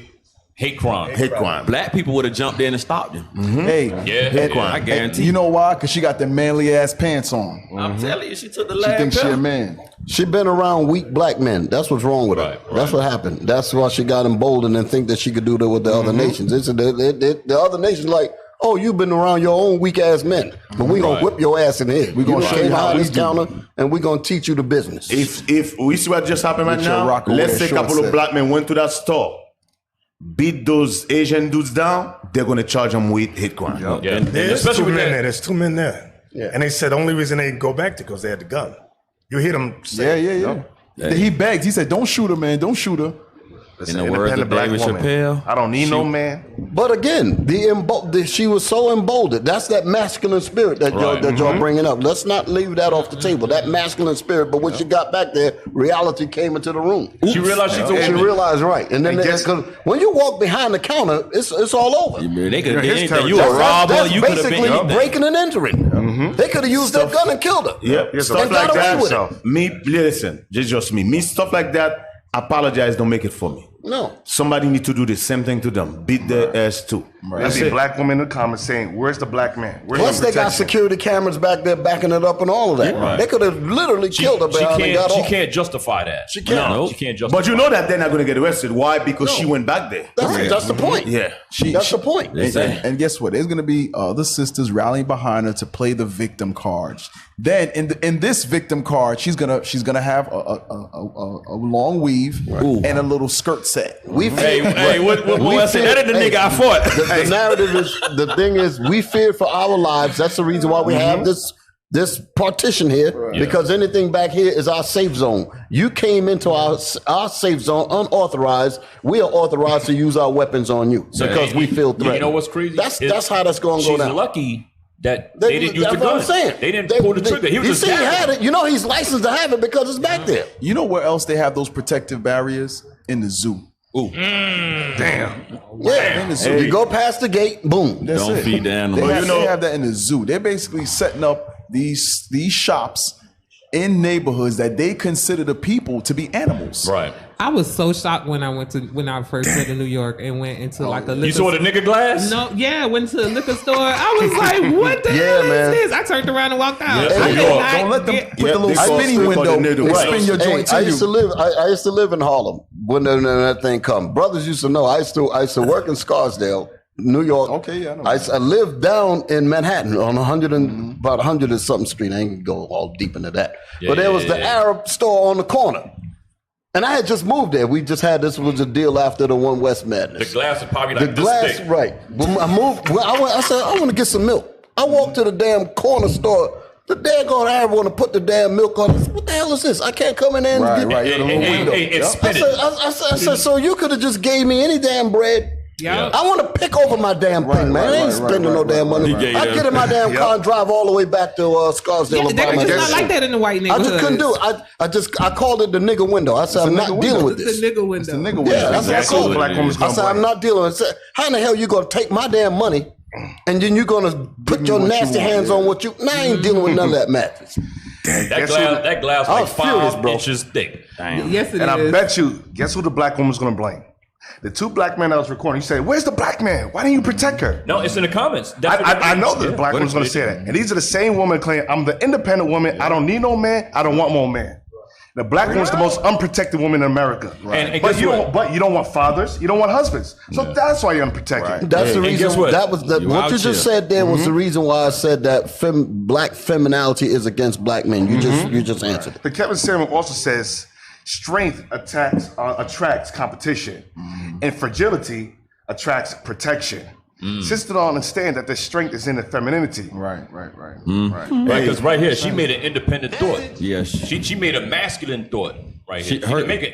Hate crime. hate crime. Black people would have jumped in and stopped him. Hey, Yeah. I guarantee. you know why? Because she got the manly ass pants on. I'm telling you, she took the She last. thinks she a man. She been around weak black men. That's what's wrong with her. Right. That's what happened. That's why she got emboldened and think that she could do that with the other nations. It's the other nations like, oh, you've been around your own weak ass men, but we gonna whip your ass in the head. We gonna show you how behind we this do. counter and we gonna teach you the business. If we see what just happened right With your now, Rockaway let's say a short couple of set. black men went to that store, beat those Asian dudes down, they're gonna charge them with hate crime. Yeah. And There's especially two with men that. there. There's two men there. Yeah. And they said the only reason they didn't go back to because they had the gun. You hear them say, Yeah. He begged. He said, "Don't shoot her, man. Don't shoot her." "It's In an the words of independent black David woman. Chappelle, I don't need no man." But again, she was so emboldened. That's that masculine spirit that y'all bringing up. Let's not leave that off the table. That masculine spirit. But when she got back there, reality came into the room. She realized she's a She woman. realized right, and then And guess- because when you walk behind the counter, it's all over. they could have His been anything. territory. You a robber. That's You could have basically been anything. breaking and entering. They could have used that gun and killed her. Yeah, Yeah, stuff They like got away that. with so- it. Me, listen, just me. Me, stuff like that. Apologize, don't make it for me. No. Somebody need to do the same thing to them. Beat their ass too. There'll be black women in the comments saying, "Where's the black man? Where's Plus, the they got protection?" security cameras back there backing it up and all of that. Right. They could have literally killed her She behind and got can't. She off. can't justify that. She can't. No, she can't justify. But you know that they're not gonna get arrested. Why? Because she went back there. That's the point. Yeah. That's the point. And guess what? There's going to be other sisters rallying behind her to play the victim cards. Then in this victim card, she's gonna have a long weave and a little skirt set. Hey, what I said? That is the nigga I fought. The narrative is the thing is we fear for our lives. That's the reason why we have this partition here because anything back here is our safe zone. You came into our safe zone unauthorized. We are authorized to use our weapons on you because we feel threatened. You know what's crazy? That's how that's going to go She's down. lucky that they didn't use the That's what gun. I'm saying. They didn't pull the trigger. He was you just see, he stabbing. had it. You know, he's licensed to have it because it's back there. You know where else they have those protective barriers? In the zoo. Ooh. Damn. Yeah. In the zoo. You go past the gate, boom. That's Don't it. feed the animals. They have that in the zoo. They're basically setting up these shops in neighborhoods that they consider the people to be animals. Right. I was so shocked when I first went to New York and went into like a liquor. You saw the nigga glass? No, yeah, went to a liquor store. I was like, what the hell is this? I turned around and walked out. Don't let them put the little spinning window and spin your joint to I you. used to live in Harlem when that thing come. Brothers used to know. I used to work in Scarsdale, New York. Okay, yeah, I know. I lived down in Manhattan on 100 and about 100 and something street. I ain't gonna go all deep into that. But there was the Arab store on the corner. And I had just moved there. We just had this was a deal after the One West Madness. The glass is probably like the glass, thick. right. When I moved, I said, I want to get some milk. I walked to the damn corner store. The daggone Arab want to put the damn milk on. I said, what the hell is this? I can't come in there and get and spin it. I said, so you could have just gave me any damn bread. Yeah. I want to pick over my damn thing, man. I ain't spending no damn money. I get in my damn car and drive all the way back to Scarsdale. It's not like that in the white neighborhoods. I just couldn't do it. I called it the nigga window. I said, I'm not dealing with this. It's the nigga window. It's the nigga window. Yeah, that's what I called it. I said, I'm not dealing with it. How in the hell you going to take my damn money and then you're going to put your nasty hands on what you... Nah, I ain't dealing with none of that madness. That glass was like 5 inches thick. Damn. Yes, it is. And I bet you, guess who the black woman's going to blame? The 2 black men that was recording, you say, where's the black man? Why didn't you protect her? No, it's in the comments. I know the black woman's going to say that. And these are the same women claiming, I'm the independent woman. I don't need no man. I don't want more man. The black woman's the most unprotected woman in America. Right. But you don't want fathers. You don't want husbands. So that's why you're unprotected. Right. That's the reason. That was what you just said there was the reason why I said that black femininity is against black men. You just answered it. But Kevin Samuel also says, strength attracts competition, and fragility attracts protection. Sisters don't understand that the strength is in the femininity. Right. Because right here, she made an independent thought. Yes. She made a masculine thought right here.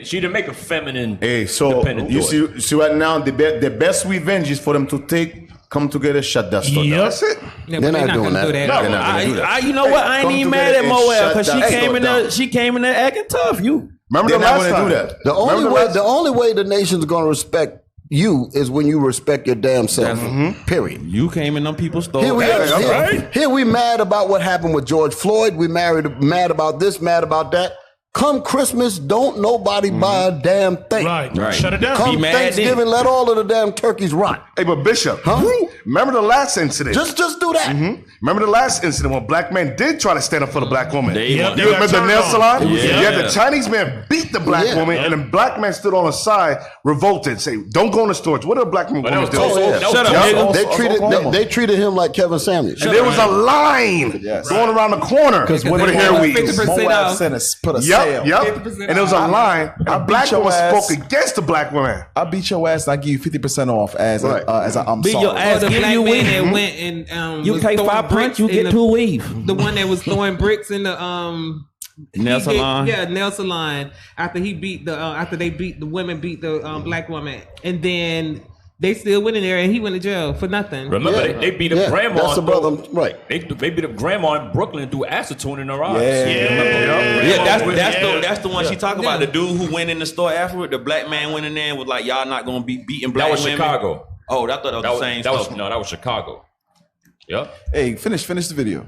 She didn't make a feminine So dependent you thought. see right now the best revenge is for them to come together, shut that store down. That's it. Yeah, They're but not doing that. They're not gonna do that. You know what? I ain't Come even mad together at and Moab shut because she that came store in down. there. She came in there acting tough. Remember They're the not last gonna time? do that. The only way the nation's going to respect you is when you respect your damn self. Period. You came in them people's store. Here we mad about what happened with George Floyd. We mad about this, mad about that. Come Christmas, don't nobody buy a damn thing. Right. Shut it down. Come Be mad Thanksgiving, let all of the damn turkeys rot. Hey, but Bishop, Huh? remember the last incident? Just do that. Remember the last incident when black men did try to stand up for the black woman? They You got remember the turned nail on. salon? Yeah. The Chinese man beat the black woman, and the black man stood on the side, revolted, say, "Don't go in the stores." What did the black woman But do? that was yeah. Shut up, Yeah. nigga. They treated him like Kevin Samuels. And there was a line going around the corner Because for when the hair weaves. 50% Moab off. sent put a sale. Yep. And there was a line, and a black your woman ass. spoke against the black woman. I beat your ass and I give you 50% off as I'm Beat sorry. your ass. The Give black you man weave. that went and You was pay throwing 5 bricks points, you in get the- 2 weave. The one that was throwing bricks in the Nail salon. nail salon. After he beat the after they beat the women beat the black woman, and then they still went in there and he went to jail for nothing. Remember, they beat up grandma. That's the and brother, threw- right? They beat up grandma in Brooklyn and threw acetone in her eyes. That's the one she talking about. The dude who went in the store afterward, the black man went in there and was like, "Y'all not gonna be beating black That was women." Chicago. Oh, I thought that was the same stuff. That was Chicago. Yep. Hey, finish the video.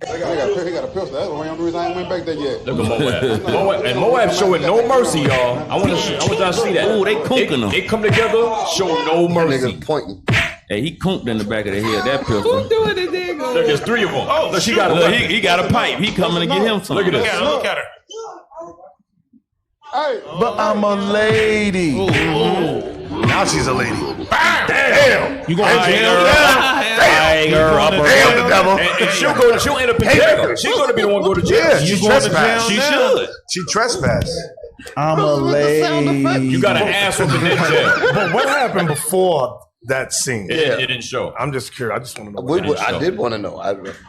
He got a pistol. That's the only reason I ain't went back there yet. Look at Moab. And Moab showing no mercy, y'all. I want y'all to see that. Ooh, they cooking them. They come together, show no mercy. Niggas pointing. Hey, he conked in the back of the head. That pistol. Who's doing it, nigga? Look, there's 3 of them. Oh, look, she got a Look, weapon. he got a pipe. He coming to get him some. Look at this. Look at her. Hey, But I'm a lady. Now she's a lady. Damn. You gonna hang Tiger upper. Damn the devil. And she'll end up in jail. She's going to be the one to go to jail. Yeah, she trespassed. She should. She trespassed. I'm a lady. You got an ass whooping in jail. But what happened before that scene? It didn't show. I'm just curious. I just want to know. I did want to know.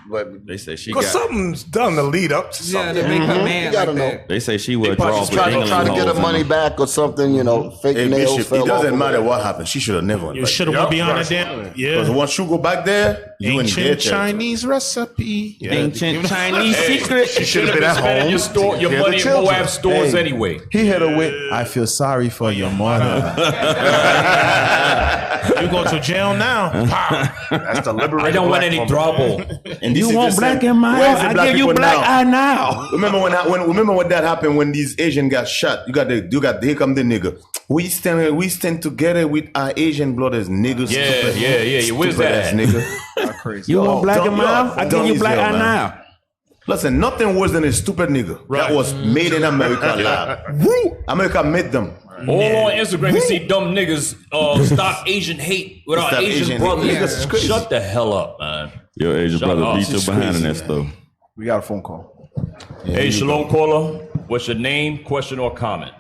But They say she Because got. something's done to lead up to Yeah, something. to make her you mad gotta like know. that. They say she will draw She's trying to get her money back or something, fake Hey, nails Bishop, fell it off. doesn't matter what happened. She should have never went You back. should have went behind the damn. Because Yeah. once you go back there, you in their Ancient territory. Chinese recipe. Yeah. Ancient Chinese secret. She should have been been at spending home. your store, your Take care of money the in children. Moab stores Hey. anyway. He hit her with, I feel sorry for your mother. You go to jail now. That's the liberated. I don't want any trouble. And you want black in my house? I give you black eye now. Remember when that happened when these Asian got shot? You got here come the nigga. We stand together with our Asian brothers, niggas. Yeah. Where's that? Nigga. Crazy. You want black in my house? I give you black eye now. Listen, nothing worse than a stupid nigga that was made in America. America made them. All on Instagram, you see dumb niggas stop Asian hate with our Asian brothers. Yeah. Shut the hell up, man. Your Asian brother beat you behind in that stuff. We got a phone call. Hey, Shalom caller. What's your name, question, or comment?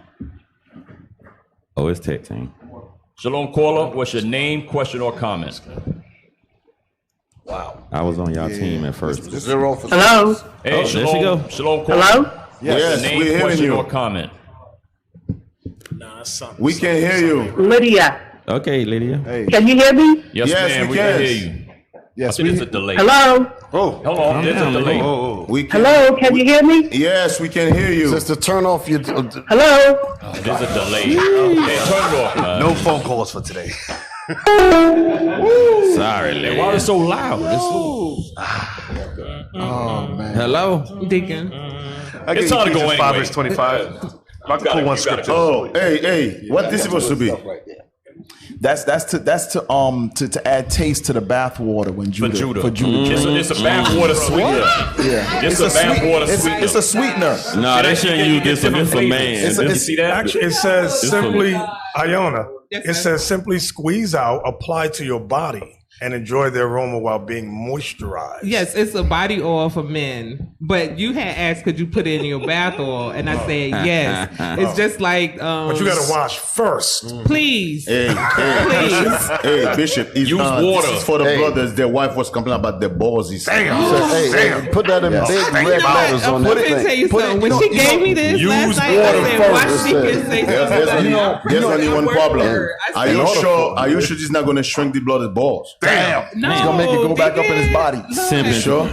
Oh, it's tech team. Shalom caller. What's your name, question, or comment? Wow. I was on y'all team at first. 0 for Hello? Hey, there Shalom, she go. Shalom caller. Hello? Yes, What's your we're name, hearing question, you. or comment? Nah, something. We can hear you. Lydia. Okay, Lydia. Hey. Can you hear me? Yes, ma'am. We can hear you. Yes, I think there's a delay. Hello? Hold on. There's a delay. Hello? Can you hear me? Yes, we can hear you. Sister, turn off your. Hello? There's a delay. Hey, turn it off, man. No phone calls for today. Sorry, Hey, Lydia. why is it so loud? It's so... Oh man. Hello? Deacon. It's time to go anyway. 5 verse 25. Pull one scripture. Oh, hey, what this supposed to be? That's to add taste to the bathwater when Judah. For Judah. It's a bathwater sweetener. Yeah. It's a bathwater sweetener. It's a sweetener. No, they shouldn't use this for man. You see that? Actually, it says It's simply, Iona, Yes, it sir. says simply squeeze out, apply to your body, and enjoy the aroma while being moisturized. Yes, it's a body oil for men. But you had asked, could you put it in your bath oil? And I said, yes. It's just like... But you got to wash first. Please. Hey, Bishop, Use water. This is for the brothers. Their wife was complaining about their balls. Hey, put that in big red letters on Let that me tell thing. you something. When she gave me this last night, I said, why she can say something? There's only one problem. Are you sure for this is not going to shrink the brother's balls? Damn. No, It's gonna make it go back up in his body. Simp. Sure.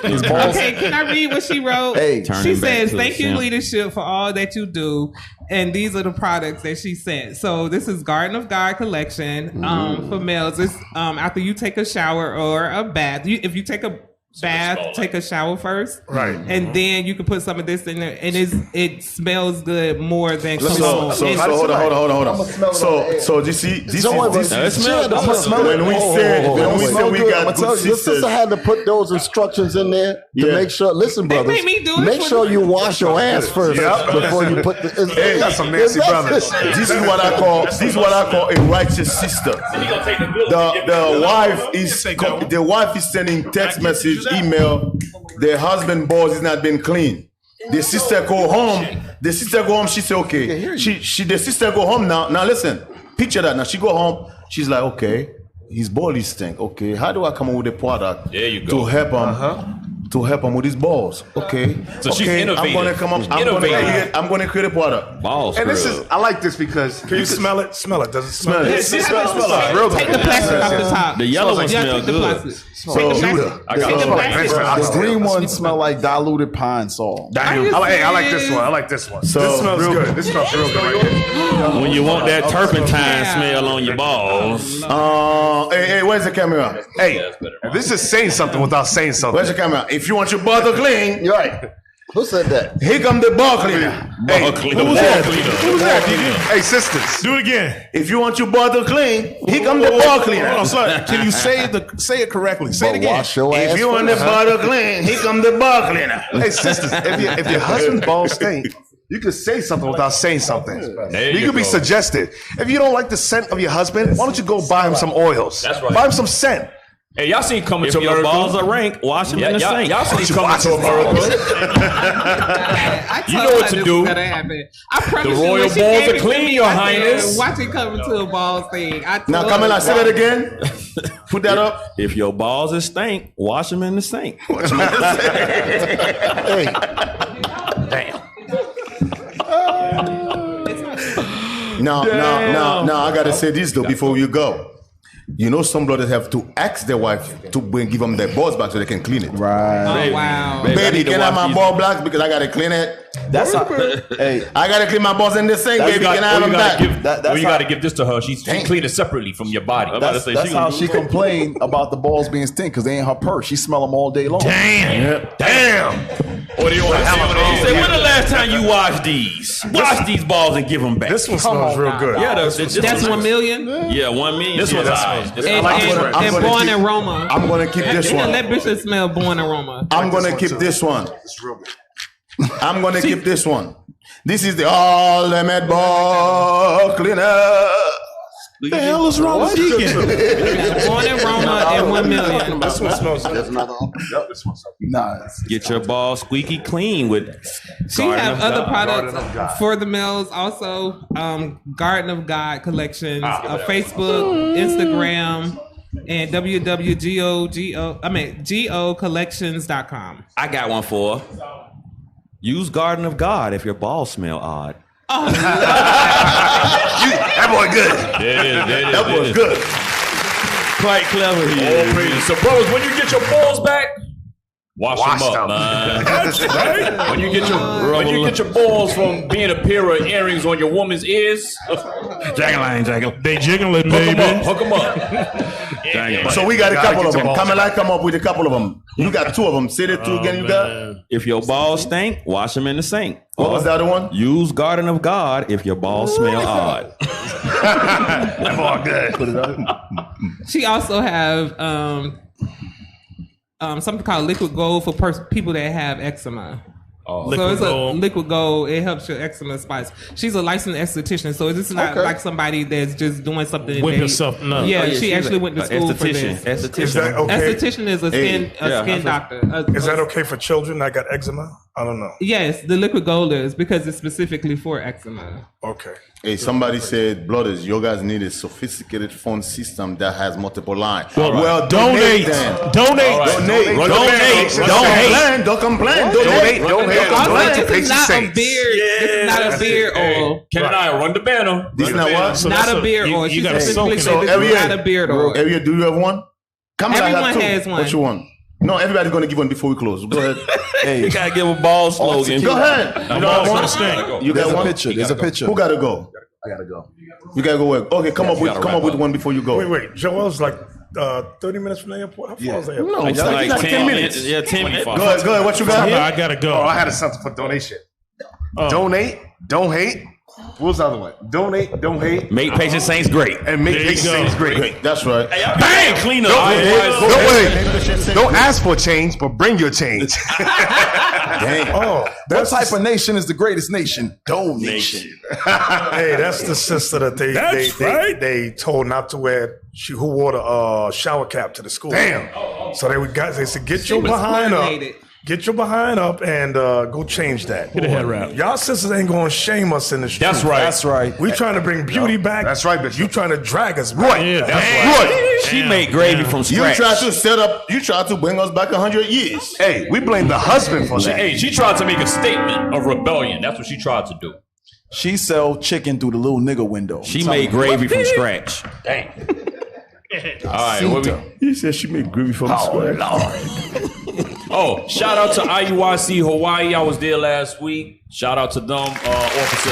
His balls. Okay, can I read what she wrote? Hey. Turn She it back says, to thank the you, simp. leadership, for all that you do. And these are the products that she sent. So this is Garden of God collection for males. It's after you take a shower or a bath. If you take a bath, take a shower first. Right. And then you can put some of this in there. And it smells good more than So cologne. hold on. So you see, this Don't worry, is I'm when gonna smell when it. we say we got Your good sisters. sister had to put those instructions in there to Yeah. make sure. Listen, They brothers, made me do it make for sure the- you wash your ass first before you put the. Hey, that's some nasty brothers. This is what I call a righteous sister. The wife is sending text message, email. The husband balls is not been clean. The sister go home. She say, okay. The sister go home now. Now listen, picture that. Now she go home. She's like, okay, his body stink. Okay, how do I come up with a product There you to go. help him? To help him with his balls. Okay. So she's okay, innovative. I'm gonna come up. I'm gonna create a product. Balls. And this is, I like this because Can you smell it? Smell it. Does it smell? Smell it. It smells real Take good. the plastic off the top. The yellow one Yeah, smell take the good. plastic. So Take the plastic. I got Take the you. plastic. The green ones smell like diluted pine salt. Damn. I like this one. I like this one. So- This smells real good. This smells real good right here. When you want that turpentine smell on your balls. Hey, where's the camera? Hey, this is saying something without saying something. Where's the camera? If you want your ball to clean, You're right. Who said that? here come the ball cleaner. Hey, Who's that? Hey, sisters. Do it again. If you want your ball to clean, here come the ball cleaner. Hold on, sorry. Can you say it correctly? Say it But again. wash your ass If you want the first. ball to clean, here come the ball cleaner. Hey, sisters, if your husband's balls stink, you can say something without saying something. There You you can be go. suggested. If you don't like the scent of your husband, why don't you go buy him some oils? That's right. Buy him some scent. Hey, y'all seen Coming If to your America? balls are rank, wash them in the sink. Y'all seen Coming to America? I You told know what her to this do. was gonna happen. I promise The you, royal when she balls gave are it to clean, me, Your I said, Highness. watch it come to a balls thing. I told Now, her, Camilla, say that again. Put that up. If your balls is stink, wash them in the sink. Hey, Now, I gotta say this though before you go. You know, some brothers have to ask their wife to give them their balls back so they can clean it. Right. Oh, wow. Baby, can I have my ball blacks because I gotta clean it? That's how, hey, I gotta clean my balls in the sink, baby. Can I have them back? You got to give this to her. She clean it separately from your body. That's how she complained about the balls being stink because they ain't her purse. She smell them all day long. Damn. Or they say, when the last time you washed these? Wash these balls and give them back. This one smells real good. Yeah, That's 1 million. Yeah, 1 million. This one's And born aroma. I'm gonna keep this one. Let Bishop smell born aroma. I'm gonna keep this one. I'm gonna keep this one. This is the ultimate ball cleaner. The hell is wrong with Deacon? Born aroma and 1 million. This one smells good. There's another. This one smells good. Nice. Get your balls squeaky clean with. She have other products for the males also. Garden of God collections, Facebook, Instagram, and gocollections.com. I got one for her. Use Garden of God if your balls smell odd. That boy good. That boy's good. Quite clever here. So, brothers, when you get your balls back, wash them up, man. That's right. When you get your balls from being a pair of earrings on your woman's ears, Jangling. They jiggling, baby. hook them up. So we got a couple of them. Kamala come up with a couple of them. You got 2 of them. Say that 2 again. You got. If your balls stink, wash them in the sink. What was the other one? Use Garden of God if your balls smell odd. That boy good. Put it up. She also have something called liquid gold for people that have eczema. So it's a liquid gold. It helps your eczema spots. She's a licensed esthetician, so this is not like somebody that's just doing something. Whip yourself. No. Yeah, she actually went to school for this. Is that okay? Esthetician is a skin doctor. Is that okay for children that got eczema? I don't know. Yes, the liquid gold is because it's specifically for eczema. Okay. Hey, somebody said, brothers, you guys need a sophisticated phone system that has multiple lines. Well, donate. Donate. Don't complain. Also, this is not a beard. This is not a beard oil. Can I run the banner? This is not what? So Not a beard oil. You She got to specifically soak said it. this is not a beard oil. Area, do you have one? Everyone has one. What you want? No, everybody's going to give one before we close. Go ahead. Hey, You gotta give a ball slogan. Go ahead. You got one? You there's got a one? picture. There's a picture. Who got to go? I gotta go. You got to go where? Okay, come up with one before you go. Wait. Joel's like 30 minutes from the airport. How far is the airport? No, it's like 10 minutes. Yeah, 10 minutes. Go ahead. What you got? I gotta go. Oh, I had something for donation. Donate, don't hate. What was the other one? Donate, don't hate. Make patient saints great. And make patient saints great. That's right. Bang! Clean up. Don't ask for change, but bring your change. Dang. Oh, What type of nation is the greatest nation? Donation. hey, that's the sister that they told not to wear. Who wore the shower cap to the school? Damn. So they said, get your behind up. Get your behind up and go change that. Get a head wrap. Y'all sisters ain't gonna shame us in the street. That's right. That's right. We trying to bring beauty back. That's right, bitch. You trying to drag us back. Yeah. That's right. She made gravy from scratch. You try to bring us back 100 years. Hey, we blame the husband for that. Hey, she tried to make a statement of rebellion. That's what she tried to do. She sell chicken through the little nigga window. She made gravy from scratch. Dang. All right, He said she made gravy from scratch. Oh, shout out to IUIC Hawaii. I was there last week. Shout out to them, Officer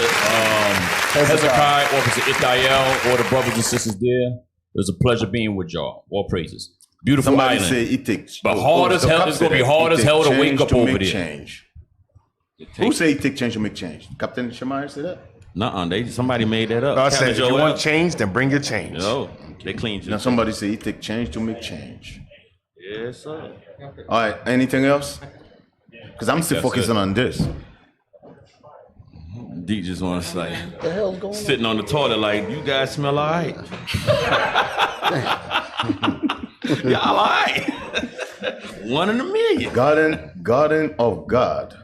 Hezekiah, Officer Itael, all the brothers and sisters there. It was a pleasure being with y'all. All praises. Beautiful Somebody island. say it takes. But hard as hell. It's going to be hard as hell to wake up over there. Change. Who say it take change to make change? Captain Shemaiah say that? Nuh-uh. Somebody made that up. I said, if you want change, then bring your change. No, they cleaned you. Now somebody say it take change to make change. Yes, sir. All right. Anything else? Because I'm still focusing on this. D just wants to say, sitting on the toilet like, you guys smell all right. Y'all all right. 1 in a million. Garden of God.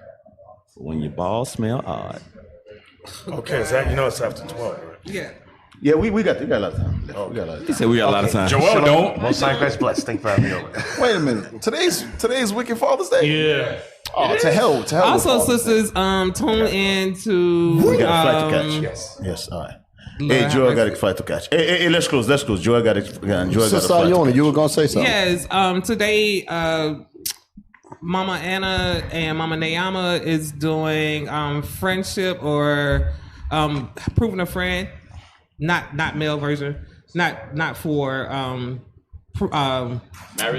When your balls smell odd. Okay, Zach, you know it's after 12, right? Yeah. Yeah, we got a lot of time. We got a lot of He time. said we got a lot of time. Joel don't. Most high Christ bless. Thank you for having me over. Wait a minute. Today's Wicked Father's Day. Yeah. Oh, to hell. Also, sisters, tune in to We got a flight to catch. Yes. All right. Hey, Joel got a flight to catch. Hey, let's close. Joel got a flight to catch. You were gonna say something. Yes. Today, Mama Anna and Mama Nayama is doing friendship or proving a friend, not male version, not for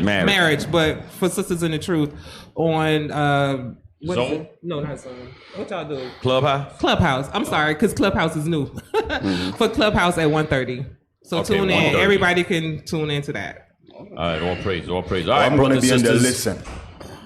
marriage, but for Sisters in the Truth on Zone? No, not Zone. What y'all do? Clubhouse. I'm sorry, because Clubhouse is new. For Clubhouse at 1:30. So Okay, tune in. 1:30. Everybody can tune into that. All right, all praise. All right, I'm going to brothers be and in there sisters. listen.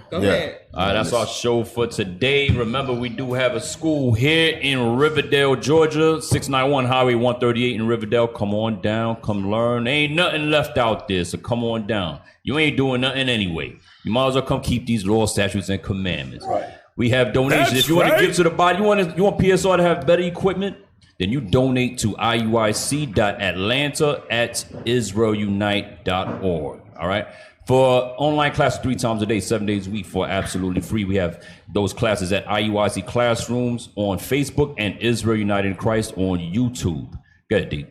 Go ahead. All right, that's our show for today. Remember, we do have a school here in Riverdale, Georgia, 691 Highway 138 in Riverdale. Come on down, come learn. Ain't nothing left out there, so come on down. You ain't doing nothing anyway. You might as well come keep these laws, statutes, and commandments. Right. We have donations. That's if you want right. to give to the body, you want PSR to have better equipment, then you donate to iuic.atlanta@israelunite.org. All right. For online classes 3 times a day, 7 days a week for absolutely free. We have those classes at IUIC Classrooms on Facebook and Israel United in Christ on YouTube. Go ahead, D.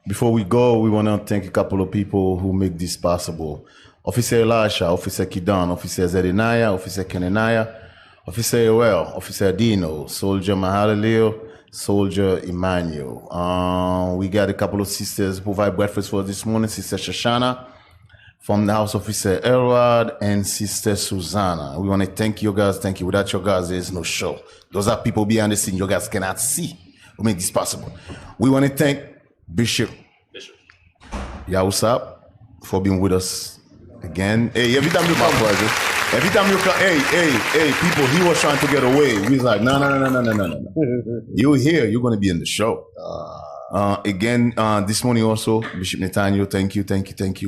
Before we go, we want to thank a couple of people who make this possible. Officer Elisha, Officer Kidan, Officer Zedinaya, Officer Kenanaya, Officer Yoel, Officer Dino, Soldier Mahalaleo, Soldier Emmanuel. We got a couple of sisters who provide breakfast for us this morning. Sister Shoshana from the house, Officer Elrod, and Sister Susanna. We want to thank you guys. Thank you. Without you guys, there's no show. Those are people behind the scene you guys cannot see who make this possible. We want to thank Bishop Yahusap for being with us again. Hey, every time you come, hey, people, he was trying to get away. We was like, no. You're here. You're going to be in the show. Again, this morning also, Bishop Nathaniel, thank you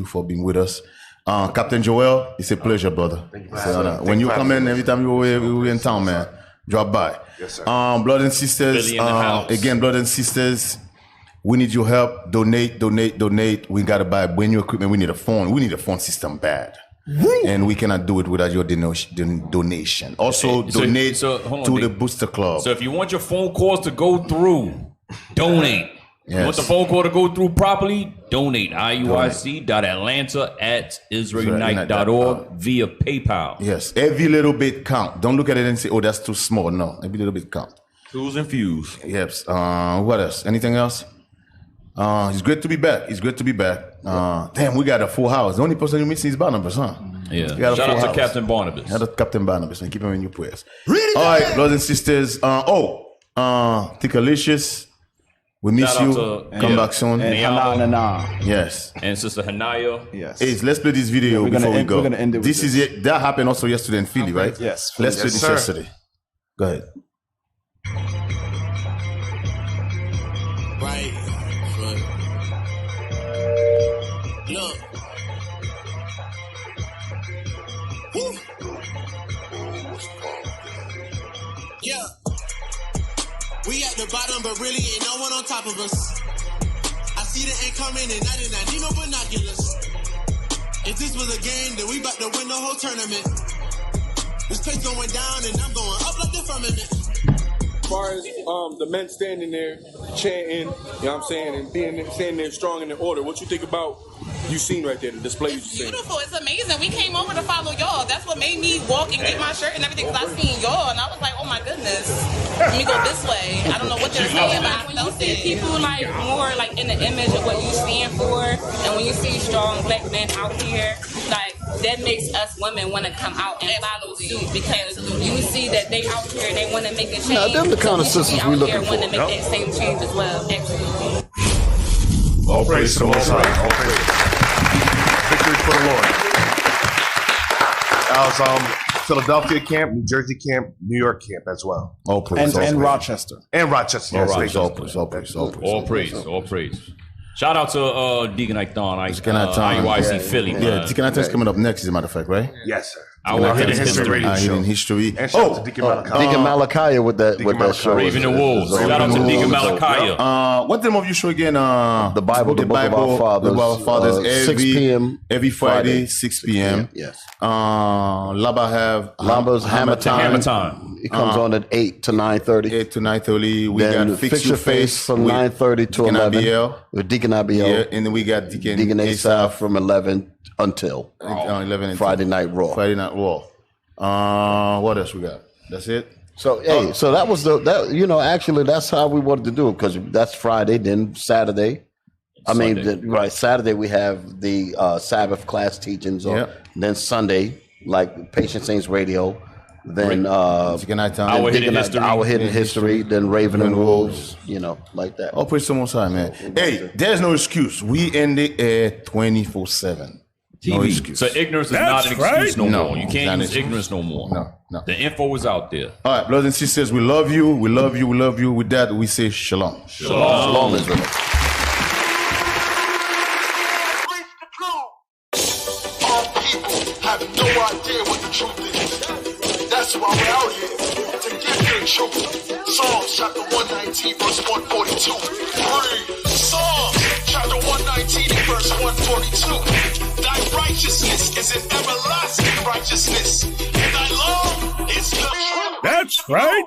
for being with us. Captain Joel, it's a pleasure, brother. It's an honor. When you come in, every time you're in town, man, drop by. Yes, sir. Brothers and sisters, again, brothers and sisters, we need your help. Donate. We got to buy brand new equipment. We need a phone. We need a phone system bad. And we cannot do it without your donation. Also, donate to the Booster Club. So if you want your phone calls to go through, donate. You want the phone call to go through properly? Donate. IUIC.Atlanta@israelunite.org via PayPal. Yes, every little bit count. Don't look at it and say, "Oh, that's too small." No, every little bit count. Tools and fuse. Yes. What else? Anything else? It's great to be back. Damn, we got a full house. The only person you missing is Barnabas, huh? Yeah. We got a Shout full out to house. Captain Barnabas. Shout out to Captain Barnabas, and keep him in your prayers. All right, brothers and sisters. Tickalicious. We miss Shout out you. to- Come back soon. And Hana. Yes. And Sister Hanaya. Yes. Hey, let's play this video We're gonna before we end- go. we're gonna end it with This is it. That happened also yesterday in Philly, right? Yes. Let's play Yes, this sir. yesterday. Go ahead. Right. Look. Woo. Yeah. We at the bottom, but really ain't no one on top of us. I see the end coming, and I did not need no binoculars. If this was a game, then we about to win the whole tournament. This place going down, and I'm going up like the firmament. As far as the men standing there chanting, you know what I'm saying, and standing there strong in the order, what you think about you seen right there, the display you seen? Beautiful, it's amazing. We came over to follow y'all. That's what made me walk and get my shirt and everything, because I seen y'all and I was like, oh my goodness, let me go this way. I don't know what they're saying, but When you see people like more like in the image of what you stand for, and when you see strong black men out here, like that makes us women want to come out and follow suit, because you see that they out here, they want to make a change. Now, them the kind of So we should sisters be we out looking here wanting for. to make that same change as well. Absolutely. All praise to the Most High. All praise. Victory for the Lord. I was Philadelphia camp, New Jersey camp, New York camp as well. All praise. And Rochester. And Rochester. All yes, praise. thank you. All praise. Shout out to Deacon Ithon, IUIC Philly. Yeah, Deacon Ithon's coming up next, as a matter of fact, right? Yes, sir. Our Hidden History Radio Show. Hidden History. And shout out to Deacon Malachi. Deacon Malachi with that show. Raven the Wolves. Shout out to Deacon Malachi. What's the name of your show again? The Bible, the Book of Our Fathers. The Bible of Our Fathers. 6 p.m. Every Friday, 6 p.m. Yes. Lamba have Lamba's Hammer Time. Hammer Time. It comes on at 8 to 9:30. 8 to 9:30. We Then got Fix Your Face from 9:30 to Deacon 11. IBL. With Deacon IBL. Yeah, and then we got Deacon Asaph from 11 until 11 Friday Night Raw. Friday Night Raw. What else we got? That's it. So so that was actually that's how we wanted to do it, because that's Friday, then Saturday. Saturday we have the Sabbath class teachings, then Sunday, like Patient Saints Radio, then Our Hidden History, then Raven and Wolves, like that. Oh, praise the Most High, man. Hey, there's no excuse. We end it at 24/7. No excuse. So ignorance is not an excuse no more. You can't use ignorance no more. No. The info is out there. All right, brothers and sisters, we love you. We love you. We love you. With that, we say shalom. Shalom, Israel. Have no idea what the truth is. That's why we're out here, to give you the truth. Psalms chapter 119, verse 142. Read. Psalms chapter 119 and verse 142. Thy righteousness is an everlasting righteousness, and thy law is the truth. That's right.